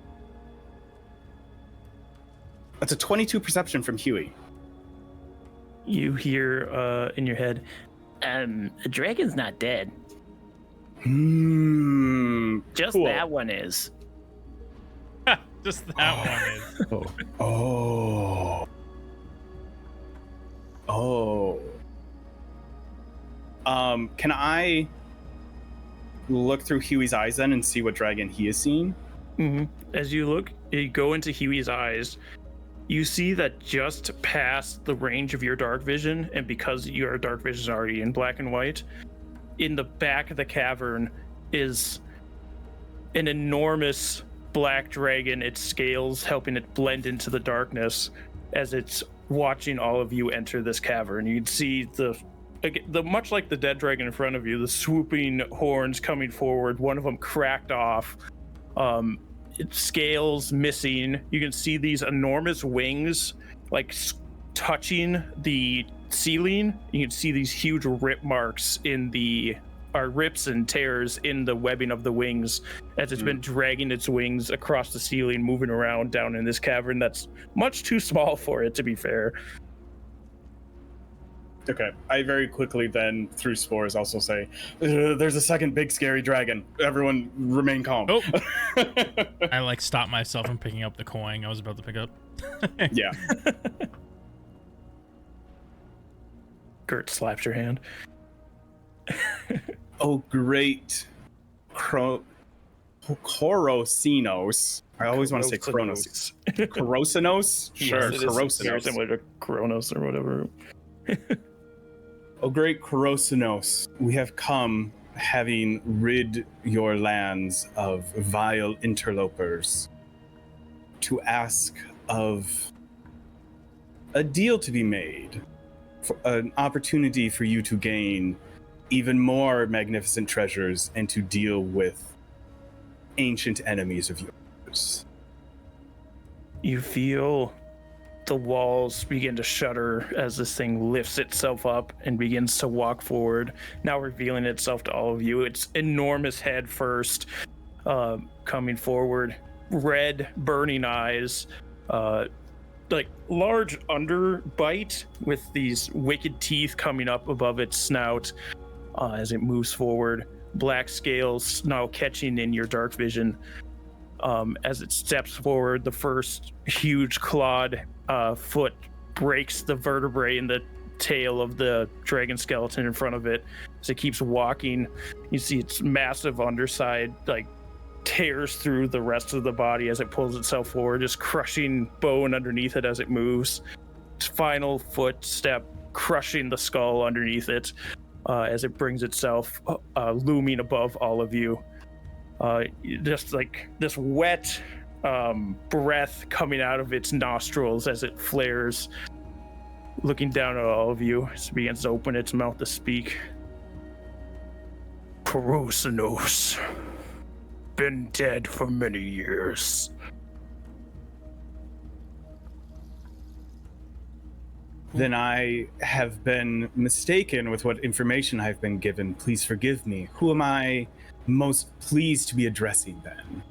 that's a 22 perception from Huey. You hear in your head, The dragon's not dead. Just Cool. that one is. Just that one is. Oh. Can I look through Huey's eyes then and see what dragon he is seeing? As you go into Huey's eyes, you see that just past the range of your dark vision, and because your dark vision is already in black and white, in the back of the cavern is an enormous black dragon, its scales helping it blend into the darkness as it's watching all of you enter this cavern. You can see the much like the dead dragon in front of you, the swooping horns coming forward, one of them cracked off, its scales missing. You can see these enormous wings like touching the ceiling. You can see these huge rip marks in rips and tears in the webbing of the wings as it's been dragging its wings across the ceiling, moving around down in this cavern that's much too small for it, to be fair. Okay, I very quickly then, through spores, also say, there's a second big scary dragon. Everyone remain calm. Oh. I like stopped myself from picking up the coin I was about to pick up. Yeah. Gert slaps your hand. Oh, great. Korosinos. I always want to say Kronos. Korosinos? Sure, Yes, it is very Korosinos. similar to Kronos or whatever. O great Korosinos, we have come having rid your lands of vile interlopers to ask of a deal to be made, for an opportunity for you to gain even more magnificent treasures and to deal with ancient enemies of yours. You feel the walls begin to shudder as this thing lifts itself up and begins to walk forward, now revealing itself to all of you. Its enormous head first, coming forward, red, burning eyes, like large underbite with these wicked teeth coming up above its snout as it moves forward. Black scales now catching in your dark vision. As it steps forward, the first huge clawed foot breaks the vertebrae in the tail of the dragon skeleton in front of it. As it keeps walking, you see its massive underside like tears through the rest of the body as it pulls itself forward, just crushing bone underneath it as it moves. Its final footstep crushing the skull underneath it as it brings itself looming above all of you. Just like this wet breath coming out of its nostrils as it flares, looking down at all of you as it begins to open its mouth to speak. Korosinos, been dead for many years. Then I have been mistaken with what information I've been given. Please forgive me. Who am I most pleased to be addressing then?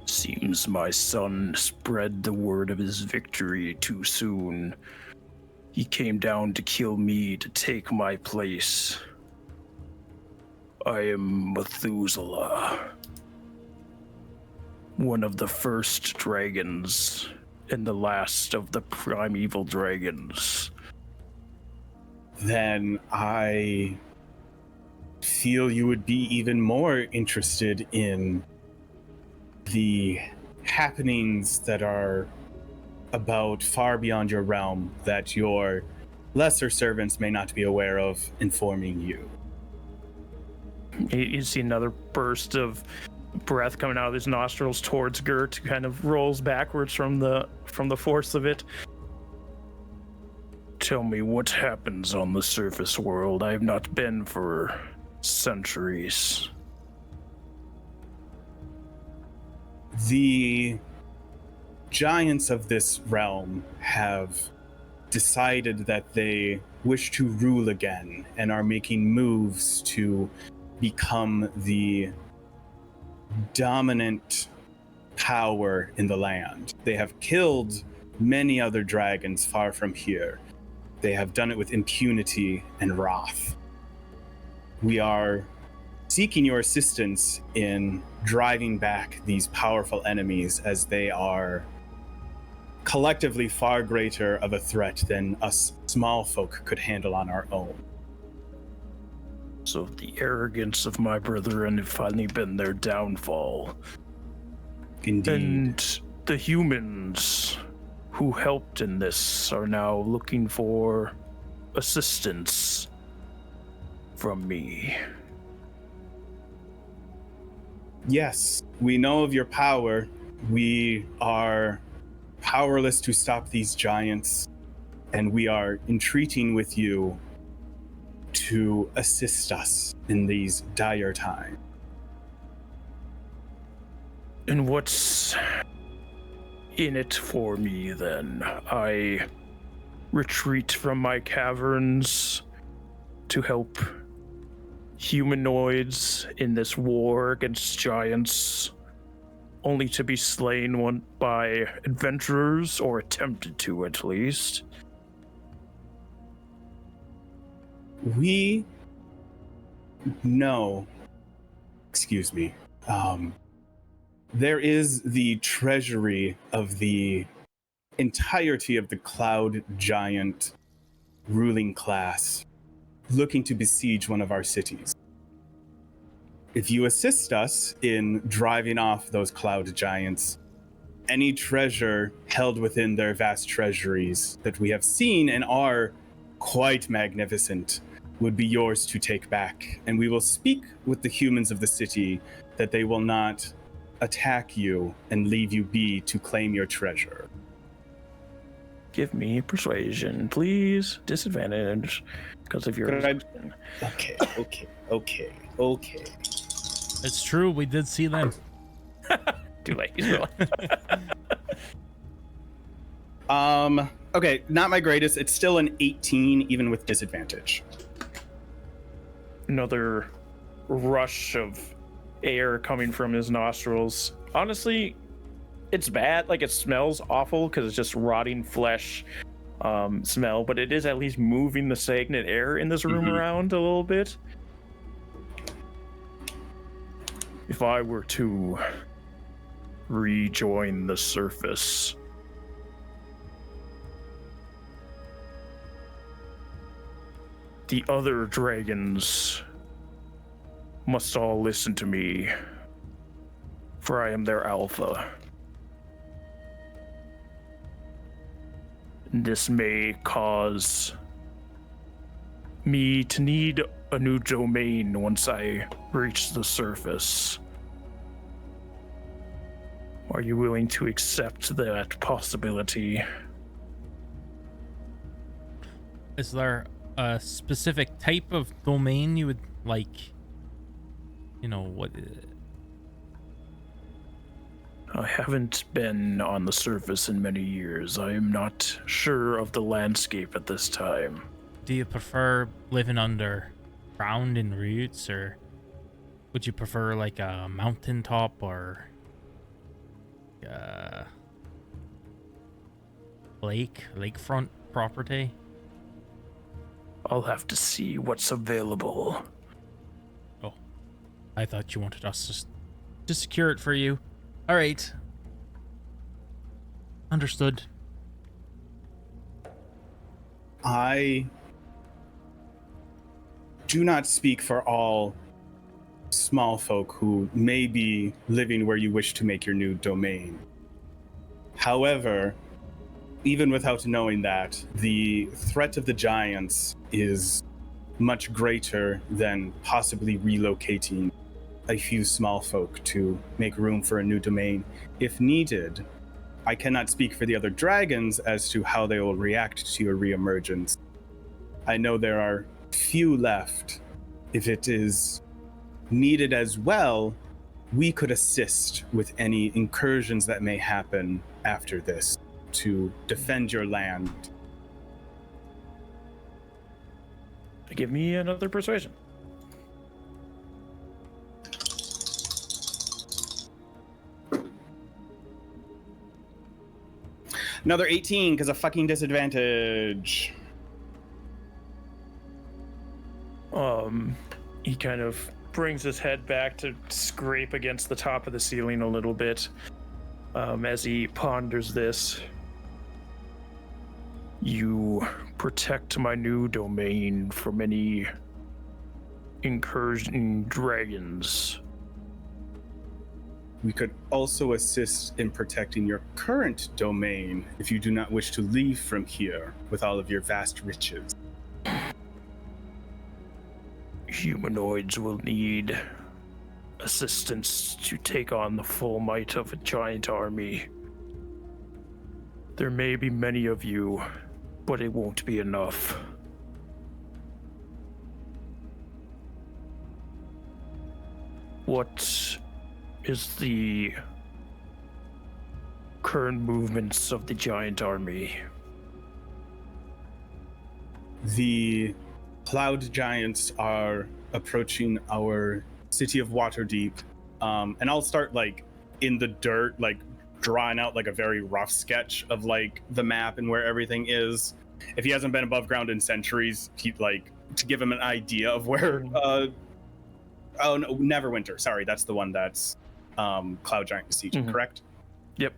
Seems my son spread the word of his victory too soon. He came down to kill me to take my place. I am Methuselah, one of the first dragons and the last of the primeval dragons. Then I feel you would be even more interested in the happenings that are about far beyond your realm that your lesser servants may not be aware of, informing you. You see another burst of breath coming out of his nostrils towards Gert, kind of rolls backwards from the force of it. Tell me what happens on the surface world. I have not been for centuries. The giants of this realm have decided that they wish to rule again and are making moves to become the dominant power in the land. They have killed many other dragons far from here. They have done it with impunity and wrath. We are seeking your assistance in driving back these powerful enemies, as they are collectively far greater of a threat than us small folk could handle on our own. So the arrogance of my brethren have finally been their downfall. Indeed. And the humans who helped in this are now looking for assistance from me. Yes, we know of your power. We are powerless to stop these giants, and we are entreating with you to assist us in these dire times. And what's in it for me then? I retreat from my caverns to help humanoids in this war against giants, only to be slain by adventurers, or attempted to at least. We know, excuse me, there is the treasury of the entirety of the Cloud Giant ruling class looking to besiege one of our cities. If you assist us in driving off those Cloud Giants, any treasure held within their vast treasuries that we have seen and are quite magnificent would be yours to take back. And we will speak with the humans of the city that they will not attack you and leave you be to claim your treasure. Give me persuasion, please. Disadvantage because of your. Okay. It's true, we did see them. Too late. He's real. Okay, not my greatest. It's still an 18, even with disadvantage. Another rush of air coming from his nostrils. Honestly, it's bad. Like, it smells awful because it's just rotting flesh smell, but it is at least moving the stagnant air in this room around a little bit. If I were to rejoin the surface, the other dragons must all listen to me, for I am their alpha. This may cause me to need a new domain once I reach the surface. Are you willing to accept that possibility? Is there a specific type of domain you would like? You know, what? I haven't been on the surface in many years. I am not sure of the landscape at this time. Do you prefer living under ground in roots, or would you prefer like a mountaintop or lakefront property? I'll have to see what's available. Oh, I thought you wanted us to secure it for you. All right. Understood. I do not speak for all small folk who may be living where you wish to make your new domain. However, even without knowing that, the threat of the giants is much greater than possibly relocating a few small folk to make room for a new domain. If needed, I cannot speak for the other dragons as to how they will react to your reemergence. I know there are few left. If it is needed as well, we could assist with any incursions that may happen after this to defend your land. Give me another persuasion. Another 18 because of fucking disadvantage. He kind of brings his head back to scrape against the top of the ceiling a little bit as he ponders this. You protect my new domain from any incursion dragons. We could also assist in protecting your current domain if you do not wish to leave from here with all of your vast riches. Humanoids will need assistance to take on the full might of a giant army. There may be many of you, but it won't be enough. What is the current movements of the giant army? The cloud giants are approaching our city of Waterdeep. And I'll start like in the dirt, like drawing out like a very rough sketch of like the map and where everything is. If he hasn't been above ground in centuries, he'd like to give him an idea of where oh no, Neverwinter. Sorry, that's the one that's Cloud Giant besieging, correct? Yep.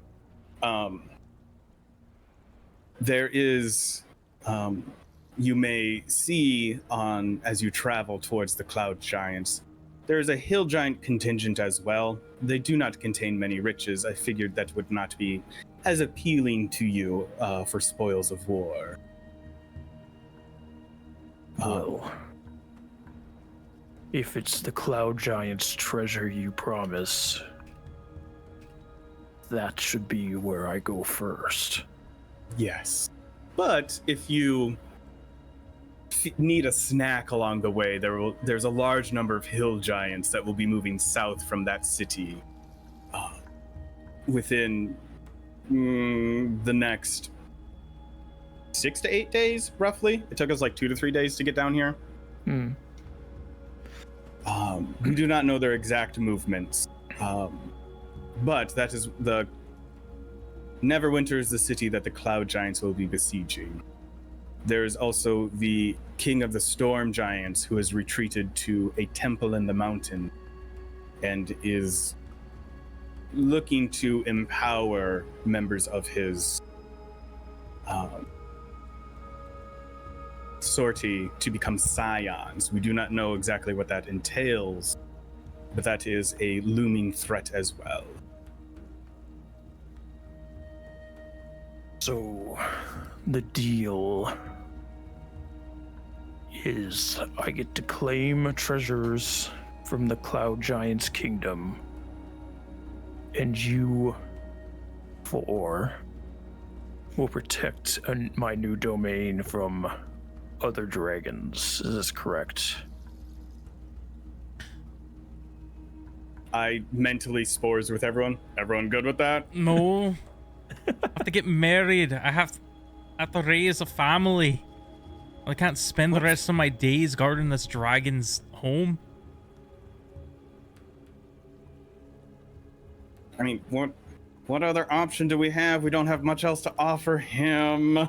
There is you may see on as you travel towards the Cloud Giants, there is a hill giant contingent as well. They do not contain many riches. I figured that would not be as appealing to you for spoils of war. Well, if it's the Cloud Giant's treasure you promise, that should be where I go first. Yes. But if you need a snack along the way, there's a large number of hill giants that will be moving south from that city within the next 6 to 8 days, roughly. It took us like 2 to 3 days to get down here. We do not know their exact movements, but that is the Neverwinter is the city that the Cloud Giants will be besieging. There's also the King of the Storm Giants, who has retreated to a temple in the mountain and is looking to empower members of his sortie to become scions. We do not know exactly what that entails, but that is a looming threat as well. So, the deal is I get to claim treasures from the Cloud Giant's kingdom, and you four will protect my new domain from other dragons. Is this correct? I mentally spores with everyone. Everyone good with that? No. I have to get married. I have to raise a family. I can't spend the rest of my days guarding this dragon's home. I mean, what other option do we have? We don't have much else to offer him.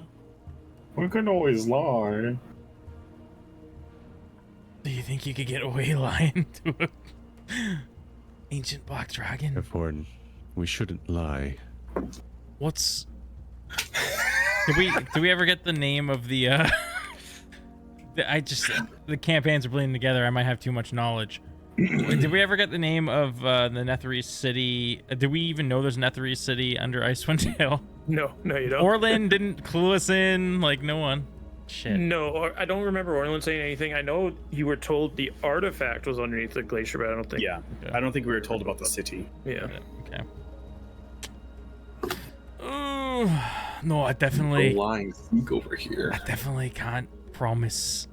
We can always lie. Do you think you could get away lying to an ancient black dragon? Faerun, we shouldn't lie. What's... Did we ever get the name of the the campaigns are bleeding together. I might have too much knowledge. Did we ever get the name of the Netherese city? Did we even know there's a Netherese city under Icewind Dale? No, you don't. Orlin didn't clue us in, like no one. Shit. No, I don't remember Orlin saying anything. I know you were told the artifact was underneath the glacier, but I don't think. Yeah, Okay. I don't think we were told about the city. Yeah. Okay. No, I definitely. The lying seek over here. I definitely can't promise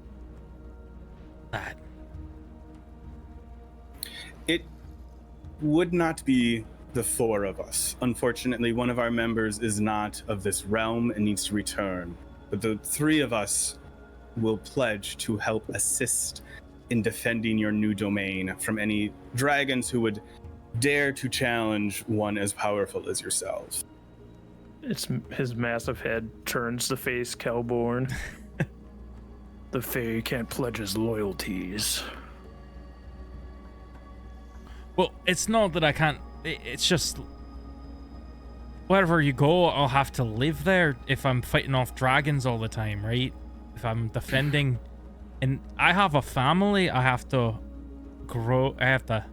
that. It would not be the four of us. Unfortunately, one of our members is not of this realm and needs to return. But the three of us will pledge to help assist in defending your new domain from any dragons who would dare to challenge one as powerful as yourselves. It's his massive head turns to face Kelborn. The Fae can't pledge his loyalties. Well, it's not that I can't. It's just wherever you go, I'll have to live there if I'm fighting off dragons all the time, right? If I'm defending, and I have a family, I have to grow. I have to.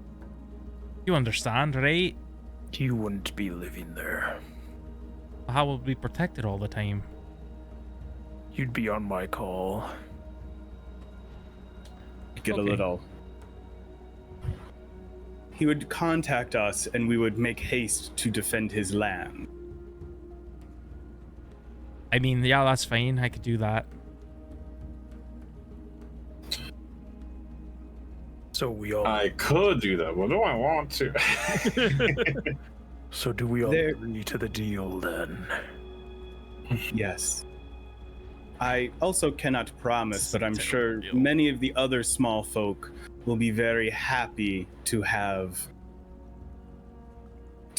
You understand, right? You wouldn't be living there. How will we be protected all the time? You'd be on my call. Get Okay. a little. he would contact us and we would make haste to defend his land. I mean, yeah, that's fine. I could do that. So we all. I could do that, but do I want to? So do we all There- agree to the deal then? Yes. I also cannot promise, but I'm It's a sure deal. many of the other small folk will be very happy to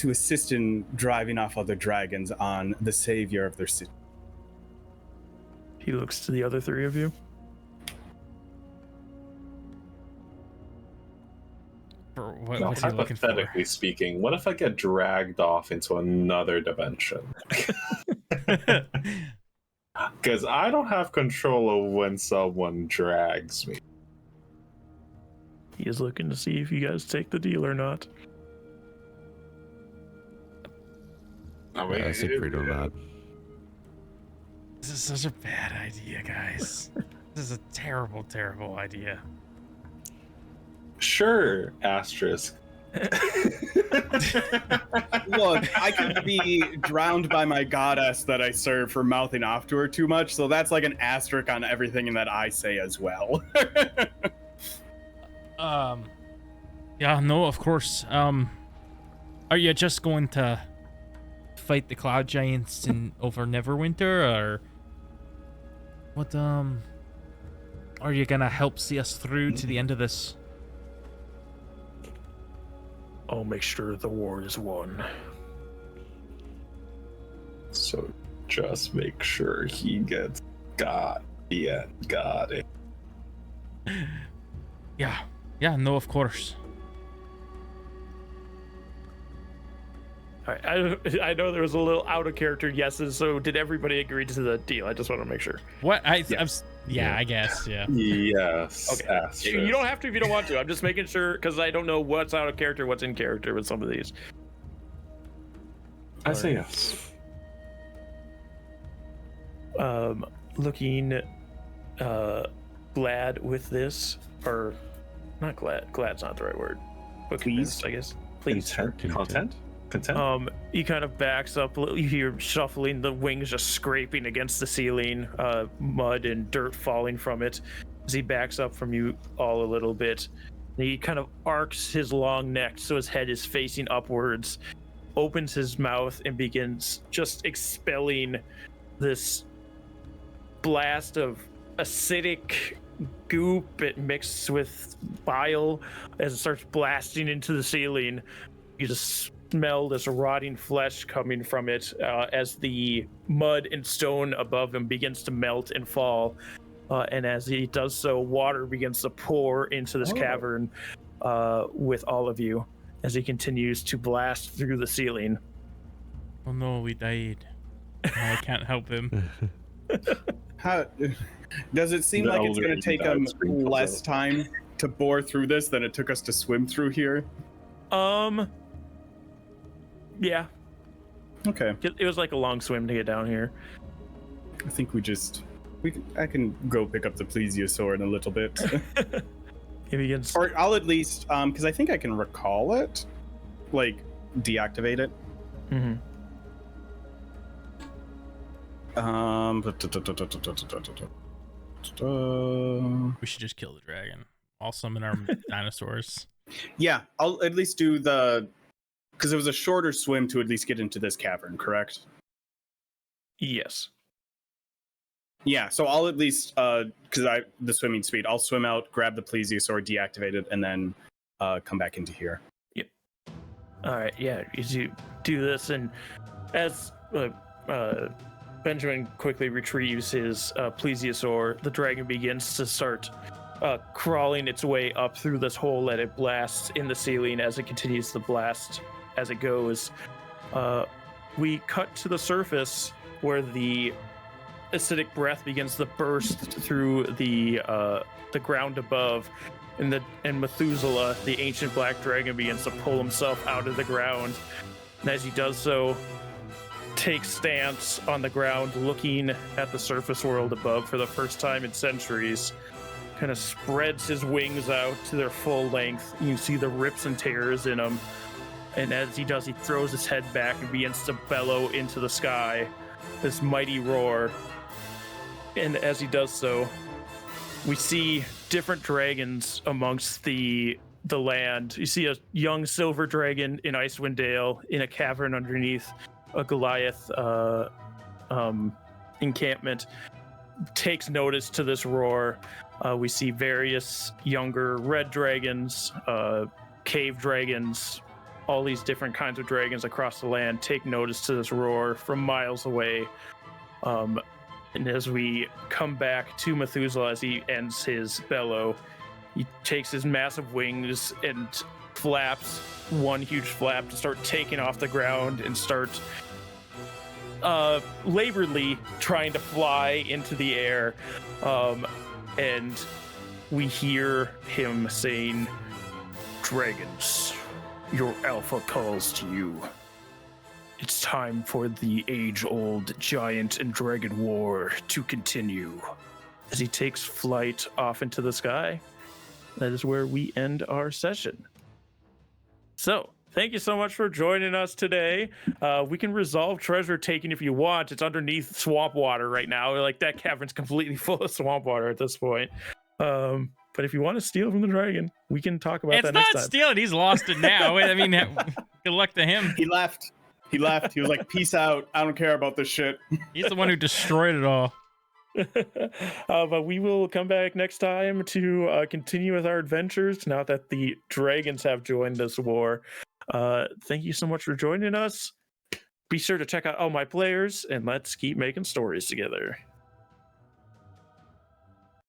assist in driving off other dragons on the savior of their city. He looks to the other three of you. For what, Now, what's he looking for? hypothetically speaking, what if I get dragged off into another dimension? Because I don't have control of when someone drags me. He is looking to see if you guys take the deal or not. I mean, I say pretty not. This is such a bad idea, guys. This is a terrible, terrible idea. Sure, asterisk. Look, I could be drowned by my goddess that I serve for mouthing off to her too much, so that's like an asterisk on everything that I say as well. Yeah, no, of course. Are you just going to fight the cloud giants in over Neverwinter, or what? Are you gonna help see us through to the end of this? I'll make sure the war is won. So just make sure he gets got. Yeah, got it. Yeah, no, of course. All right, I know there was a little out of character yeses, so did everybody agree to the deal? I just want to make sure. What? Yes. Yeah, I guess. Yeah. Yes. Okay. Asterisk. You don't have to if you don't want to. I'm just making sure because I don't know what's out of character, what's in character with some of these. I say yes. Looking glad with this, or not glad. Glad's not the right word. But Pleased? convinced, I guess. Pleased. Content? He kind of backs up. You hear shuffling, the wings just scraping against the ceiling, mud and dirt falling from it as he backs up from you all a little bit. And he kind of arcs his long neck so his head is facing upwards, opens his mouth and begins just expelling this blast of acidic goop. It mixed with bile as it starts blasting into the ceiling. You just smell this rotting flesh coming from it as the mud and stone above him begins to melt and fall. And as he does so, water begins to pour into this cavern with all of you as he continues to blast through the ceiling. Oh no, we died. I can't help him. How does it seem The like it's older going to he take died, him screen comes less up. time to bore through this than it took us to swim through here? Yeah, Okay, it was like a long swim to get down here. I think I can go pick up the plesiosaur in a little bit. He begins. Or I'll at least, because I think I can recall it, like deactivate it. Mhm. We should just kill the dragon. I'll summon our dinosaurs. Yeah, I'll at least do because it was a shorter swim to at least get into this cavern, correct? Yes. Yeah, so I'll at least, because the swimming speed, I'll swim out, grab the plesiosaur, deactivate it, and then come back into here. All right, yeah, you do this, and as Benjamin quickly retrieves his plesiosaur, the dragon begins to start crawling its way up through this hole that it blasts in the ceiling as it continues to blast as it goes. We cut to the surface where the acidic breath begins to burst through the ground above. And Methuselah, the ancient black dragon, begins to pull himself out of the ground. And as he does so, takes stance on the ground, looking at the surface world above for the first time in centuries. kind of spreads his wings out to their full length. You can see the rips and tears in him. And as he does, he throws his head back and begins to bellow into the sky, this mighty roar. And as he does so, we see different dragons amongst the land. You see a young silver dragon in Icewind Dale in a cavern underneath a Goliath encampment. Takes notice to this roar. We see various younger red dragons, cave dragons, all these different kinds of dragons across the land take notice to this roar from miles away. And as we come back to Methuselah as he ends his bellow, he takes his massive wings and flaps one huge flap to start taking off the ground and start laboredly trying to fly into the air. And we hear him saying, "Dragons, your alpha calls to you. It's time for the age-old giant and dragon war to continue." As he takes flight off into the sky, that is where we end our session. So, thank you so much for joining us today. We can resolve treasure taking if you want. It's underneath swamp water right now. Like, that cavern's completely full of swamp water at this point. But if you want to steal from the dragon, we can talk about that next time. It's not stealing. He's lost it now. I mean, good luck to him. He left. He was like, "Peace out. I don't care about this shit." He's the one who destroyed it all. But we will come back next time to continue with our adventures now that the dragons have joined this war. Thank you so much for joining us. Be sure to check out all my players, and let's keep making stories together.